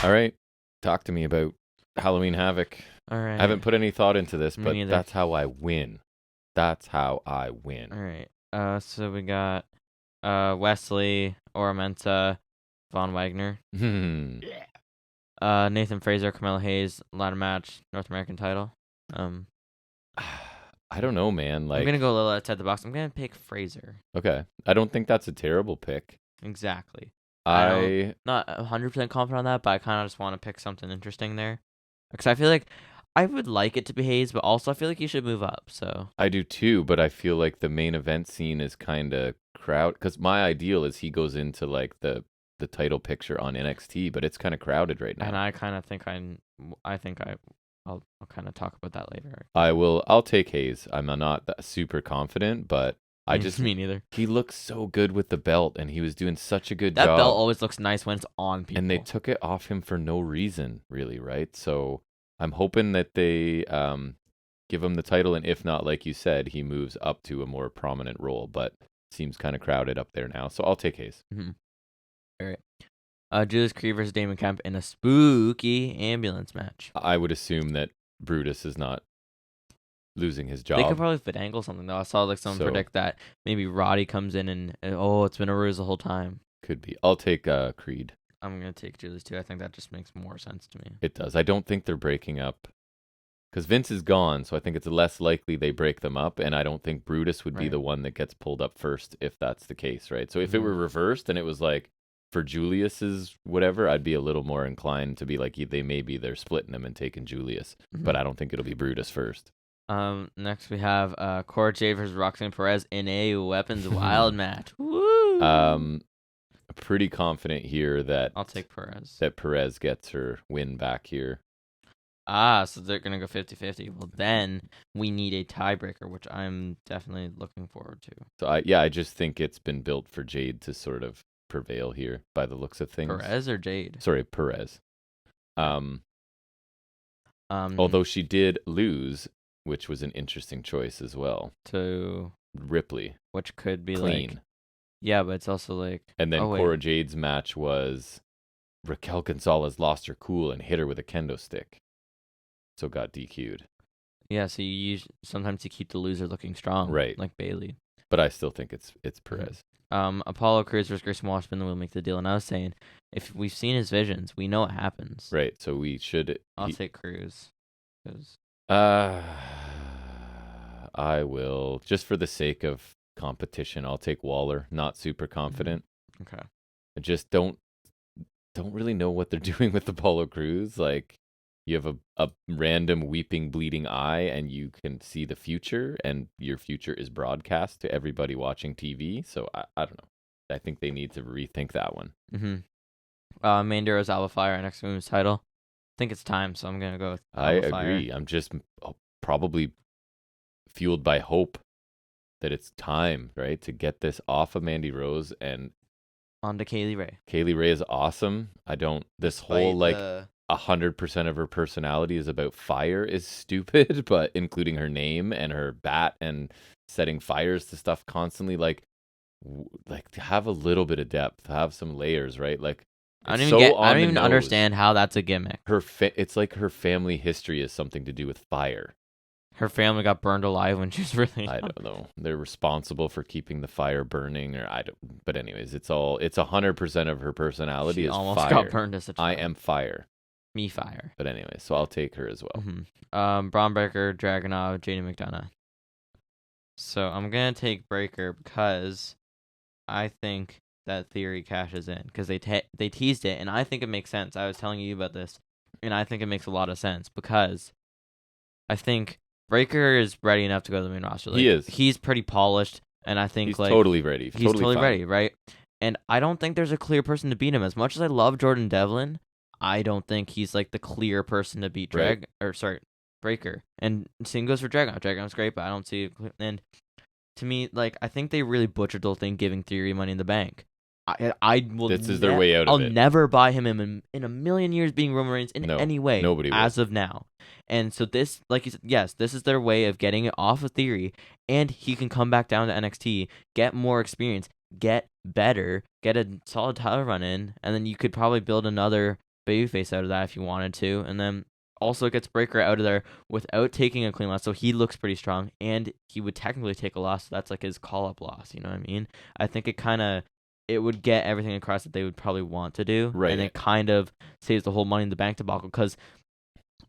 All right. Talk to me about Halloween Havoc. All right. I haven't put any thought into this, but neither. that's how I win. That's how I win. All right. So we got Wesley, Oramensa, Von Wagner. Nathan Fraser, Carmelo Hayes, ladder match, North American title. I don't know, man. Like, I'm going to go a little outside the box. I'm going to pick Fraser. Okay. I don't think that's a terrible pick. Exactly. I'm not 100% confident on that, but I kind of just want to pick something interesting there. Because I feel like I would like it to be Hayes, but also I feel like he should move up. So I do too, but I feel like the main event scene is kind of crowded. Because my ideal is he goes into like the title picture on NXT, but it's kind of crowded right now. And I kind of think I'll kind of talk about that later. I'll take Hayes. I'm not super confident, but I just me neither. He looks so good with the belt, and he was doing such a good job. That belt always looks nice when it's on people. And they took it off him for no reason, really, right? So I'm hoping that they give him the title, and if not, like you said, he moves up to a more prominent role. But seems kind of crowded up there now, so I'll take Hayes. Mm-hmm. All right. Julius Creed versus Damon Kemp in a spooky ambulance match. I would assume that Brutus is not losing his job. They could probably finagle something though. I saw like someone predict that maybe Roddy comes in and it's been a ruse the whole time. Could be. I'll take Creed. I'm gonna take Julius too. I think that just makes more sense to me. It does. I don't think they're breaking up because Vince is gone, so I think it's less likely they break them up, and I don't think Brutus would be the one that gets pulled up first if that's the case, right? So if it were reversed and it was like for Julius's whatever, I'd be a little more inclined to be like they're splitting them and taking Julius, but I don't think it'll be Brutus first. Next we have Cora Jade versus Roxanne Perez in a Weapons Wild match. Woo! Pretty confident here that I'll take Perez. That Perez gets her win back here. So they're gonna go 50-50. Well, then we need a tiebreaker, which I'm definitely looking forward to. So I just think it's been built for Jade to sort of prevail here by the looks of things. Perez or Jade? Sorry, Perez. Although she did lose, which was an interesting choice as well. To Ripley. Which could be clean. Like... Yeah, but it's also like... And then Cora Jade's match was Raquel Gonzalez lost her cool and hit her with a kendo stick. So got DQ'd. Yeah, so sometimes you keep the loser looking strong. Right. Like Bailey. But I still think it's Perez. Apollo Crews versus Grayson Washburn, then we'll make the deal. And I was saying, if we've seen his visions, we know what happens. Right, so we should... I'll take Crews. I will. Just for the sake of competition, I'll take Waller. Not super confident. Okay. I just don't really know what they're doing with Apollo Crews. Like, you have a random weeping, bleeding eye, and you can see the future, and your future is broadcast to everybody watching TV. So I don't know. I think they need to rethink that one. Mandaro's Alba Fire next women's title. I think it's time, so I'm gonna go with Alba Fire. Agree. I'm just probably fueled by hope that it's time, right, to get this off of Mandy Rose and onto Kaylee Ray. Kaylee Ray is awesome. Whole like 100% of her personality is about fire is stupid, but including her name and her bat and setting fires to stuff constantly, like have a little bit of depth, have some layers, right? Like I don't even understand how that's a gimmick. It's like her family history has something to do with fire. Her family got burned alive when she was really young. I don't know. They're responsible for keeping the fire burning, or I don't. But anyways, it's 100% of her personality. She is almost fire. got burned as a child. I am fire. Me fire. But anyway, so I'll take her as well. Mm-hmm. Braun Breaker, Dragunov, JD McDonough. So I'm gonna take Breaker because I think that Theory cashes in because they teased it, and I think it makes sense. I was telling you about this, and I think it makes a lot of sense because I think Breaker is ready enough to go to the main roster. Like, he is. He's pretty polished, and I think he's totally ready. He's totally ready, right? And I don't think there's a clear person to beat him. As much as I love Jordan Devlin, I don't think he's like the clear person to beat Breaker. And same goes for Dragunov. Dragunov's great, but I don't see it. And to me, like, I think they really butchered the whole thing, giving Theory Money in the Bank. I will. This is their way out of it. I'll never buy him in a million years being Roman Reigns in any way. Nobody will. As of now. And so this, like you said, yes, this is their way of getting it off of Theory, and he can come back down to NXT, get more experience, get better, get a solid title run in, and then you could probably build another babyface out of that if you wanted to, and then also it gets Breaker out of there without taking a clean loss, so he looks pretty strong, and he would technically take a loss, so that's like his call-up loss, you know what I mean? I think it would get everything across that they would probably want to do, right? And it kind of saves the whole Money in the Bank debacle, because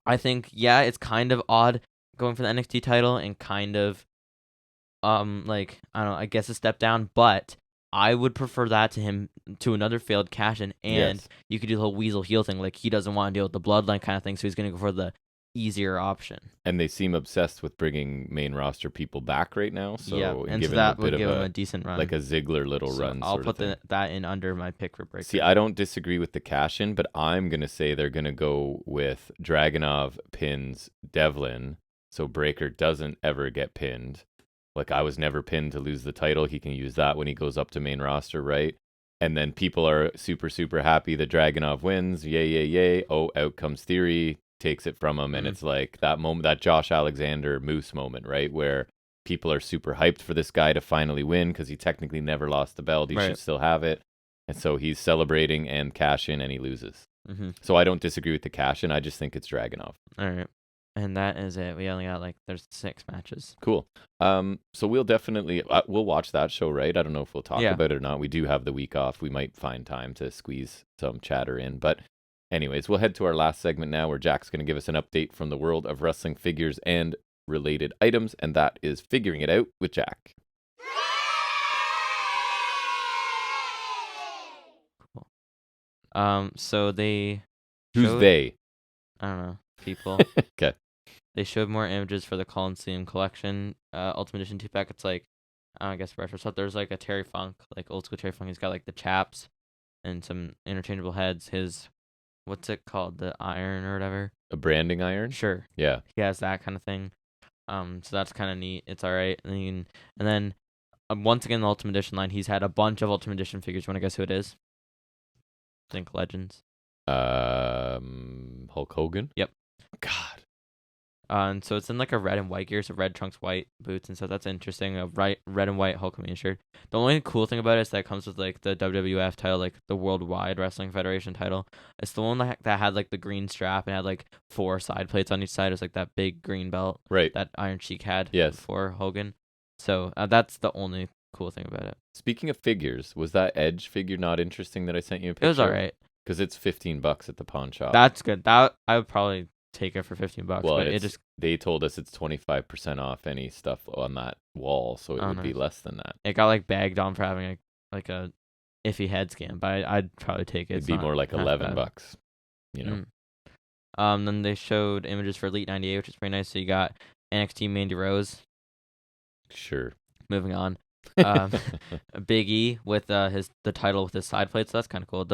I think, yeah, it's kind of odd going for the NXT title and kind of, like, I don't know, I guess a step down, but I would prefer that to another failed cash-in, and you could do the whole weasel heel thing, like he doesn't want to deal with the bloodline kind of thing, so he's going to go for the easier option. And they seem obsessed with bringing main roster people back right now, so yeah, and so that would give him a decent run, like a Ziggler little run. I'll put that in under my pick for Breaker. See, I don't disagree with the cash-in, but I'm going to say they're going to go with Dragunov pins Devlin, so Breaker doesn't ever get pinned. Like, I was never pinned to lose the title. He can use that when he goes up to main roster, right? And then people are super, super happy that Dragunov wins. Yay, yay, yay. Oh, out comes Theory, takes it from him. And it's like that moment, that Josh Alexander Moose moment, right? Where people are super hyped for this guy to finally win because he technically never lost the belt. He should still have it. And so he's celebrating and cash in, and he loses. So I don't disagree with the cash in. I just think it's Dragunov. All right. And that is it. We only got there's 6 matches. Cool. So we'll definitely we'll watch that show, right? I don't know if we'll talk about it or not. We do have the week off. We might find time to squeeze some chatter in. But anyways, we'll head to our last segment now, where Jack's going to give us an update from the world of wrestling figures and related items, and that is Figuring It Out with Jack. Cool. So they. Who's they? I don't know. People. Okay. They showed more images for the Coliseum Collection Ultimate Edition 2-pack. It's like, I guess retro stuff. There's like a Terry Funk, like old school Terry Funk. He's got like the chaps and some interchangeable heads. His, what's it called? The iron or whatever? A branding iron? Sure. Yeah. He has that kind of thing. So that's kind of neat. It's all right. And then once again, the Ultimate Edition line, he's had a bunch of Ultimate Edition figures. You want to guess who it is? Think Legends. Hulk Hogan? Yep. God. And so it's in like a red and white gear, so red trunks, white boots, and so that's interesting. A red and white Hulk Hogan shirt. The only cool thing about it is that it comes with like the WWF title, like the Worldwide Wrestling Federation title. It's the one that had like the green strap and had like 4 side plates on each side. It was like that big green belt, right? That Iron Sheik had, yes, for Hogan. So that's the only cool thing about it. Speaking of figures, was that Edge figure not interesting that I sent you a picture? It was alright. Because it's $15 at the pawn shop. That's good. That I would probably take it for $15. Well, but they told us it's 25% off any stuff on that wall, so it would be less than that. It got like bagged on for having a iffy head scan, but I'd probably take it. It'd be more like $11, you know. Then they showed images for Elite 98, which is pretty nice. So you got NXT Mandy Rose. Sure. Moving on. Big E with the title with his side plate, so that's kind of cool.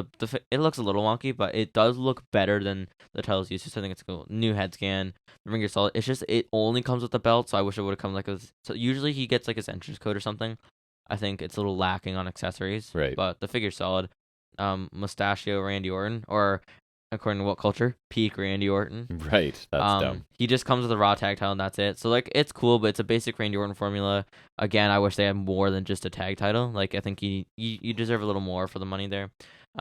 It looks a little wonky, but it does look better than the titles used to. So I think it's cool. New head scan, the ring gear solid. It's just it only comes with the belt, so I wish it would have come like a. So usually he gets like his entrance code or something. I think it's a little lacking on accessories, right? But the figure's solid. Mustachio Randy Orton, or according to What Culture, peak Randy Orton. Right, that's dumb. He just comes with a Raw tag title and that's it. So like it's cool, but it's a basic Randy Orton formula. Again, I wish they had more than just a tag title. Like I think you deserve a little more for the money there.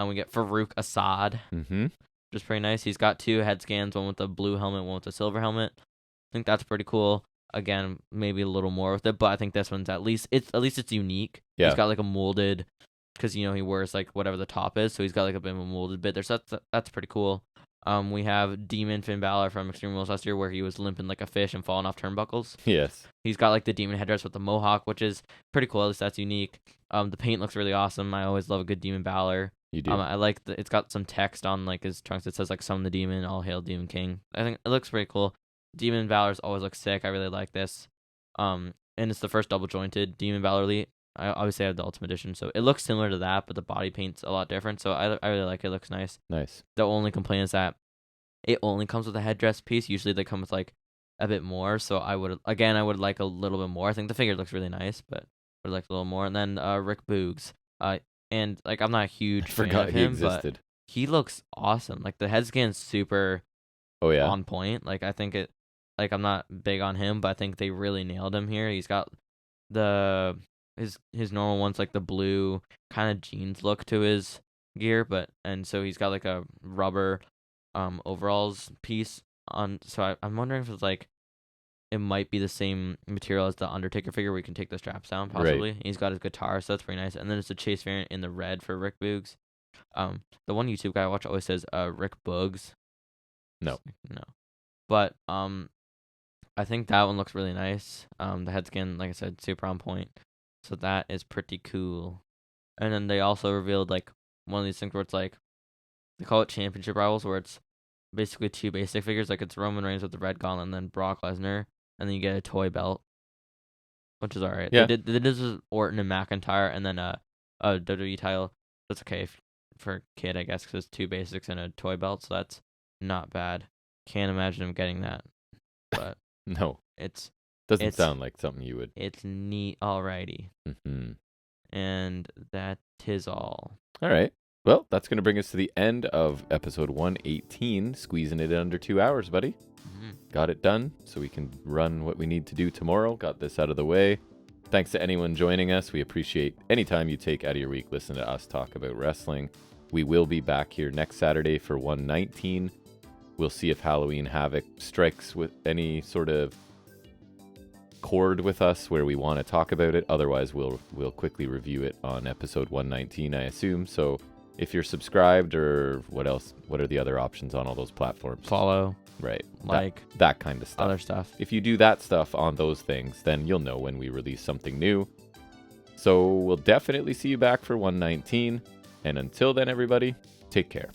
We get Farouk Assad, which is pretty nice. He's got 2 head scans, one with a blue helmet, one with a silver helmet. I think that's pretty cool. Again, maybe a little more with it, but I think this one's at least it's unique. Yeah. He's got like a molded, because he wears like whatever the top is, so he's got like a bit of a molded bit there. So that's pretty cool. We have Demon Finn Balor from Extreme Rules last year, where he was limping like a fish and falling off turnbuckles. Yes. He's got like the demon headdress with the mohawk, which is pretty cool. At least that's unique. The paint looks really awesome. I always love a good Demon Balor. You do. I like it's got some text on like his trunks that says like "Summon the Demon, All Hail Demon King." I think it looks pretty cool. Demon Balor's always looks sick. I really like this. And it's the first double jointed Demon Balor Elite. I obviously have the Ultimate Edition, so it looks similar to that, but the body paint's a lot different. So I really like it. It looks nice. Nice. The only complaint is that it only comes with a headdress piece. Usually they come with like a bit more. So I would like a little bit more. I think the figure looks really nice, but I would like a little more. And then Rick Boogs. And like I'm not a huge fan of him, but he looks awesome. Like the head scan's super on point. Like I think it. Like I'm not big on him, but I think they really nailed him here. He's got his normal ones, like the blue kind of jeans look to his gear, and so he's got like a rubber overalls piece on. So I'm wondering if it's like it might be the same material as the Undertaker figure, where you can take the straps down possibly. Right. He's got his guitar, so that's pretty nice. And then it's a chase variant in the red for Rick Boogs. The one YouTube guy I watch always says Rick Boogs. No. But I think that one looks really nice. The head skin, like I said, super on point. So that is pretty cool. And then they also revealed like one of these things where it's like they call it championship rivals, where it's basically 2 basic figures. Like it's Roman Reigns with the red gauntlet, and then Brock Lesnar, and then you get a toy belt, which is alright. Yeah. They did this with Orton and McIntyre, and then a WWE title. That's okay for a kid, I guess, because it's 2 basics and a toy belt. So that's not bad. Can't imagine him getting that, but. No. It doesn't sound like something you would. It's neat, alrighty. And that is all. All right. Well, that's going to bring us to the end of episode 118, squeezing it in under 2 hours, buddy. Got it done, so we can run what we need to do tomorrow. Got this out of the way. Thanks to anyone joining us. We appreciate any time you take out of your week listen to us talk about wrestling. We will be back here next Saturday for 119. We'll see if Halloween Havoc strikes with any sort of chord with us where we want to talk about it. Otherwise, we'll quickly review it on episode 119, I assume. So if you're subscribed, or what else? What are the other options on all those platforms? Follow. Right. Like. That kind of stuff. Other stuff. If you do that stuff on those things, then you'll know when we release something new. So we'll definitely see you back for 119. And until then, everybody, take care.